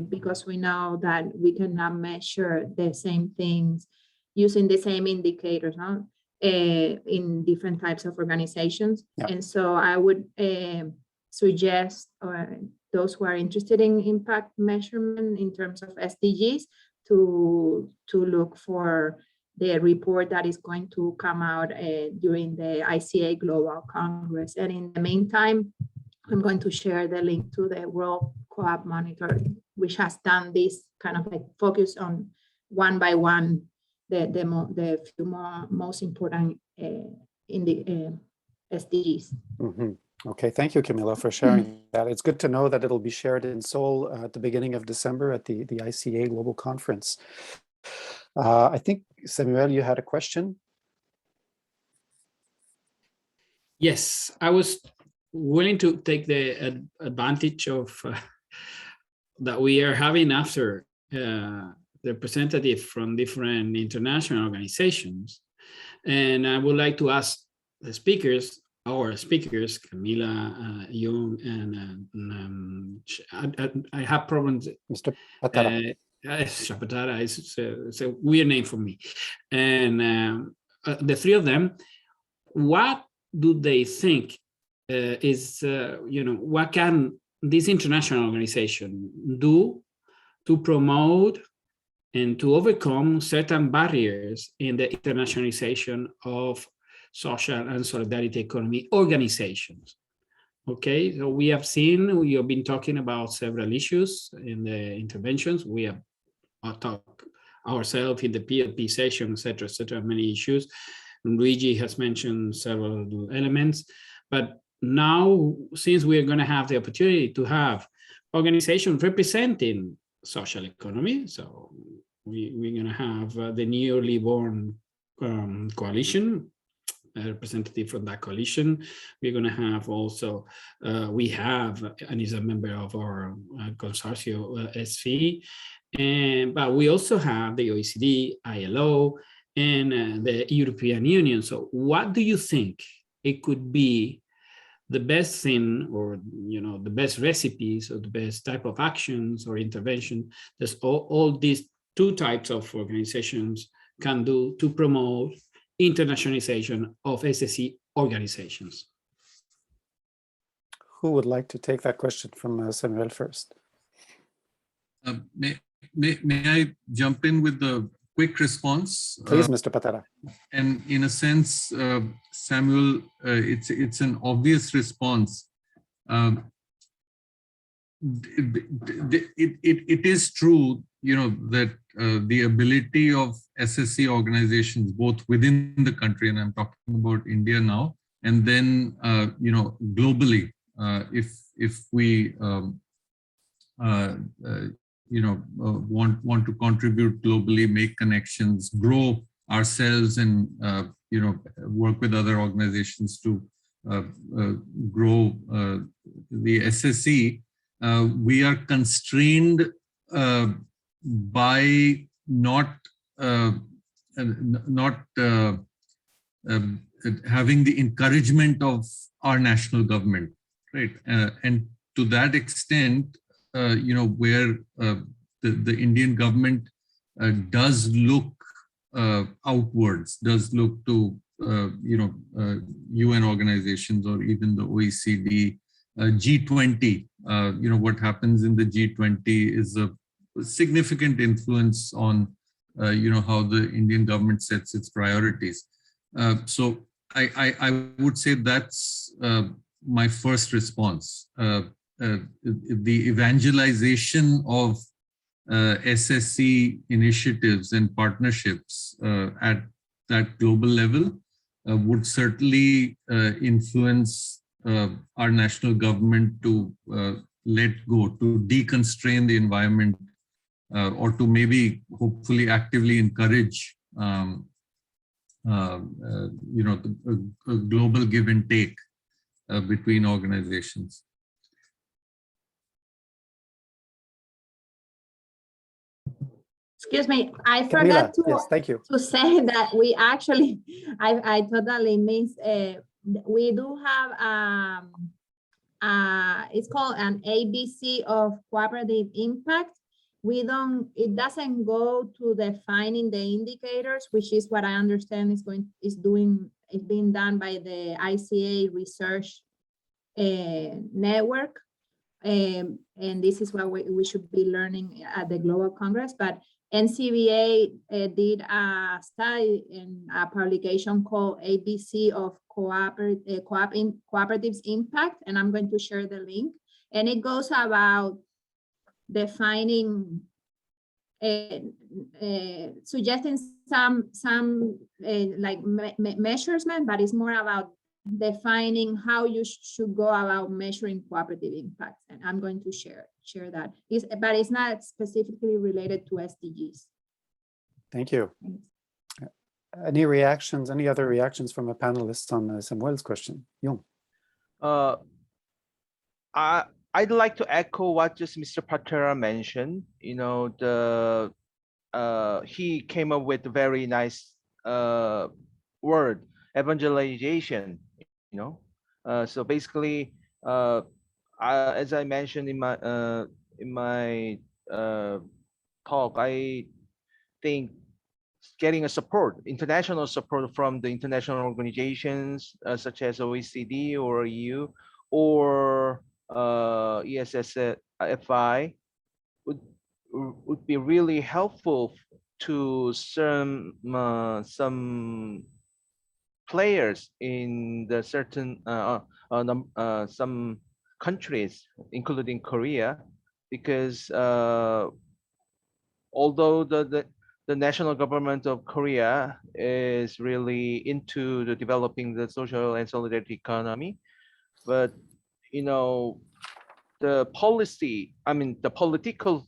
Because we know that we cannot measure the same things using the same indicators, no? In different types of organizations. And so I would suggest those who are interested in impact measurement in terms of SDGs to look for the report that is going to come out during the ICA Global Congress. And in the meantime, I'm going to share the link to the World Co-op Monitor, which has done this kind of like focus on one by one, the few most important in the SDGs. Okay, thank you, Camila, for sharing that. It's good to know that it'll be shared in Seoul at the beginning of December at the ICA Global Conference. I think, Samuel, you had a question? Yes, I was willing to take the advantage of that we are having after representatives from different international organizations. And I would like to ask the speakers, our speakers, Camila, Young, and I have problems. Mr. Patara. Chapatara is it's a weird name for me. And the three of them, what do they think is, what can this international organization do to promote and to overcome certain barriers in the internationalization of social and solidarity economy organizations? Okay, so we have been talking about several issues in the interventions. We have talked ourselves in the PLP session, et cetera, many issues. And Luigi has mentioned several elements, but now, since we're going to have the opportunity to have organizations representing social economy, so we're going to have the newly born coalition, a representative from that coalition. We're going to have also, we have, and is a member of our consortia SV, but we also have the OECD, ILO, and the European Union. So what do you think it could be the best thing, or the best recipes, or the best type of actions or intervention that all these two types of organizations can do to promote internationalization of SSE organizations? Who would like to take that question from Samuel first? May I jump in with the quick response? Please, Mr. Patara. And in a sense, Samuel, it's an obvious response. It is true, that the ability of SSE organizations, both within the country, and I'm talking about India now, and then globally, if we want to contribute globally, make connections, grow ourselves, and work with other organizations to grow the SSE, we are constrained by not having the encouragement of our national government, right? And to that extent, where the Indian government does look outwards, does look to UN organizations, or even the OECD, G20. What happens in the G20 is a significant influence on how the Indian government sets its priorities. So I would say that's my first response. The evangelization of SSE initiatives and partnerships at that global level would certainly influence our national government to let go, to deconstrain the environment, or to maybe hopefully actively encourage a global give and take between organizations. Excuse me, I Camila, forgot yes, thank you. to say that we actually, I totally missed, we do have, it's called an ABC of cooperative impact. It doesn't go to defining the indicators, which is what I understand is being done by the ICA research network. And this is what we should be learning at the Global Congress. But NCBA did a study in a publication called ABC of Cooperatives Impact, and I'm going to share the link. And it goes about defining, suggesting some measurement, but it's more about defining how you should go about measuring cooperative impacts. And I'm going to share that. But it's not specifically related to SDGs. Thank you. Any reactions, any other reactions from a panelist on Samuel's question? Young. I'd like to echo what just Mr. Patera mentioned. he came up with a very nice word, evangelization. You know, so basically, as I mentioned in my talk, I think getting a support, international support from the international organizations such as OECD or EU or ESSFI would be really helpful to some players in the certain some countries, including Korea, because although the national government of Korea is really into the developing the social and solidarity economy, but you know, the policy, I mean, the political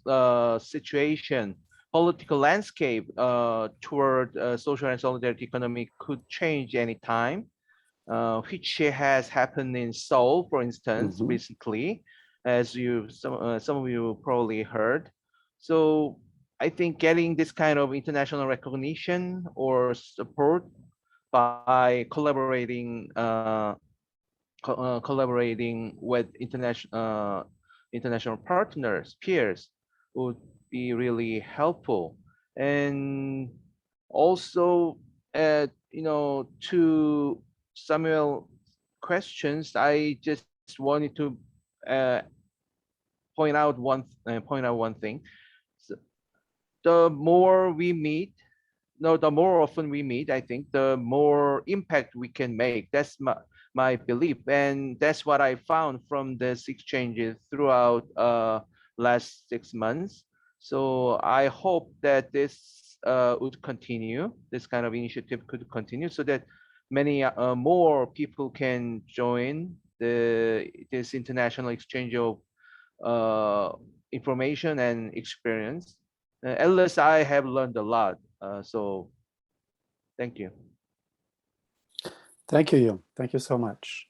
situation, political landscape toward social and solidarity economy could change anytime, which has happened in Seoul, for instance, recently, as some of you probably heard. So I think getting this kind of international recognition or support by collaborating with international partners, peers, would be really helpful. And also, to Samuel questions, I just wanted to point out one thing. So the more we meet, no, the more often we meet, I think the more impact we can make. That's my belief, and that's what I found from this exchanges throughout last 6 months. So I hope that this would continue. This kind of initiative could continue, so that many more people can join this international exchange of information and experience. At least I have learned a lot. So thank you. Thank you, Yum. Thank you so much.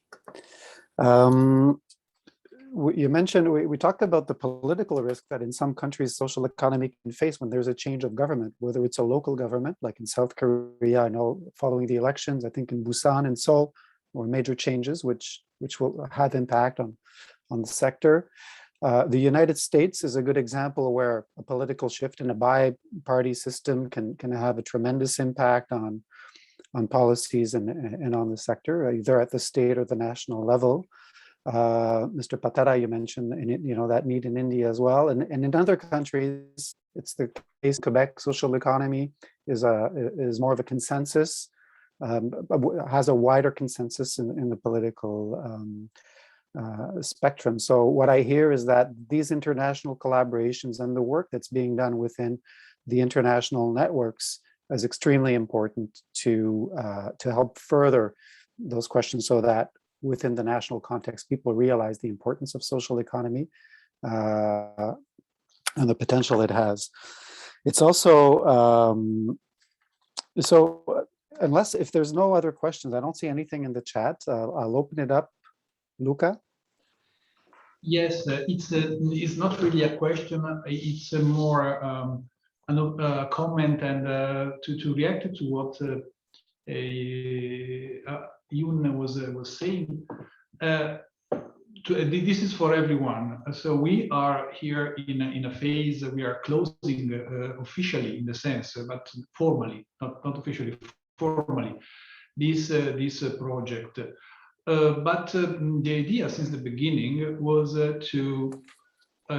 You mentioned, we talked about the political risk that in some countries social economy can face when there's a change of government, whether it's a local government, like in South Korea, I know following the elections, I think in Busan and Seoul, or major changes which will have impact on the sector. The United States is a good example where a political shift in a bi-party system can have a tremendous impact on policies and on the sector, either at the state or the national level. Mr. Patara, you mentioned, that need in India as well, and in other countries, it's the case. Quebec social economy is more of a consensus, has a wider consensus in the political spectrum. So what I hear is that these international collaborations and the work that's being done within the international networks is extremely important to help further those questions, so that within the national context, people realize the importance of social economy and the potential it has. It's also, so unless, if there's no other questions, I don't see anything in the chat. I'll open it up. Luca? Yes, it's not really a question. It's a more a comment, and to react to what Yoon was saying. This is for everyone. So we are here in a phase. We are closing officially, in the sense, but formally, not officially, formally, this project. But the idea since the beginning was to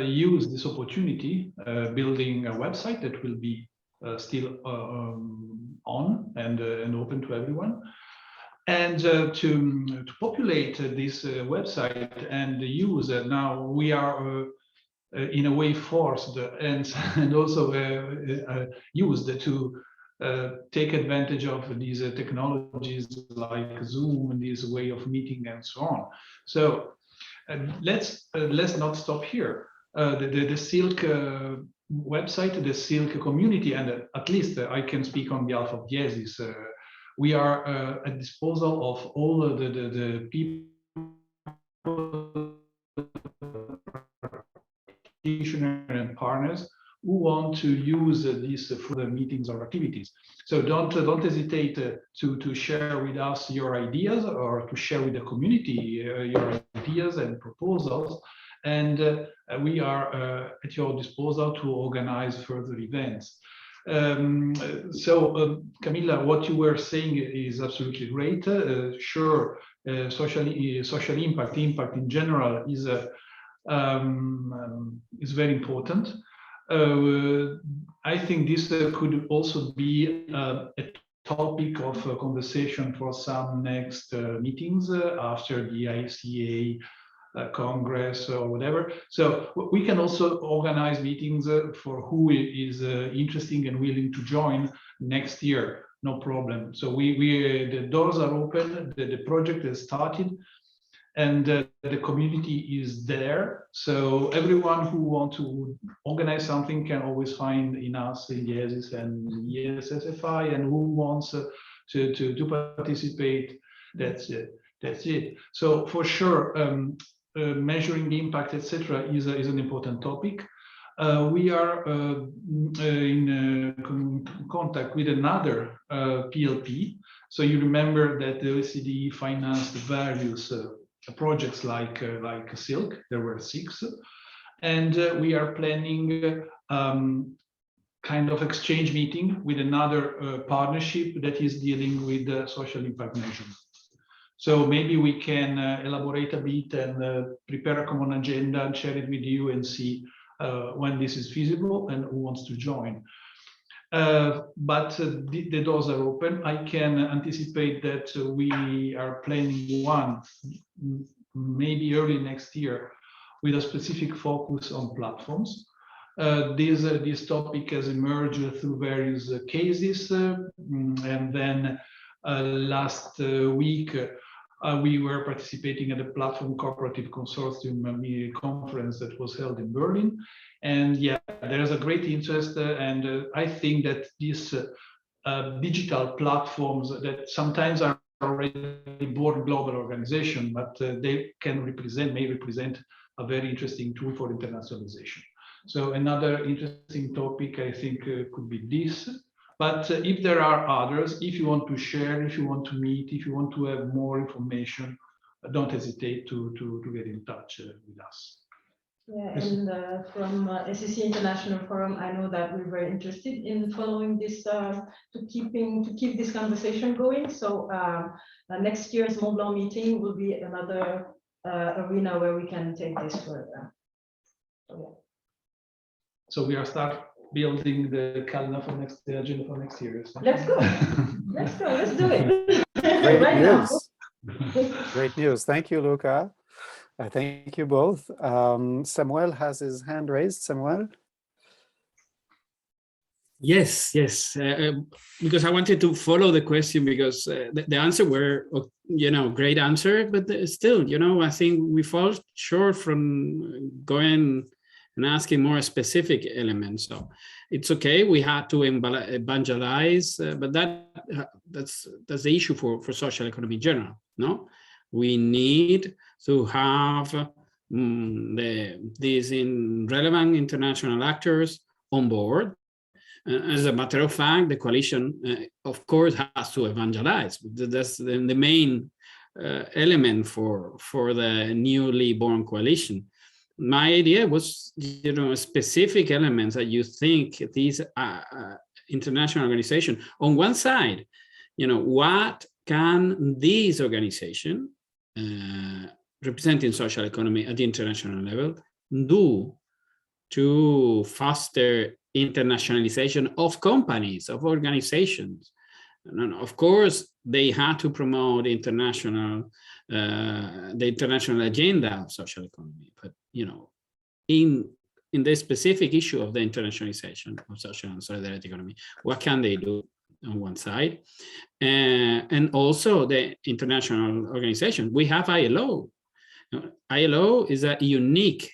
use this opportunity, building a website that will be still on and open to everyone, and to populate this website and use it. Now we are in a way forced and also used to take advantage of these technologies like Zoom and this way of meeting and so on. So let's not stop here. The Silk website, the Silk community, and at least I can speak on behalf of Diesis. We are at disposal of all the people, practitioners and partners who want to use these further meetings or activities. So don't hesitate to share with us your ideas or to share with the community your ideas and proposals. And we are at your disposal to organize further events. Camilla, what you were saying is absolutely great. Sure, social impact in general is very important. I think this could also be a topic of conversation for some next meetings after the ICA Congress or whatever. So we can also organize meetings for who is interested and willing to join next year. No problem. So the doors are open. The project has started, and the community is there. So everyone who wants to organize something can always find in us, in the ESIS and ESSFI, and who wants to participate. That's it. That's it. So for sure, measuring the impact, etc., is an important topic. We are in contact with another PLP. So you remember that the OECD financed various projects like Silk. There were 6, and we are planning kind of exchange meeting with another partnership that is dealing with social impact measurement. So maybe we can elaborate a bit and prepare a common agenda and share it with you and see when this is feasible and who wants to join. But the doors are open. I can anticipate that we are planning one, maybe early next year, with a specific focus on platforms. This topic has emerged through various cases, and then last week we were participating at the Platform Cooperative Consortium conference that was held in Berlin. And yeah, there's a great interest, and I think that these digital platforms that sometimes are already born global organization, but they may represent a very interesting tool for internationalization. So another interesting topic, I think, could be this. But if there are others, if you want to share, if you want to meet, if you want to have more information, don't hesitate to get in touch with us. Yeah, and from SCC International Forum, I know that we're very interested in following this, to keep this conversation going. So next year's Mont Blanc meeting will be another arena where we can take this further. So we are start building the calendar for the agenda for next year. So. Let's go. Let's go. Let's do it. Great right news. Now. Great news. Thank you, Luca. Thank you both. Samuel has his hand raised. Samuel? Yes, because I wanted to follow the question, because the answer were, great answer, but still, I think we fall short from going and asking more specific elements. So it's okay, we had to evangelize, but that's the issue for social economy in general. No, we need to have these relevant international actors on board. As a matter of fact, the coalition, of course, has to evangelize. That's the main element for the newly born coalition. My idea was, specific elements that you think these international organizations, on one side, what can these organizations representing social economy at the international level do to foster internationalization of companies, of organizations? And of course, they had to promote the international agenda of social economy. But in the specific issue of the internationalization of social and solidarity economy, what can they do on one side? And also the international organization. We have ILO. ILO is a unique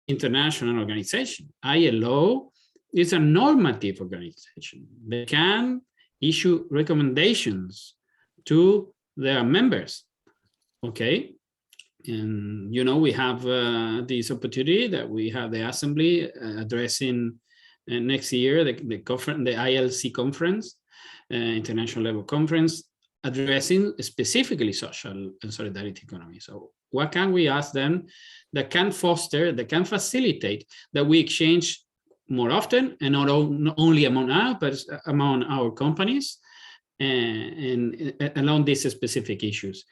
international organization. ILO is a normative organization. They can issue recommendations to their members. Okay, And, you know, we have this opportunity that we have the Assembly addressing next year, the ILC conference, international level conference, addressing specifically social and solidarity economy. So what can we ask them that can foster, that can facilitate that we exchange more often, and not only among us, but among our companies, and along these specific issues.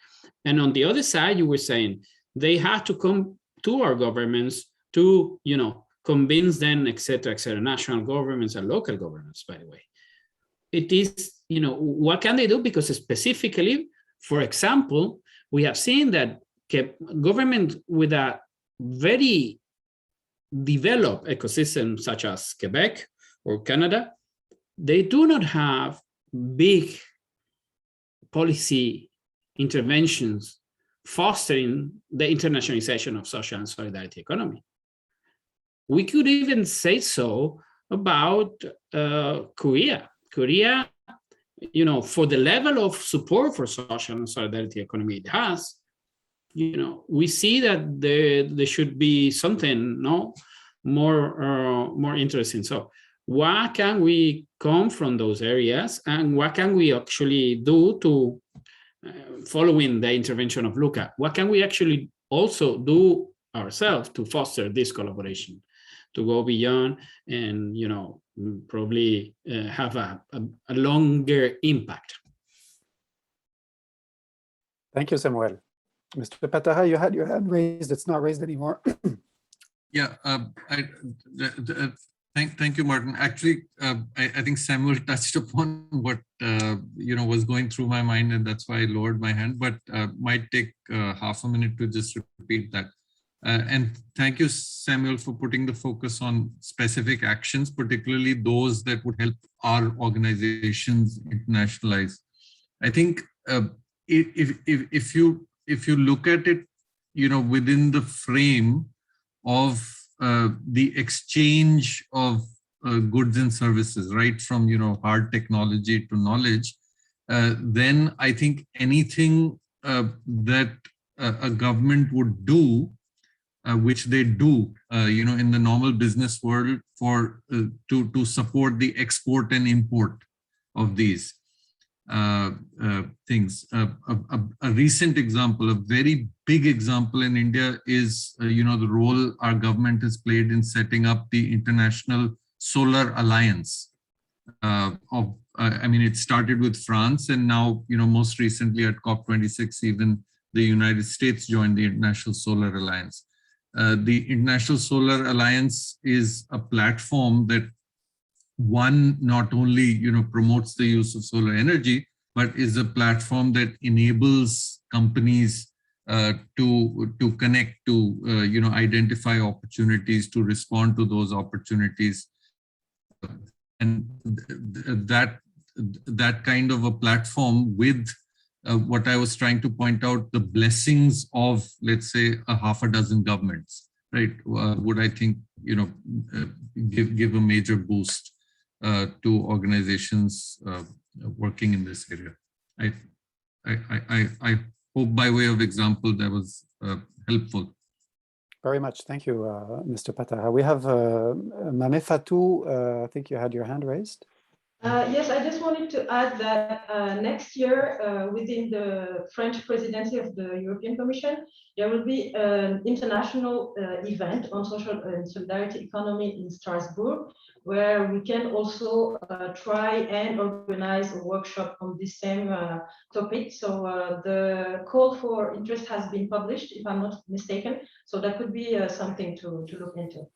And on the other side, you were saying they have to come to our governments to, you know, convince them, et cetera, national governments and local governments, by the way. It is, you know, what can they do? Because specifically, for example, we have seen that government with a very developed ecosystem, such as Quebec or Canada, they do not have big policy interventions fostering the internationalization of social and solidarity economy. We could even say so about Korea. Korea, you know, for the level of support for social and solidarity economy it has, you know, we see that there should be something more interesting. So what can we come from those areas, and what can we actually do to, following the intervention of Luca, what can we actually also do ourselves to foster this collaboration, to go beyond and, you know, probably have a longer impact? Thank you, Samuel. Mr. Patara, you had your hand raised. It's not raised anymore. Yeah, thank you, Martin. Actually, I think Samuel touched upon what you know, was going through my mind, and that's why I lowered my hand. But might take half a minute to just repeat that. And thank you, Samuel, for putting the focus on specific actions, particularly those that would help our organizations internationalize. I think if you look at it, you know, within the frame of the exchange of goods and services, right from, you know, hard technology to knowledge, then I think anything that a government would do, which they do, you know, in the normal business world for to support the export and import of these things. A recent example, a very big example in India is, you know, the role our government has played in setting up the International Solar Alliance. I mean, it started with France, and now, you know, most recently at COP26, even the United States joined the International Solar Alliance. The International Solar Alliance is a platform that, one, not only, you know, promotes the use of solar energy, but is a platform that enables companies to connect, to you know, identify opportunities, to respond to those opportunities, and that kind of a platform with what I was trying to point out, the blessings of, let's say, a half a dozen governments, right, would, I think, you know, give a major boost to organizations working in this area. I hope by way of example that was helpful. Very much. Thank you, Mr. Patara. We have Mame Fatou. I think you had your hand raised. Yes, I just wanted to add that next year, within the French presidency of the European Commission, there will be an international event on social and solidarity economy in Strasbourg, where we can also try and organize a workshop on the same topic. So the call for interest has been published, if I'm not mistaken. So that could be something to look into.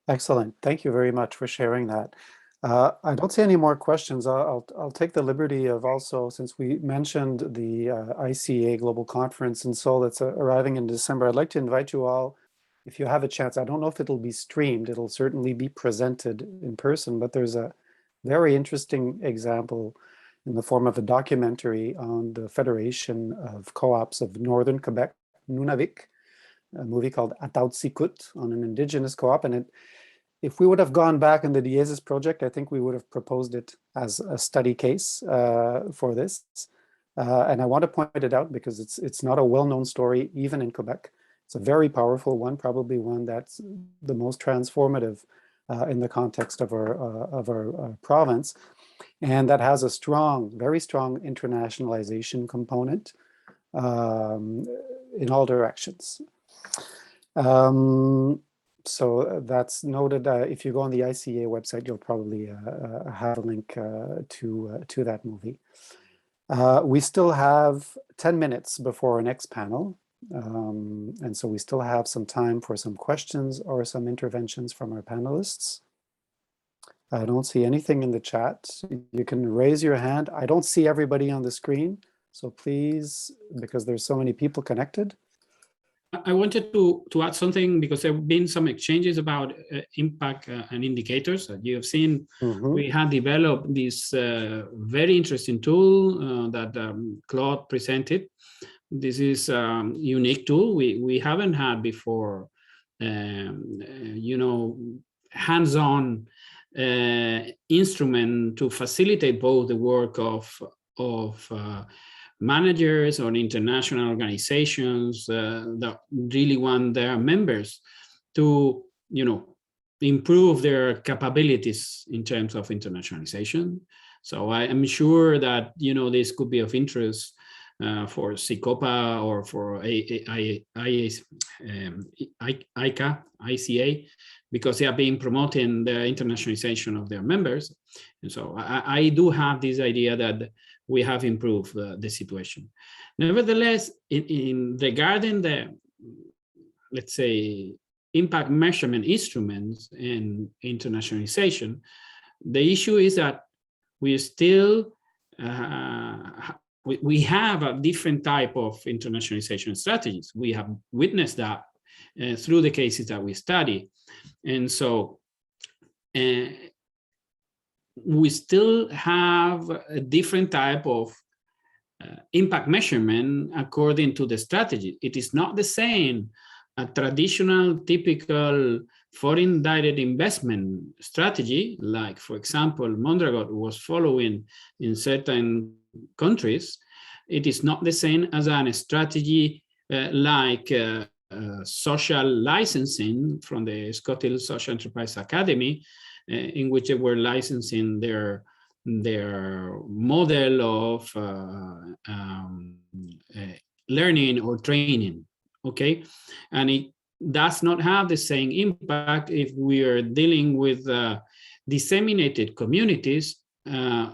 Excellent. Thank you very much for sharing that. I don't see any more questions. I'll take the liberty of also, since we mentioned the ICA Global Conference in Seoul that's arriving in December, I'd like to invite you all, if you have a chance. I don't know if it'll be streamed. It'll certainly be presented in person, but there's a very interesting example in the form of a documentary on the Federation of Co-ops of Northern Quebec, Nunavik, a movie called Atautsikut on an indigenous co-op. And if we would have gone back in the Dieses project, I think we would have proposed it as a study case for this. And I want to point it out because it's not a well-known story, even in Quebec. It's a very powerful one, probably one that's the most transformative in the context of our province. And that has a strong, very strong internationalization component in all directions. So that's noted. If you go on the ICA website, you'll probably have a link to that movie. We still have 10 minutes before our next panel. And so we still have some time for some questions or some interventions from our panelists. I don't see anything in the chat. You can raise your hand. I don't see everybody on the screen. So please, because there's so many people connected. I wanted to add something because there have been some exchanges about impact and indicators that you have seen. We had developed this very interesting tool that Claude presented. This is a unique tool we haven't had before, hands-on instrument to facilitate both the work of managers or international organizations that really want their members to, improve their capabilities in terms of internationalization. So I am sure that, this could be of interest for CICOPA or for ICA, because they are being promoting the internationalization of their members. And so I do have this idea that we have improved the situation. Nevertheless, regarding the, let's say, impact measurement instruments in internationalization, the issue is that we still, we have a different type of internationalization strategies. We have witnessed that through the cases that we study. And so we still have a different type of impact measurement according to the strategy. It is not the same, a traditional, typical foreign direct investment strategy, like, for example, Mondragon was following in certain countries. It is not the same as a strategy like social licensing from the Scottish Social Enterprise Academy, in which they were licensing their model of learning or training, okay? And it does not have the same impact if we are dealing with disseminated communities, and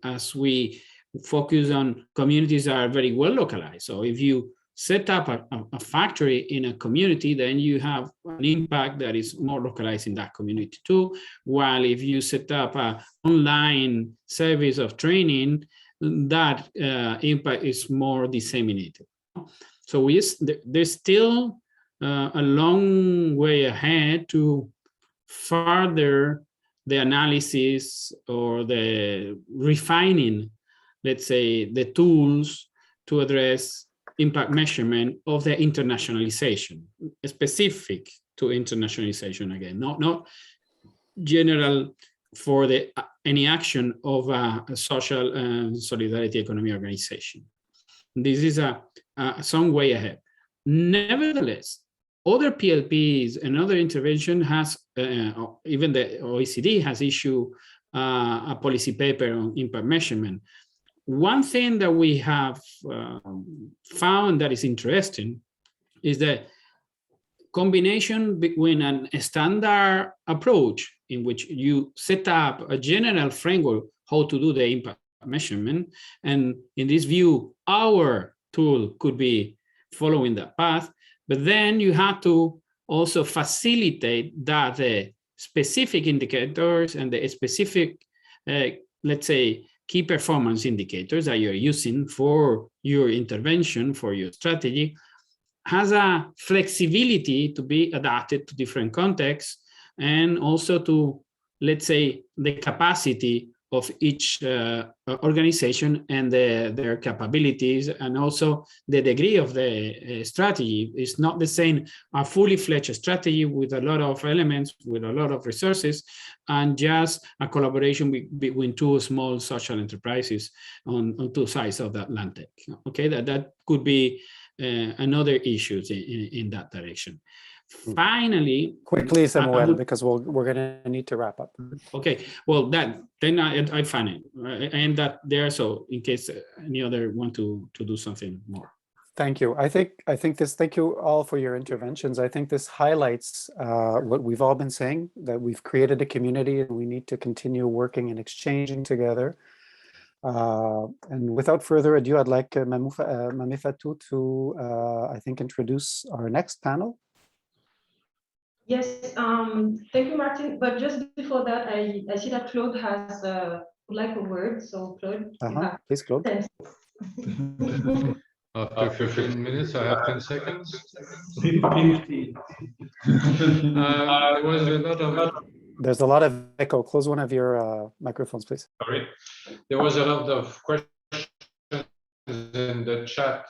as we focus on communities that are very well localized. So if you set up a factory in a community, then you have an impact that is more localized in that community too. While if you set up an online service of training, that impact is more disseminated. So there's still a long way ahead to further the analysis or the refining, let's say, the tools to address impact measurement of the internationalization, specific to internationalization again, not general for any action of a social solidarity economy organization. This is some way ahead. Nevertheless, other PLPs and other intervention has, even the OECD has issued a policy paper on impact measurement. One thing that we have found that is interesting is the combination between a standard approach in which you set up a general framework how to do the impact measurement, and in this view, our tool could be following that path, but then you have to also facilitate that the specific indicators and the specific, let's say, key performance indicators that you're using for your intervention, for your strategy, has a flexibility to be adapted to different contexts, and also to, let's say, the capacity of each organization and their capabilities, and also the degree of the strategy. Is not the same a fully fledged strategy with a lot of elements, with a lot of resources, and just a collaboration between two small social enterprises on two sides of the Atlantic. Okay, that could be another issue in that direction. Finally, quickly, Samuel, because we're going to need to wrap up. Okay, well, then I find it. I end that there, so in case any other want to do something more. Thank you. I think this. Thank you all for your interventions. I think this highlights what we've all been saying, that we've created a community and we need to continue working and exchanging together. And without further ado, I'd like Mame Fatou to, I think, introduce our next panel. Yes, thank you, Martin. But just before that, I see that Claude has like a word. So Claude, please, Claude. After 15 minutes, I have 10 seconds. 15. There was a lot of... There's a lot of echo. Close one of your microphones, please. Sorry. There was a lot of questions in the chat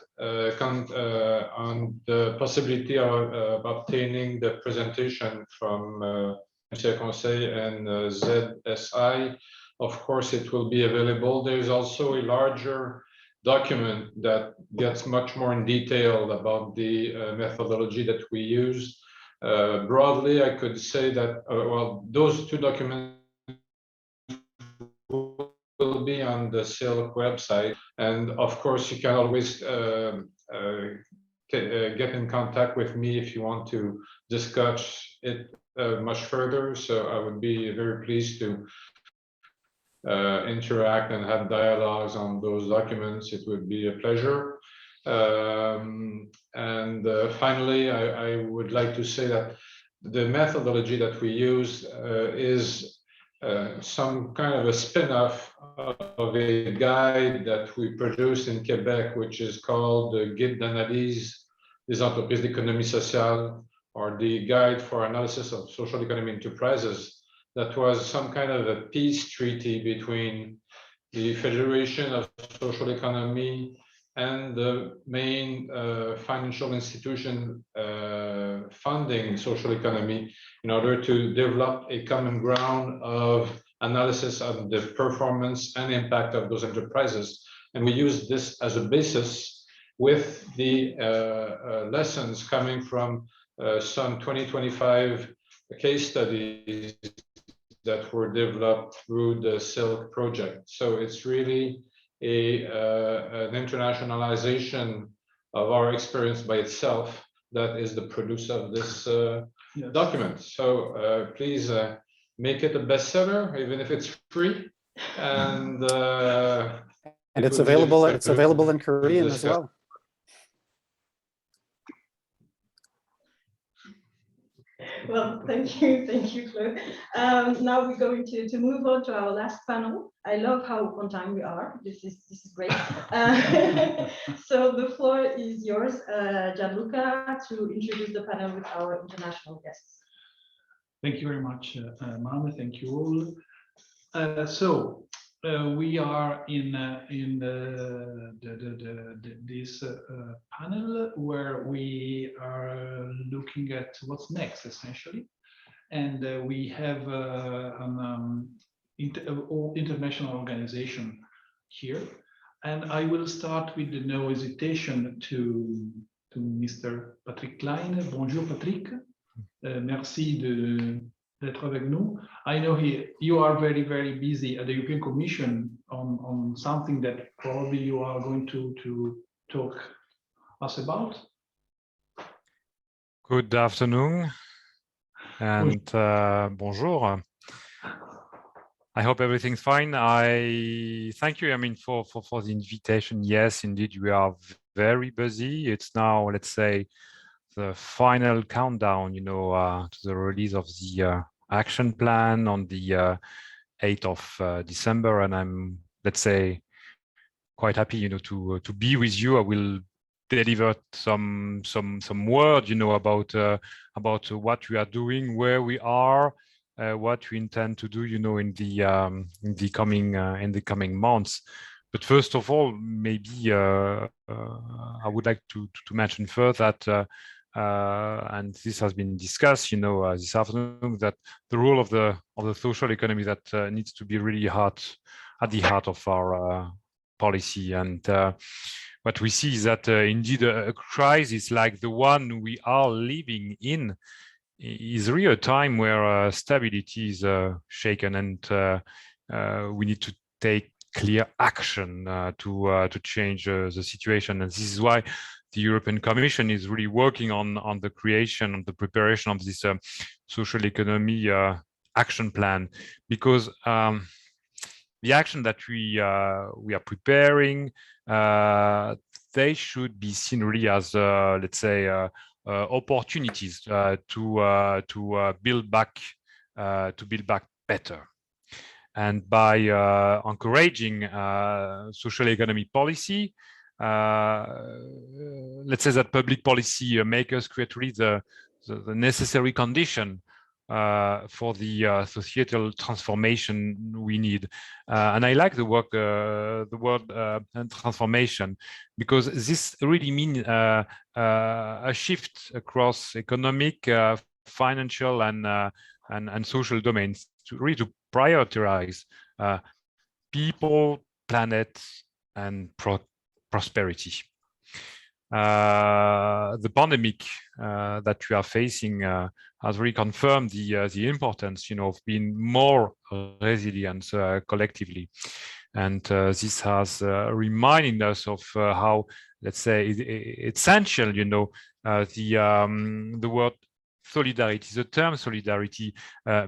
on the possibility of obtaining the presentation from Monsieur Conseil and ZSI. Of course, it will be available. There's also a larger document that gets much more in detail about the methodology that we use. Broadly, I could say that, well, those two documents will be on the SILC website. And of course, you can always get in contact with me if you want to discuss it much further. So I would be very pleased to interact and have dialogues on those documents. It would be a pleasure. Finally, I would like to say that the methodology that we use is some kind of a spin-off of a guide that we produced in Quebec, which is called the Guide d'analyse des entreprises d'économie sociale, or the Guide for Analysis of Social Economy Enterprises. That was some kind of a peace treaty between the Federation of Social Economy and the main financial institution funding social economy, in order to develop a common ground of analysis of the performance and impact of those enterprises. And we use this as a basis with the lessons coming from some 2025 case studies that were developed through the SILC project. So it's really an internationalization of our experience by itself that is the produce of this document. So please make it a bestseller, even if it's free. And it's available. It's available in Korean as well. Well, thank you, Claude. Now we're going to move on to our last panel. I love how on time we are. This is great. So the floor is yours, Gianluca, to introduce the panel with our international guests. Thank you very much, Mame. Thank you all. We are in this panel where we are looking at what's next, essentially, and we have an international organization here, and I will start with no hesitation to Mr. Patrick Klein. Bonjour, Patrick. Merci d'être avec nous. I know you are very, very busy at the European Commission on something that probably you are going to talk us about. Good afternoon and bonjour. I hope everything's fine. I thank you, I mean, for the invitation. Yes, indeed, we are very busy. It's now, let's say, the final countdown, you know, to the release of the action plan on the 8th of December, and I'm, let's say, quite happy, you know, to be with you. I will deliver some word, you know, about what we are doing, where we are, what we intend to do, in the coming months. But first of all, maybe I would like to mention further that, and this has been discussed, this afternoon, that the role of the social economy that needs to be really at the heart of our policy. And what we see is that indeed a crisis like the one we are living in is really a time where stability is shaken, and we need to take clear action to change the situation. And this is why the European Commission is really working on the creation, on the preparation of this social economy action plan, because the action that we are preparing, they should be seen really as, let's say, opportunities to build back better. And by encouraging social economy policy, let's say that public policy makers create really the necessary condition for the societal transformation we need. And I like the word transformation, because this really means a shift across economic, financial, and social domains to really to prioritize people, planet, and prosperity. The pandemic that we are facing has really confirmed the importance, of being more resilient collectively, and this has reminded us of how, let's say, essential, the word solidarity, the term solidarity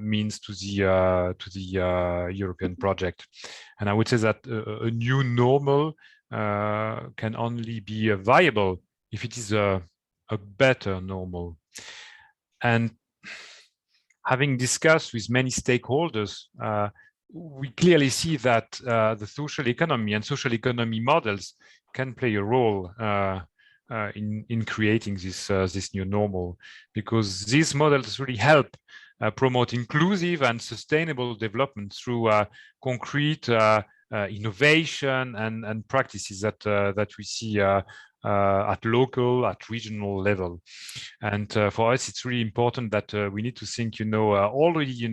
means to the European project. And I would say that a new normal can only be viable if it is a better normal. And having discussed with many stakeholders, we clearly see that the social economy and social economy models can play a role in creating this new normal, because these models really help promote inclusive and sustainable development through concrete innovation and practices that we see at local, at regional level. And for us, it's really important that we need to think, already,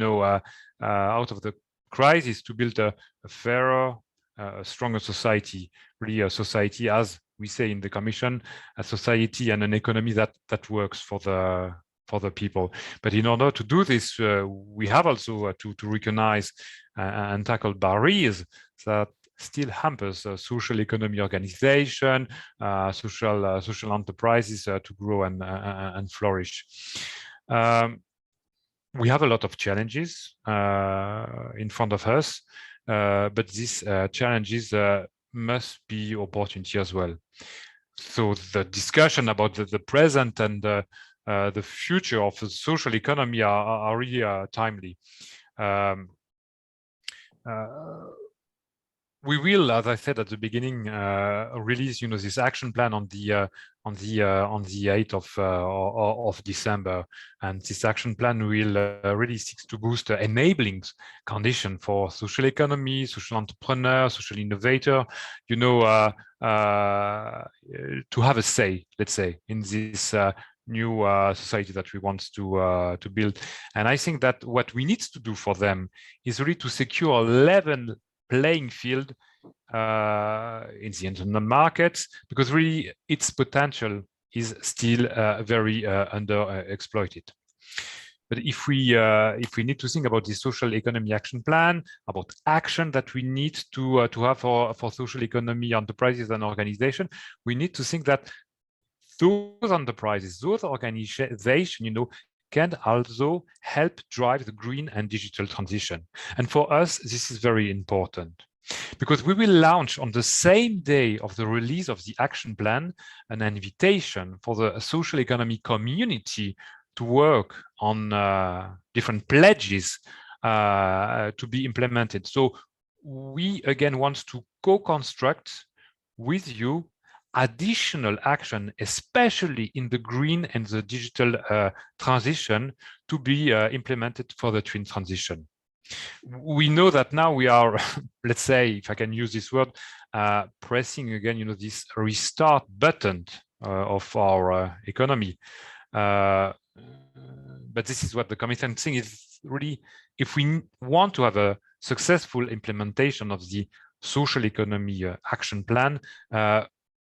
out of the crisis, to build a fairer, a stronger society, really a society, as we say in the Commission, a society and an economy that works for the people. But in order to do this, we have also to recognize and tackle barriers that still hampers social economy organization, social enterprises to grow and flourish. We have a lot of challenges in front of us, but these challenges must be opportunity as well. So the discussion about the present and the future of the social economy are really timely. We will, as I said at the beginning, release, this action plan on the 8th of December, and this action plan will really seek to boost enabling condition for social economy, social entrepreneur, social innovator, to have a say, let's say, in this new society that we want to build. And I think that what we need to do for them is really to secure a level playing field in the internal markets, because really its potential is still very underexploited. But if we need to think about the social economy action plan, about action that we need to have for social economy enterprises and organizations, we need to think that those enterprises, those organizations, can also help drive the green and digital transition. And for us, this is very important, because we will launch on the same day of the release of the action plan an invitation for the social economy community to work on different pledges to be implemented. So we again want to co-construct with you additional action, especially in the green and the digital transition, to be implemented for the twin transition. We know that now we are, let's say, if I can use this word, pressing again, this restart button of our economy. But this is what the commitment thing is really, if we want to have a successful implementation of the social economy action plan,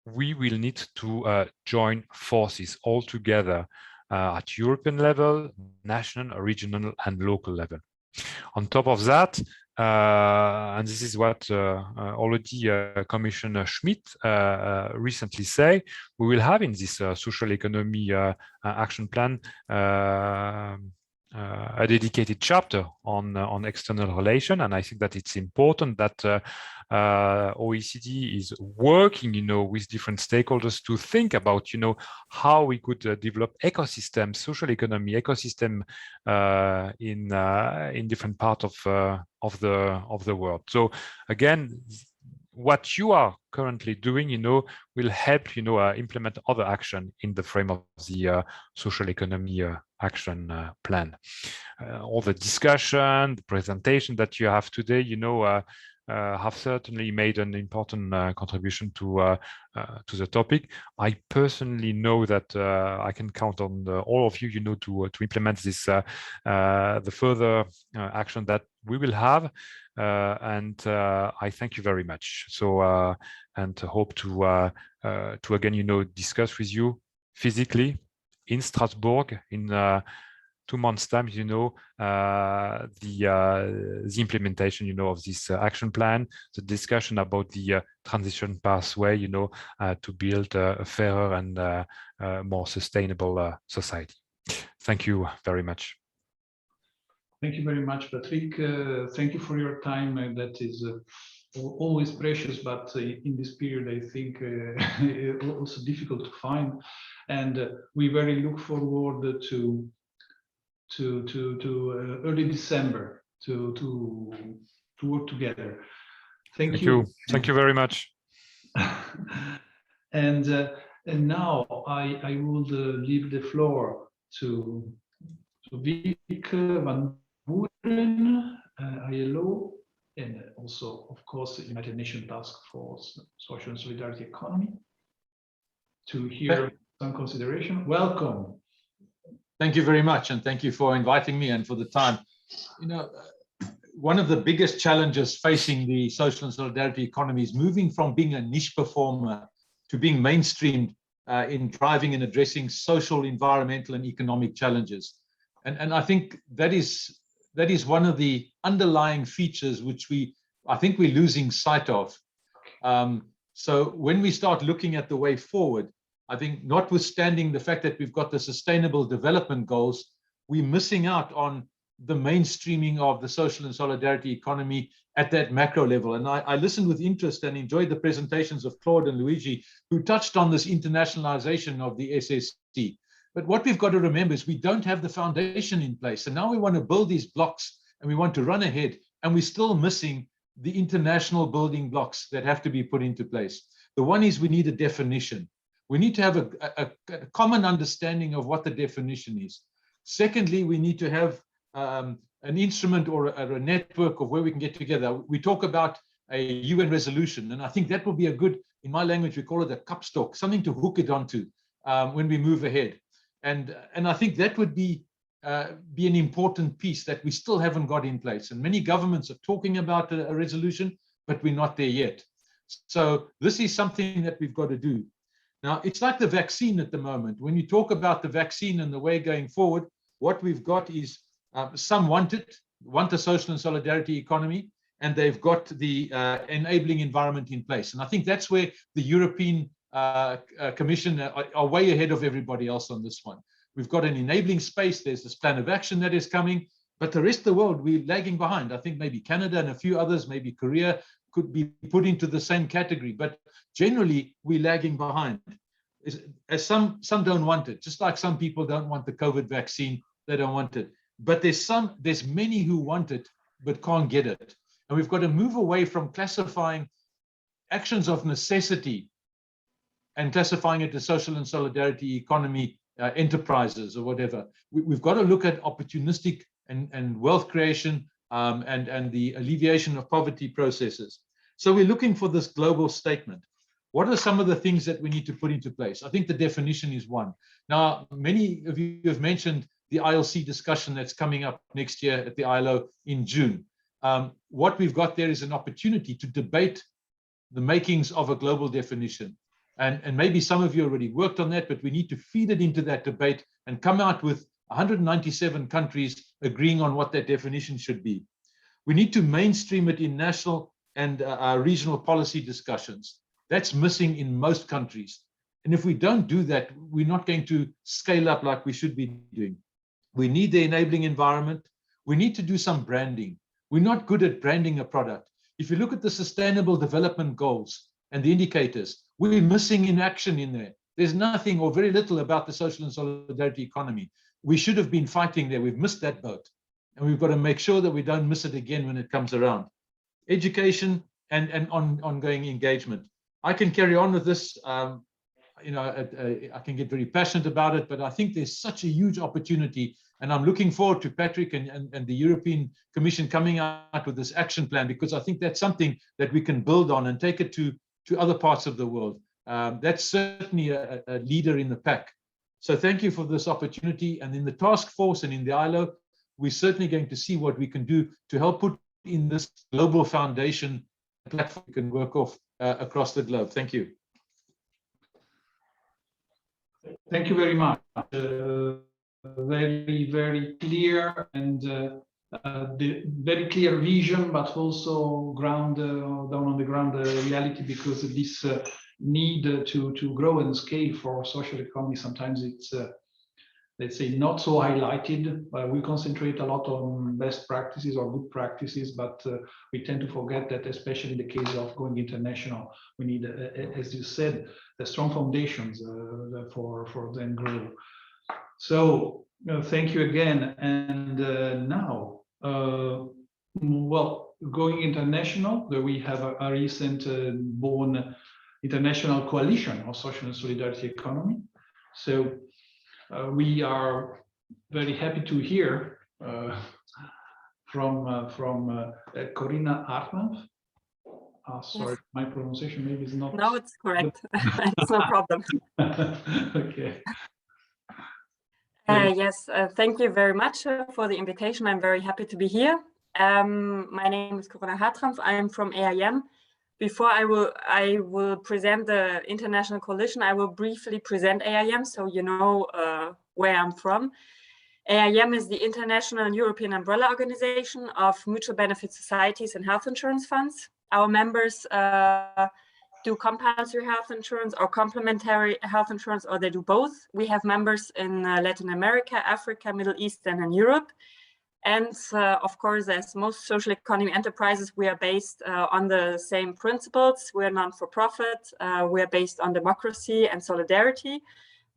we will need to join forces all together at European level, national, regional, and local level. On top of that, and this is what already Commissioner Schmidt recently said, we will have in this social economy action plan a dedicated chapter on external relation, and I think that it's important that OECD is working, with different stakeholders to think about, how we could develop ecosystems, social economy ecosystem in different parts of the world. So again, what you are currently doing, will help, implement other action in the frame of the social economy action plan. All the discussion, the presentation that you have today, have certainly made an important contribution to the topic. I personally know that I can count on all of you, to implement this, the further action that we will have, and I thank you very much. So and hope to again, discuss with you physically in Strasbourg in 2 months' time, the implementation, of this action plan, the discussion about the transition pathway, to build a fairer and more sustainable society. Thank you very much. Thank you very much, Patrick. Thank you for your time. That is always precious, but in this period, I think also difficult to find. And we very look forward to early December to work together. Thank you. Thank you very much. And now I will leave the floor to Vic van Boeren, ILO, and also, of course, the United Nations Task Force, Social and Solidarity Economy, to hear some consideration. Welcome. Thank you very much, and thank you for inviting me and for the time. One of the biggest challenges facing the social and solidarity economy is moving from being a niche performer to being mainstreamed in driving and addressing social, environmental, and economic challenges. And I think that is one of the underlying features which I think we're losing sight of. So when we start looking at the way forward, I think notwithstanding the fact that we've got the Sustainable Development Goals, we're missing out on the mainstreaming of the social and solidarity economy at that macro level. And I listened with interest and enjoyed the presentations of Claude and Luigi, who touched on this internationalization of the SST. But what we've got to remember is we don't have the foundation in place. And now we want to build these blocks and we want to run ahead, and we're still missing the international building blocks that have to be put into place. The one is we need a definition. We need to have a common understanding of what the definition is. Secondly, we need to have an instrument or a network of where we can get together. We talk about a UN resolution, and I think that will be a good, in my language, we call it a kapstok, something to hook it onto when we move ahead. And I think that would be an important piece that we still haven't got in place. And many governments are talking about a resolution, but we're not there yet. So this is something that we've got to do. Now, it's like the vaccine at the moment. When you talk about the vaccine and the way going forward, what we've got is some want a social and solidarity economy, and they've got the enabling environment in place. And I think that's where the European Commission are way ahead of everybody else on this one. We've got an enabling space. There's this plan of action that is coming, but the rest of the world, we're lagging behind. I think maybe Canada and a few others, maybe Korea, could be put into the same category, but generally we're lagging behind. As some don't want it, just like some people don't want the COVID vaccine, they don't want it. But there's many who want it but can't get it. And we've got to move away from classifying actions of necessity and classifying it as social and solidarity economy enterprises or whatever. We've got to look at opportunistic and wealth creation and the alleviation of poverty processes. So we're looking for this global statement. What are some of the things that we need to put into place? I think the definition is one. Now, many of you have mentioned the ILC discussion that's coming up next year at the ILO in June. What we've got there is an opportunity to debate the makings of a global definition. And maybe some of you already worked on that, but we need to feed it into that debate and come out with 197 countries agreeing on what that definition should be. We need to mainstream it in national and regional policy discussions. That's missing in most countries. And if we don't do that, we're not going to scale up like we should be doing. We need the enabling environment. We need to do some branding. We're not good at branding a product. If you look at the Sustainable Development Goals and the indicators, we're missing in action in there. There's nothing or very little about the social and solidarity economy. We should have been fighting there. We've missed that boat. And we've got to make sure that we don't miss it again when it comes around. Education and ongoing engagement. I can carry on with this. You know, I can get very passionate about it, but I think there's such a huge opportunity. And I'm looking forward to Patrick and the European Commission coming out with this action plan, because I think that's something that we can build on and take it to other parts of the world. That's certainly a leader in the pack. So thank you for this opportunity. And in the task force and in the ILO, we're certainly going to see what we can do to help put in this global foundation platform we can work off across the globe. Thank you. Thank you very much. Very, very clear and the very clear vision, but also ground down on the ground reality, because of this need to grow and scale for social economy. Sometimes it's let's say not so highlighted. We concentrate a lot on best practices or good practices, but we tend to forget that, especially in the case of going international, we need, as you said, the strong foundations for then grow. So thank you again. And now, well, going international, we have a recent born international coalition of social and solidarity economy. So we are very happy to hear from Corinna Hartmann. Sorry, yes. My pronunciation maybe is not. No, it's correct. It's no problem. Okay. Yes, thank you very much for the invitation. I'm very happy to be here. My name is Corinna Hartmann. I'm from AIM. Before I will present the International Coalition, I will briefly present AIM so you know where I'm from. AIM is the International European Umbrella Organization of Mutual Benefit Societies and Health Insurance Funds. Our members do compulsory health insurance or complementary health insurance, or they do both. We have members in Latin America, Africa, Middle East, and in Europe. And of course, as most social economy enterprises, we are based on the same principles. We are non-for-profit. We are based on democracy and solidarity,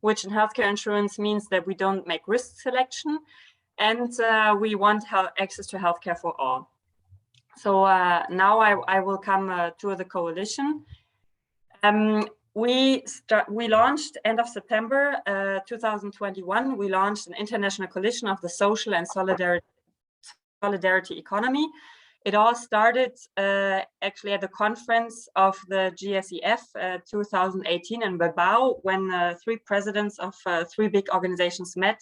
which in healthcare insurance means that we don't make risk selection, and we want access to healthcare for all. So now I will come to the coalition. We launched end of September 2021. We launched an international coalition of the social and solidarity economy. It all started actually at the conference of the GSEF 2018 in Bilbao, when 3 presidents of 3 big organizations met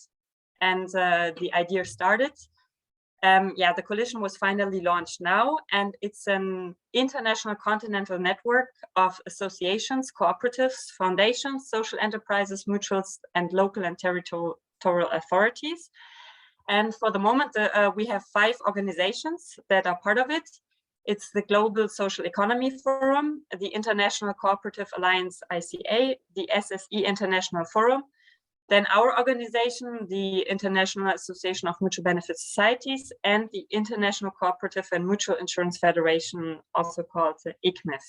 and the idea started. Yeah, the coalition was finally launched now, and it's an international continental network of associations, cooperatives, foundations, social enterprises, mutuals, and local and territorial authorities. And for the moment, we have 5 organizations that are part of it. It's the Global Social Economy Forum, the International Cooperative Alliance ICA, the SSE International Forum, then our organization, the International Association of Mutual Benefit Societies, and the International Cooperative and Mutual Insurance Federation, also called the ICMIF.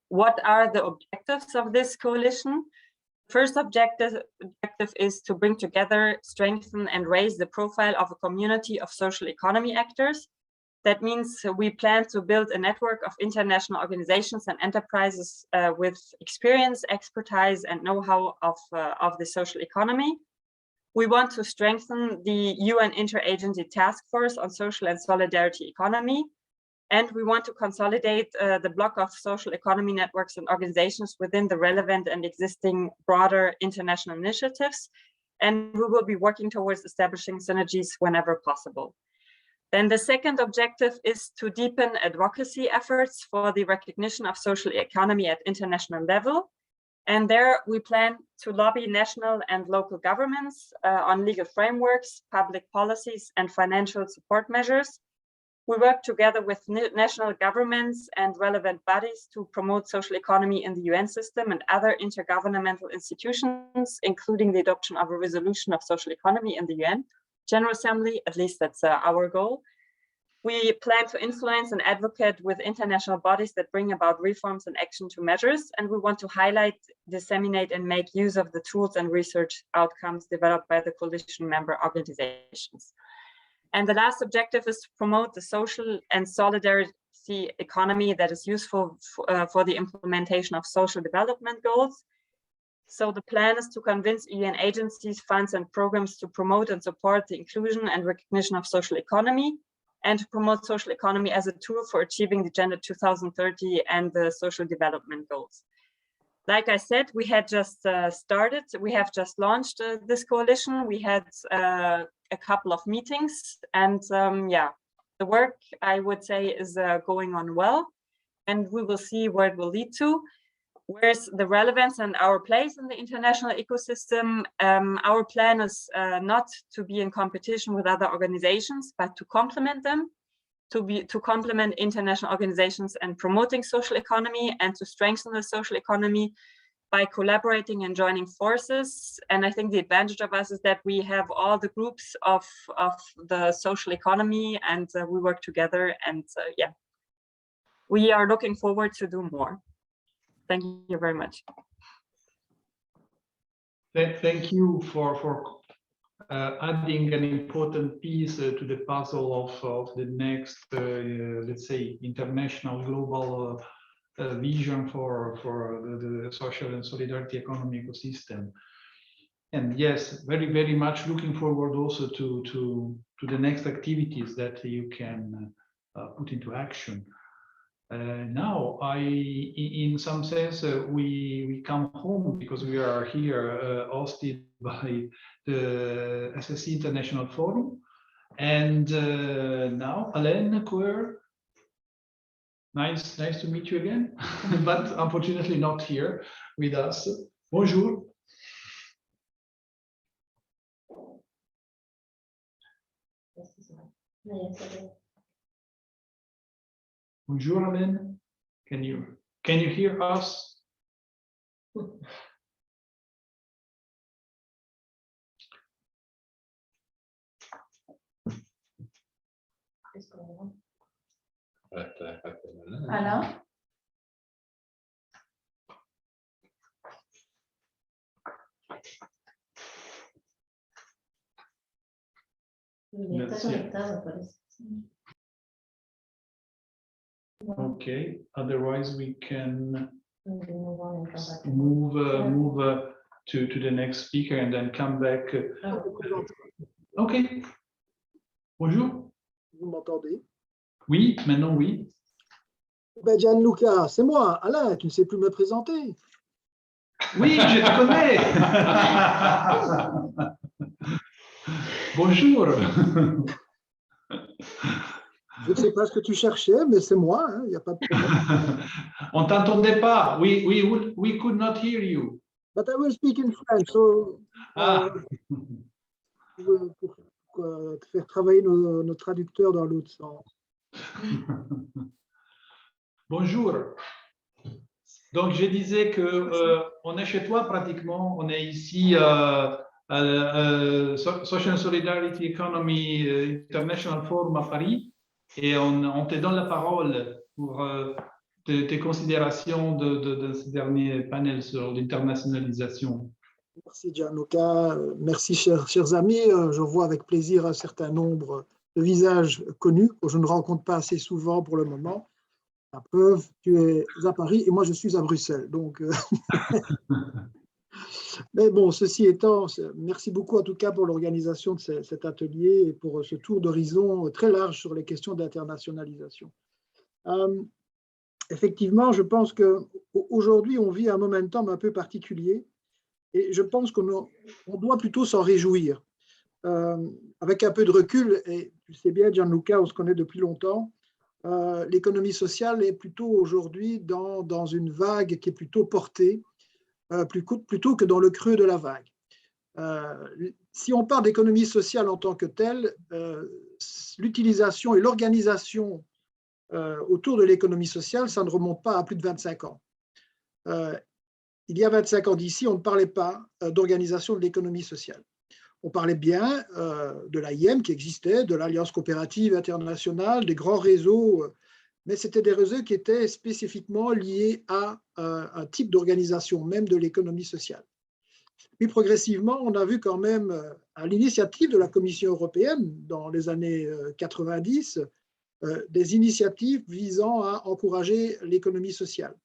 What are the objectives of this coalition? First objective is to bring together, strengthen, and raise the profile of a community of social economy actors That means we plan to build a network of international organizations and enterprises with experience, expertise, and know-how of the social economy. We want to strengthen the UN Interagency Task Force on Social and Solidarity Economy. And we want to consolidate the block of social economy networks and organizations within the relevant and existing broader international initiatives. And we will be working towards establishing synergies whenever possible. Then the second objective is to deepen advocacy efforts for the recognition of social economy at international level. And there we plan to lobby national and local governments on legal frameworks, public policies, and financial support measures. We work together with national governments and relevant bodies to promote social economy in the UN system and other intergovernmental institutions, including the adoption of a resolution of social economy in the UN General Assembly. At least that's our goal. We plan to influence and advocate with international bodies that bring about reforms and action to measures. And we want to highlight, disseminate, and make use of the tools and research outcomes developed by the coalition member organizations. And the last objective is to promote the social and solidarity economy that is useful for the implementation of social development goals. So the plan is to convince UN agencies, funds, and programs to promote and support the inclusion and recognition of social economy, and to promote social economy as a tool for achieving the Agenda 2030 and the social development goals. Like I said, we had just started. We have just launched this coalition. We had a couple of meetings, and yeah, the work, I would say, is going on well, and we will see where it will lead to. Where's the relevance and our place in the international ecosystem? Our plan is not to be in competition with other organizations, but to complement them, to complement international organizations and promoting social economy, and to strengthen the social economy by collaborating and joining forces. And I think the advantage of us is that we have all the groups of the social economy, and we work together, and yeah, we are looking forward to do more. Thank you very much. Thank you for adding an important piece to the puzzle of the next, let's say, international global vision for the social and solidarity economy ecosystem. And yes, very, very much looking forward also to the next activities that you can put into action. Now, in some sense, we come home because we are here hosted by the SSC International Forum. And now, Alain Coeur, nice to meet you again, but unfortunately not here with us. Bonjour. Bonjour, Alain. Can you hear us? Alain? Okay, otherwise we can move to the next speaker and then come back. Okay. Bonjour. Vous m'entendez? Oui, maintenant oui. Ben Gianluca, c'est moi. Alain, tu ne sais plus me présenter. Oui, je te connais. Bonjour. Je ne sais pas ce que tu cherchais, mais c'est moi, hein, il n'y a pas de problème. On t'entendait pas. We could not hear you. But I will speak in French, so pour faire travailler nos traducteurs dans l'autre sens. Bonjour. Donc je disais que on est chez toi pratiquement. On est ici Social Solidarity Economy International Forum à Paris. Et on te donne la parole pour tes considérations de ce dernier panel sur l'internationalisation. Merci Gianluca, merci chers amis. Je vois avec plaisir un certain nombre de visages connus que je ne rencontre pas assez souvent pour le moment. La preuve, tu es à Paris et moi je suis à Bruxelles. Donc, mais bon, ceci étant, merci beaucoup en tout cas pour l'organisation de cet atelier et pour ce tour d'horizon très large sur les questions d'internationalisation. Effectivement, je pense qu'aujourd'hui, on vit un momentum un peu particulier et je pense qu'on doit plutôt s'en réjouir. Avec un peu de recul, et tu sais bien, Gianluca, on se connaît depuis longtemps, l'économie sociale est plutôt aujourd'hui dans une vague qui est plutôt portée, plutôt que dans le creux de la vague. Si on parle d'économie sociale en tant que telle, l'utilisation et l'organisation autour de l'économie sociale, ça ne remonte pas à plus de 25 ans. Il y a 25 ans d'ici, on ne parlait pas d'organisation de l'économie sociale. On parlait bien de l'AIM qui existait, de l'Alliance coopérative internationale, des grands réseaux, mais c'était des réseaux qui étaient spécifiquement liés à un type d'organisation, même de l'économie sociale. Puis progressivement, on a vu quand même, à l'initiative de la Commission européenne dans les années 90, des initiatives visant à encourager l'économie sociale.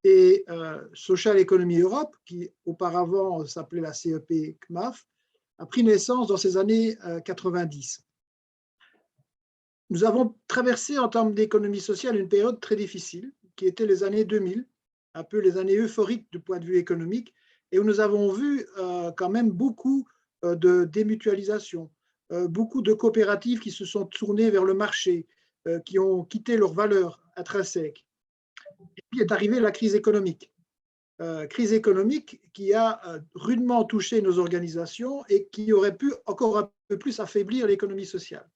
Et Social Economy Europe, qui auparavant s'appelait la CEP-CMAF, a pris naissance dans ces années 90. Nous avons traversé en termes d'économie sociale une période très difficile, qui était les années 2000, un peu les années euphoriques du point de vue économique, et où nous avons vu quand même beaucoup de démutualisation, beaucoup de coopératives qui se sont tournées vers le marché, qui ont quitté leurs valeurs intrinsèques. Et puis est arrivée la crise économique. Crise économique qui a rudement touché nos organisations et qui aurait pu encore un peu plus affaiblir l'économie sociale.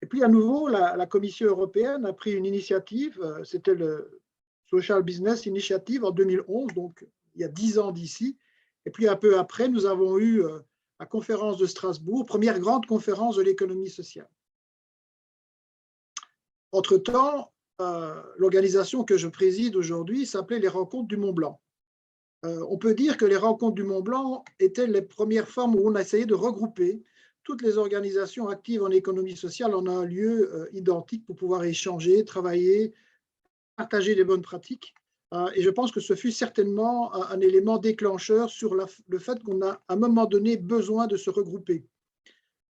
Et puis à nouveau, la Commission européenne a pris une initiative, c'était le Social Business Initiative en 2011, donc il y a 10 ans d'ici. Et puis un peu après, nous avons eu la conférence de Strasbourg, première grande conférence de l'économie sociale. Entre-temps, l'organisation que je préside aujourd'hui s'appelait les Rencontres du Mont Blanc. On peut dire que les Rencontres du Mont Blanc étaient les premières formes où on a essayé de regrouper toutes les organisations actives en économie sociale en un lieu identique pour pouvoir échanger, travailler, partager les bonnes pratiques. Et je pense que ce fut certainement un élément déclencheur sur le fait qu'on a à un moment donné besoin de se regrouper.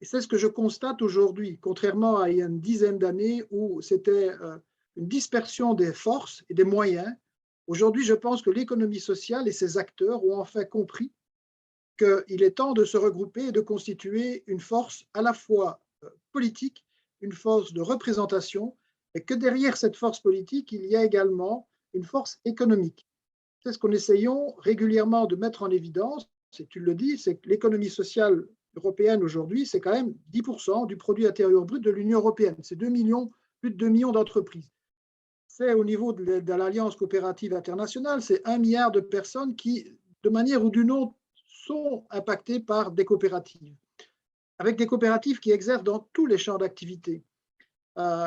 Et c'est ce que je constate aujourd'hui, contrairement à il y a une dizaine d'années où c'était une dispersion des forces et des moyens. Aujourd'hui, je pense que l'économie sociale et ses acteurs ont enfin compris qu'il est temps de se regrouper et de constituer une force à la fois politique, une force de représentation, et que derrière cette force politique, il y a également une force économique. C'est ce qu'on essayons régulièrement de mettre en évidence, et tu le dis, c'est que l'économie sociale européenne aujourd'hui, c'est quand même 10% du produit intérieur brut de l'Union européenne. C'est plus de 2 millions d'entreprises. C'est au niveau de l'Alliance coopérative internationale, c'est 1 milliard de personnes qui, de manière ou d'une autre, sont impactées par des coopératives, avec des coopératives qui exercent dans tous les champs d'activité.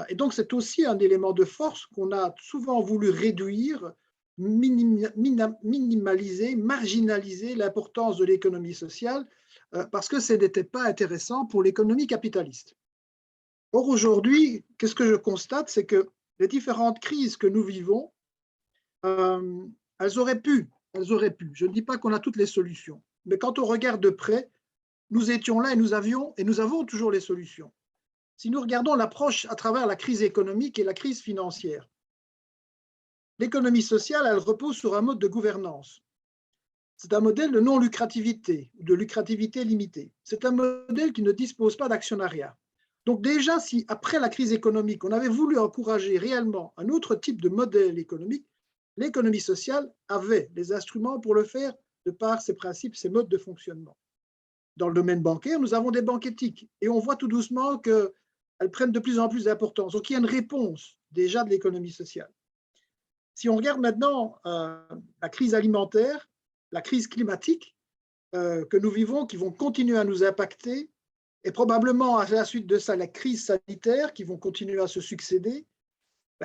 Et donc, c'est aussi un élément de force qu'on a souvent voulu réduire, minimaliser, marginaliser l'importance de l'économie sociale, parce que ce n'était pas intéressant pour l'économie capitaliste. Or, aujourd'hui, qu'est-ce que je constate, c'est que les différentes crises que nous vivons, elles auraient pu, je ne dis pas qu'on a toutes les solutions, mais quand on regarde de près, nous étions là et nous avons toujours les solutions. Si nous regardons l'approche à travers la crise économique et la crise financière, l'économie sociale, elle repose sur un mode de gouvernance. C'est un modèle de non-lucrativité, ou de lucrativité limitée. C'est un modèle qui ne dispose pas d'actionnariat. Donc déjà, si après la crise économique, on avait voulu encourager réellement un autre type de modèle économique, l'économie sociale avait les instruments pour le faire de par ses principes, ses modes de fonctionnement. Dans le domaine bancaire, nous avons des banques éthiques et on voit tout doucement qu'elles prennent de plus en plus d'importance. Donc il y a une réponse déjà de l'économie sociale. Si on regarde maintenant la crise alimentaire, la crise climatique que nous vivons, qui vont continuer à nous impacter, et probablement à la suite de ça, la crise sanitaire qui vont continuer à se succéder,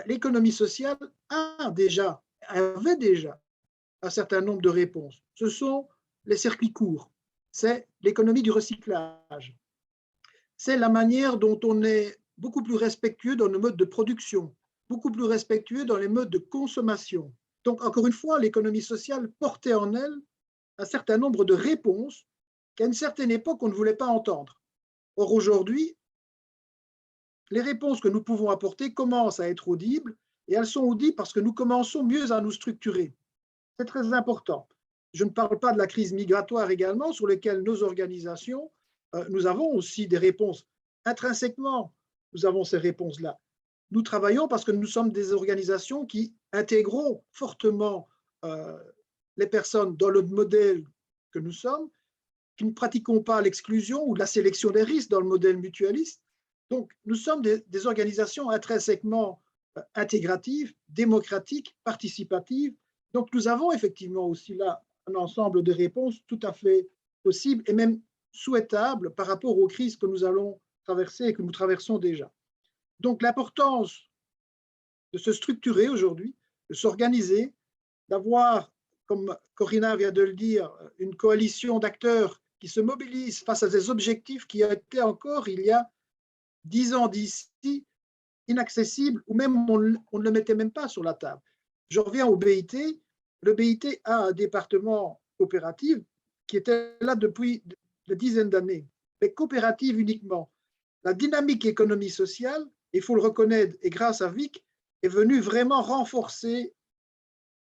l'économie sociale avait déjà un certain nombre de réponses. Ce sont les circuits courts, c'est l'économie du recyclage, c'est la manière dont on est beaucoup plus respectueux dans nos modes de production, beaucoup plus respectueux dans les modes de consommation. Donc, encore une fois, l'économie sociale portait en elle un certain nombre de réponses qu'à une certaine époque, on ne voulait pas entendre. Or, aujourd'hui, les réponses que nous pouvons apporter commencent à être audibles, et elles sont audibles parce que nous commençons mieux à nous structurer. C'est très important. Je ne parle pas de la crise migratoire également, sur laquelle nos organisations, nous avons aussi des réponses. Intrinsèquement, nous avons ces réponses-là. Nous travaillons parce que nous sommes des organisations qui intégrons fortement les personnes dans le modèle que nous sommes, qui ne pratiquons pas l'exclusion ou la sélection des risques dans le modèle mutualiste. Donc, nous sommes des organisations intrinsèquement intégratives, démocratiques, participatives. Donc, nous avons effectivement aussi là un ensemble de réponses tout à fait possibles et même souhaitables par rapport aux crises que nous allons traverser et que nous traversons déjà. Donc, l'importance de se structurer aujourd'hui, de s'organiser, d'avoir, comme Corinna vient de le dire, une coalition d'acteurs qui se mobilisent face à des objectifs qui étaient encore, il y a 10 ans d'ici, inaccessibles, ou même on ne le mettait même pas sur la table. Je reviens au BIT. Le BIT a un département coopératif qui était là depuis des dizaines d'années, mais coopérative uniquement. La dynamique économie sociale, il faut le reconnaître, et grâce à Vic, est venue vraiment renforcer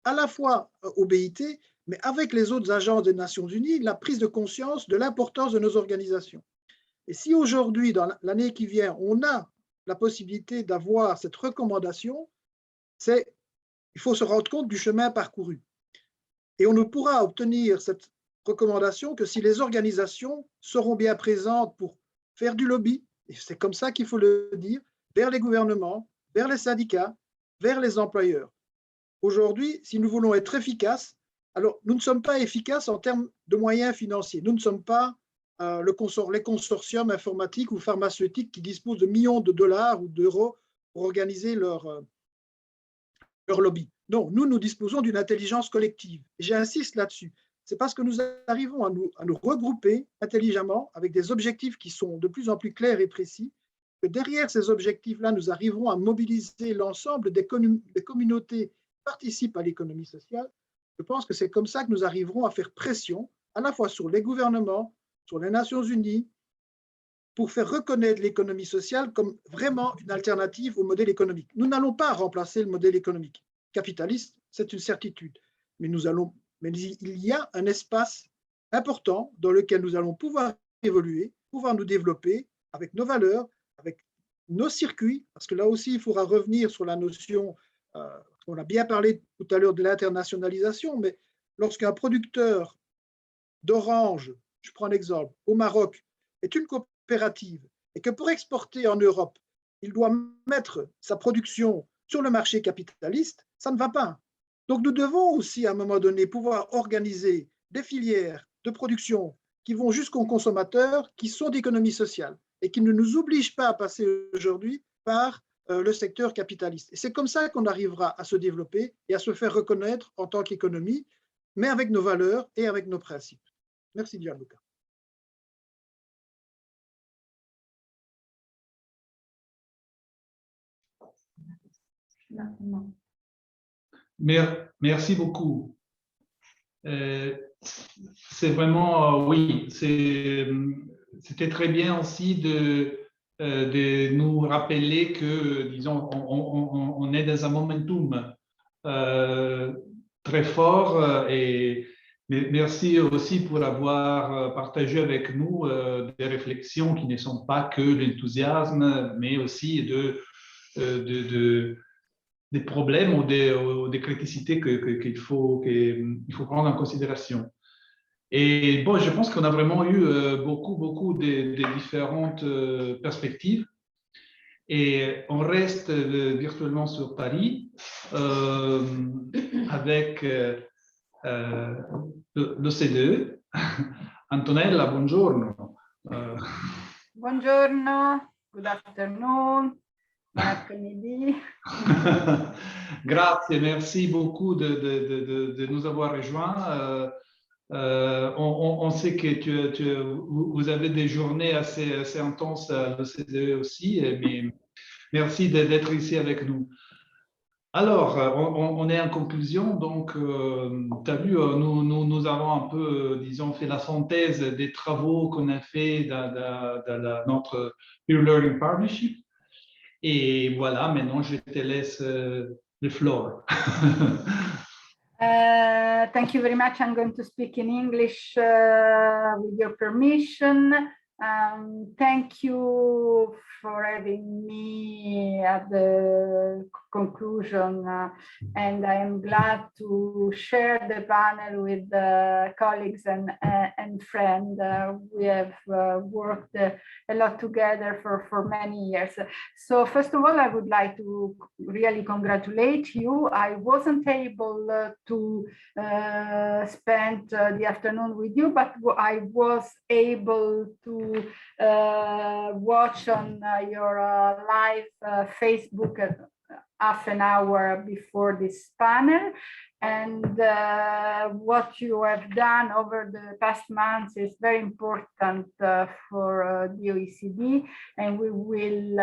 à la fois au BIT, mais avec les autres agences des Nations Unies, la prise de conscience de l'importance de nos organisations. Et si aujourd'hui, dans l'année qui vient, on a la possibilité d'avoir cette recommandation, il faut se rendre compte du chemin parcouru. Et on ne pourra obtenir cette recommandation que si les organisations seront bien présentes pour faire du lobby, et c'est comme ça qu'il faut le dire, vers les gouvernements, vers les syndicats, vers les employeurs. Aujourd'hui, si nous voulons être efficaces, alors nous ne sommes pas efficaces en termes de moyens financiers. Nous ne sommes pas les consortiums informatiques ou pharmaceutiques qui disposent de millions de dollars ou d'euros pour organiser leur lobby. Non, nous disposons d'une intelligence collective. Et j'insiste là-dessus. C'est parce que nous arrivons à nous regrouper intelligemment avec des objectifs qui sont de plus en plus clairs et précis, que derrière ces objectifs-là, nous arriverons à mobiliser l'ensemble des communautés qui participent à l'économie sociale. Je pense que c'est comme ça que nous arriverons à faire pression à la fois sur les gouvernements, sur les Nations Unies, pour faire reconnaître l'économie sociale comme vraiment une alternative au modèle économique. Nous n'allons pas remplacer le modèle économique capitaliste, c'est une certitude, mais il y a un espace important dans lequel nous allons pouvoir évoluer, pouvoir nous développer avec nos valeurs, avec nos circuits, parce que là aussi, il faudra revenir sur la notion, on a bien parlé tout à l'heure de l'internationalisation, mais lorsqu'un producteur d'orange, je prends un exemple, au Maroc, est une coopérative et que pour exporter en Europe, il doit mettre sa production sur le marché capitaliste, ça ne va pas. Donc nous devons aussi, à un moment donné, pouvoir organiser des filières de production qui vont jusqu'aux consommateurs, qui sont d'économie sociale et qui ne nous obligent pas à passer aujourd'hui par le secteur capitaliste. Et c'est comme ça qu'on arrivera à se développer et à se faire reconnaître en tant qu'économie, mais avec nos valeurs et avec nos principes. Merci Gianluca. Merci beaucoup. C'est vraiment, oui, c'était très bien aussi de nous rappeler que, disons, on est dans un momentum très fort et merci aussi pour avoir partagé avec nous des réflexions qui ne sont pas que l'enthousiasme, mais aussi des problèmes ou des criticités qu'il faut prendre en considération. Et bon, je pense qu'on a vraiment eu beaucoup de différentes perspectives. Et on reste virtuellement sur Paris avec l'OCDE. Antonella, buongiorno. Buongiorno, good afternoon, bon après-midi. Grazie, merci beaucoup de nous avoir rejoints. On sait que vous avez des journées assez intenses à l'OCDE aussi, mais merci d'être ici avec nous. Alors, on est en conclusion, donc, tu as vu, nous avons un peu, disons, fait la synthèse des travaux qu'on a fait dans notre Peer Learning Partnership. Et voilà, maintenant, je te laisse the floor. Thank you very much. I'm going to speak in English with your permission. Thank you for having me at the conclusion, and I am glad to share the panel with colleagues and friends. We have worked a lot together for many years. So first of all, I would like to really congratulate you. I wasn't able to spend the afternoon with you, but I was able to watch on your live Facebook half an hour before this panel. And what you have done over the past months is very important for the OECD, and we will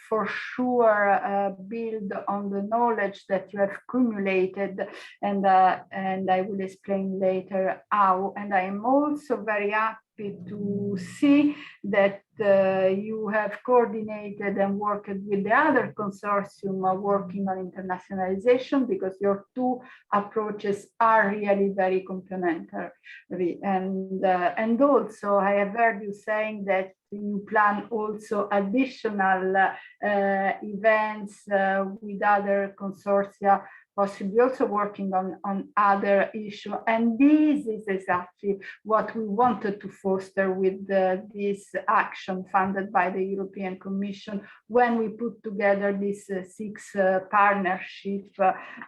for sure build on the knowledge that you have accumulated, and I will explain later how. And I am also very happy to see that you have coordinated and worked with the other consortium working on internationalization, because your two approaches are really very complementary. And also, I have heard you saying that you plan also additional events with other consortia, possibly also working on other issues. And this is exactly what we wanted to foster with this action funded by the European Commission when we put together this 6 partnership,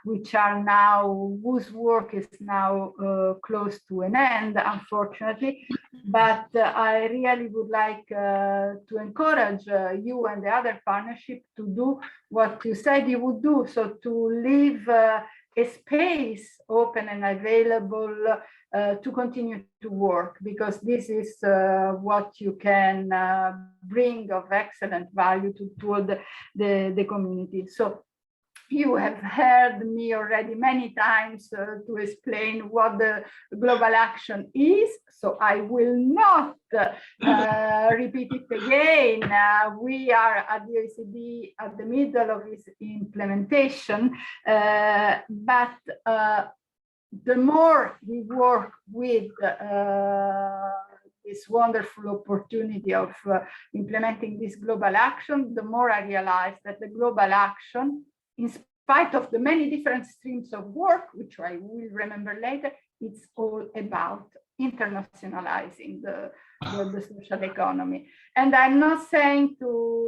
which are now, whose work is now close to an end, unfortunately. But I really would like to encourage you and the other partnership to do what you said you would do, so to leave a space open and available to continue to work, because this is what you can bring of excellent value to the community. So you have heard me already many times to explain what the global action is, so I will not repeat it again. We are at the OECD at the middle of its implementation, but the more we work with this wonderful opportunity of implementing this global action, the more I realize that the global action, in spite of the many different streams of work, which I will remember later, it's all about internationalizing the social economy. And I'm not saying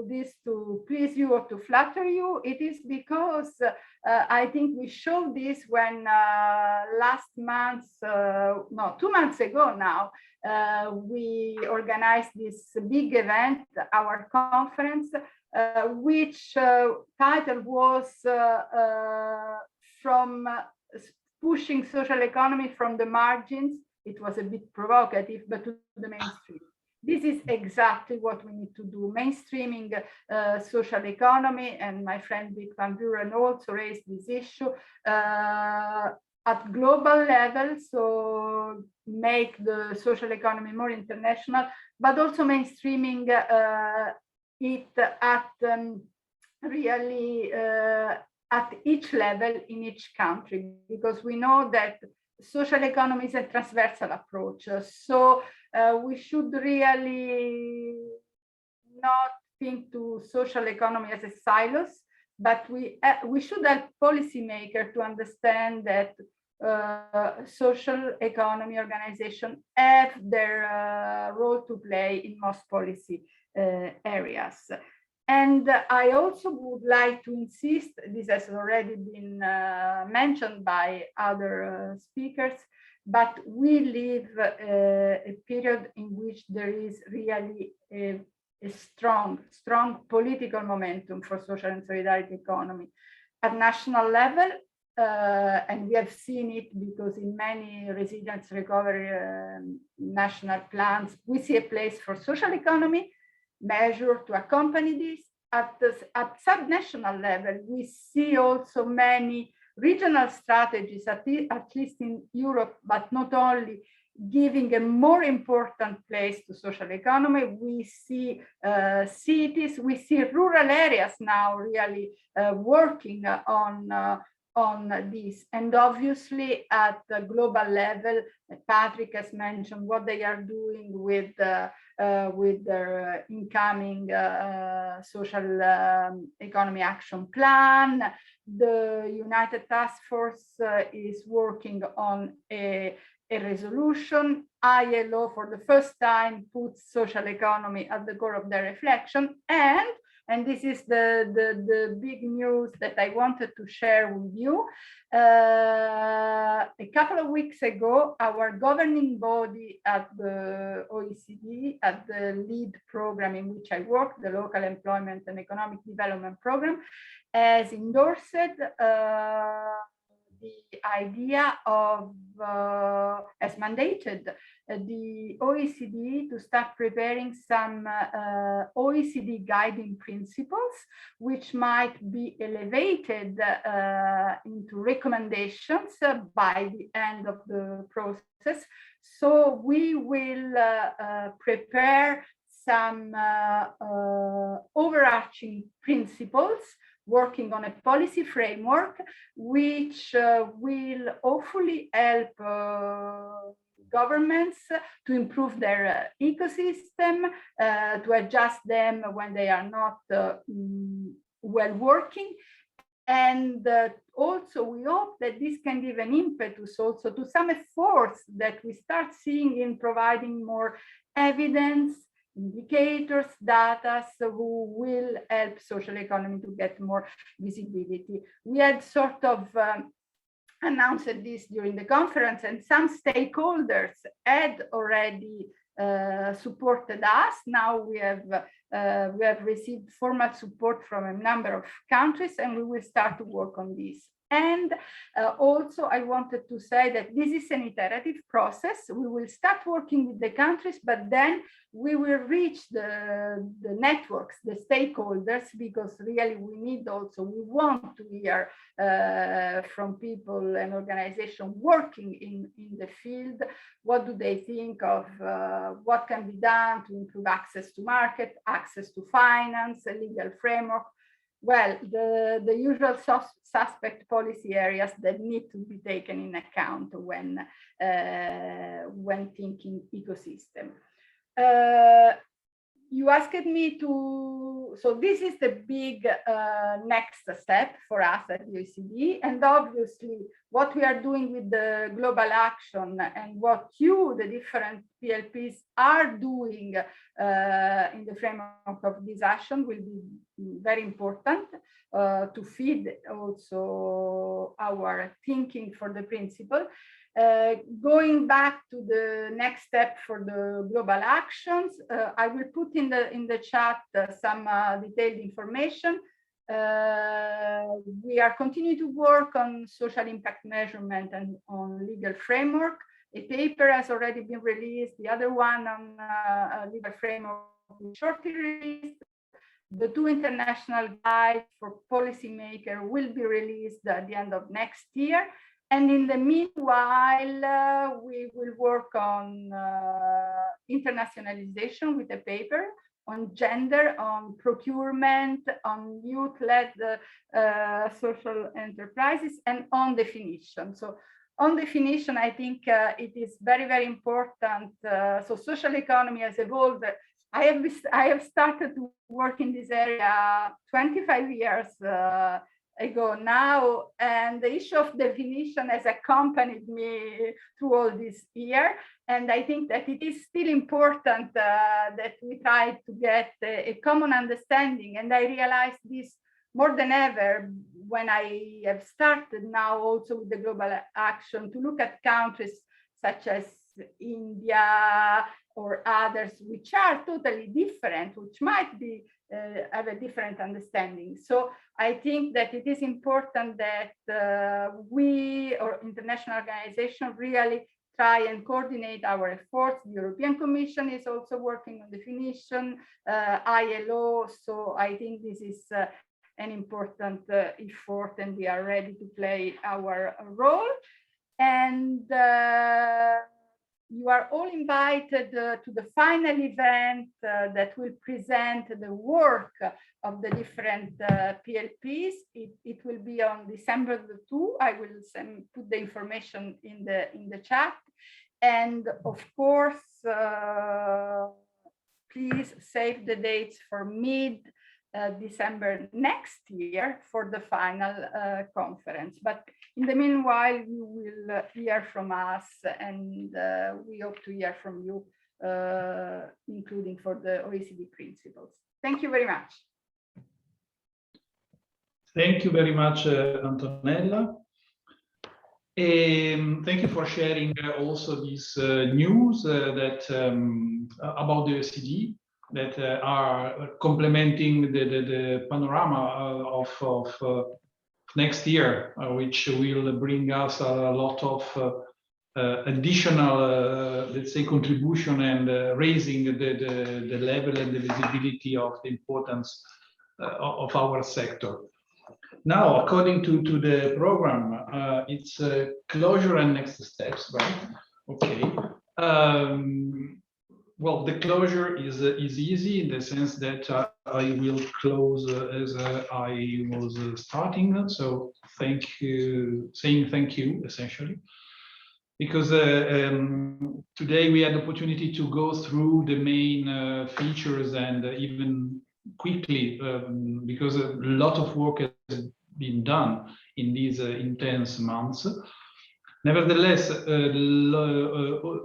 this to please you or to flatter you. It is because I think we showed this when last month, no, 2 months ago now, we organized this big event, our conference, which title was from pushing social economy from the margins. It was a bit provocative, but to the mainstream. This is exactly what we need to do, mainstreaming social economy, and my friend Dick Van Buren also raised this issue at global level, so make the social economy more international, but also mainstreaming it at really at each level in each country, because we know that social economy is a transversal approach. So we should really not think to social economy as a silos, but we should help policymakers to understand that social economy organizations have their role to play in most policy areas. And I also would like to insist, this has already been mentioned by other speakers, but we live a period in which there is really a strong political momentum for social and solidarity economy. At national level, and we have seen it because in many resilience recovery national plans, we see a place for social economy measure to accompany this. At subnational level, we see also many regional strategies, at least in Europe, but not only, giving a more important place to social economy. We see cities, we see rural areas now really working on this. And obviously at the global level, Patrick has mentioned what they are doing with their incoming social economy action plan. The United Task Force is working on a resolution. ILO for the first time puts social economy at the core of their reflection, and this is the big news that I wanted to share with you. A couple of weeks ago, our governing body at the OECD, at the lead program in which I work, the Local Employment and Economic Development Program, has endorsed the idea of, has mandated the OECD to start preparing some OECD guiding principles, which might be elevated into recommendations by the end of the process. So we will prepare some overarching principles, working on a policy framework, which will hopefully help governments to improve their ecosystem, to adjust them when they are not well working. And also we hope that this can give an impetus also to some efforts that we start seeing in providing more evidence, indicators, data, who will help social economy to get more visibility. We had sort of announced this during the conference, and some stakeholders had already supported us. Now we have received formal support from a number of countries, and we will start to work on this. And also I wanted to say that this is an iterative process. We will start working with the countries, but then we will reach the networks, the stakeholders, because really we need also, we want to hear from people and organizations working in the field, what do they think of what can be done to improve access to market, access to finance, a legal framework. Well, the usual suspect policy areas that need to be taken in account when thinking ecosystem. You asked me to, so this is the big next step for us at OECD, and obviously what we are doing with the global action and what you, the different PLPs, are doing in the framework of this action will be very important to feed also our thinking for the principle. Going back to the next step for the global actions, I will put in the chat some detailed information. We are continuing to work on social impact measurement and on legal framework. A paper has already been released. The other one on legal framework will shortly released. The 2 international guides for policymakers will be released at the end of next year. And in the meanwhile, we will work on internationalization with a paper on gender, on procurement, on youth-led social enterprises, and on definition. So on definition, I think it is very, very important. So social economy has evolved. I have started to work in this area 25 years ago now, and the issue of definition has accompanied me through all this year. And I think that it is still important that we try to get a common understanding. And I realized this more than ever when I have started now also with the global action to look at countries such as India, or others which are totally different, which might be have a different understanding. So I think that it is important that we or international organizations really try and coordinate our efforts. The European Commission is also working on definition, ILO. So I think this is an important effort, and we are ready to play our role. And you are all invited to the final event that will present the work of the different PLPs. It will be on December 2. I will put the information in the chat. And of course, please save the dates for mid-December next year for the final conference. But in the meanwhile, you will hear from us, and we hope to hear from you, including for the OECD principles. Thank you very much. Thank you very much, Antonella. Thank you for sharing also this news that about the OECD that are complementing the panorama of next year, which will bring us a lot of additional, let's say, contribution and raising the level and the visibility of the importance of our sector. Now, according to the program, it's closure and next steps, right? Okay. Well, the closure is easy in the sense that I will close as I was starting. So thank you, saying thank you, essentially. Because today we had the opportunity to go through the main features and even quickly, because a lot of work has been done in these intense months. Nevertheless,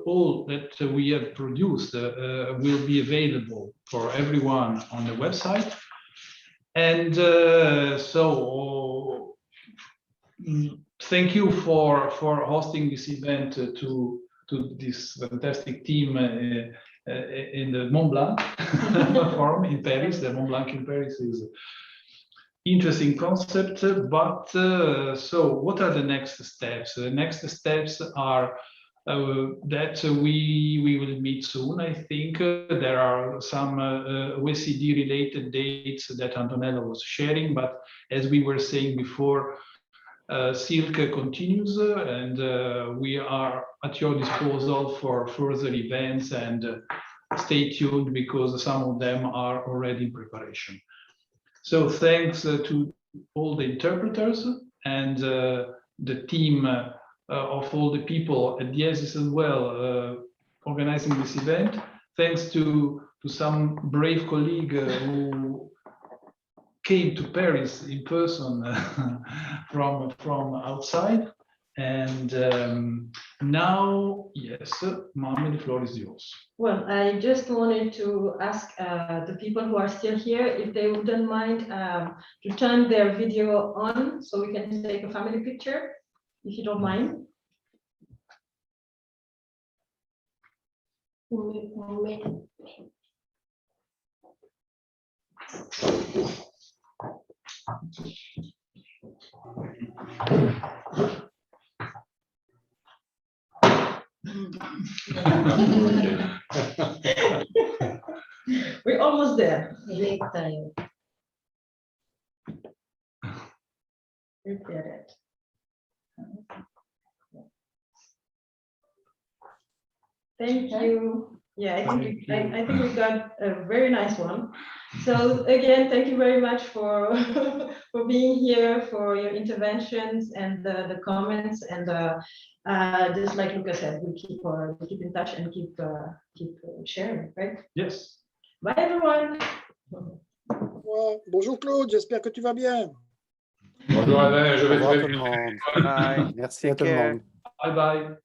all that we have produced will be available for everyone on the website. And so thank you for hosting this event to this fantastic team in the Mont Blanc Forum in Paris. The Mont Blanc in Paris is an interesting concept, but so what are the next steps? The next steps are that we will meet soon. I think there are some OECD related dates that Antonella was sharing, but as we were saying before, Silk continues, and we are at your disposal for further events, and stay tuned because some of them are already in preparation. So thanks to all the interpreters and the team of all the people at the ESIS as well organizing this event. Thanks to some brave colleague who came to Paris in person from outside. And now, yes, Mami, the floor is yours. Well, I just wanted to ask the people who are still here if they wouldn't mind to turn their video on so we can take a family picture, if you don't mind. We're almost there. We did it. Thank you. Yeah, I think we got a very nice one. So again, thank you very much for for being here, for your interventions and the comments, and just like Luca said, we keep in touch and keep sharing, right? Yes. Bye everyone. Bonjour Claude, j'espère que tu vas bien. Bonjour Alain, je vais très bien. Bye. Merci à tout le monde. Bye bye.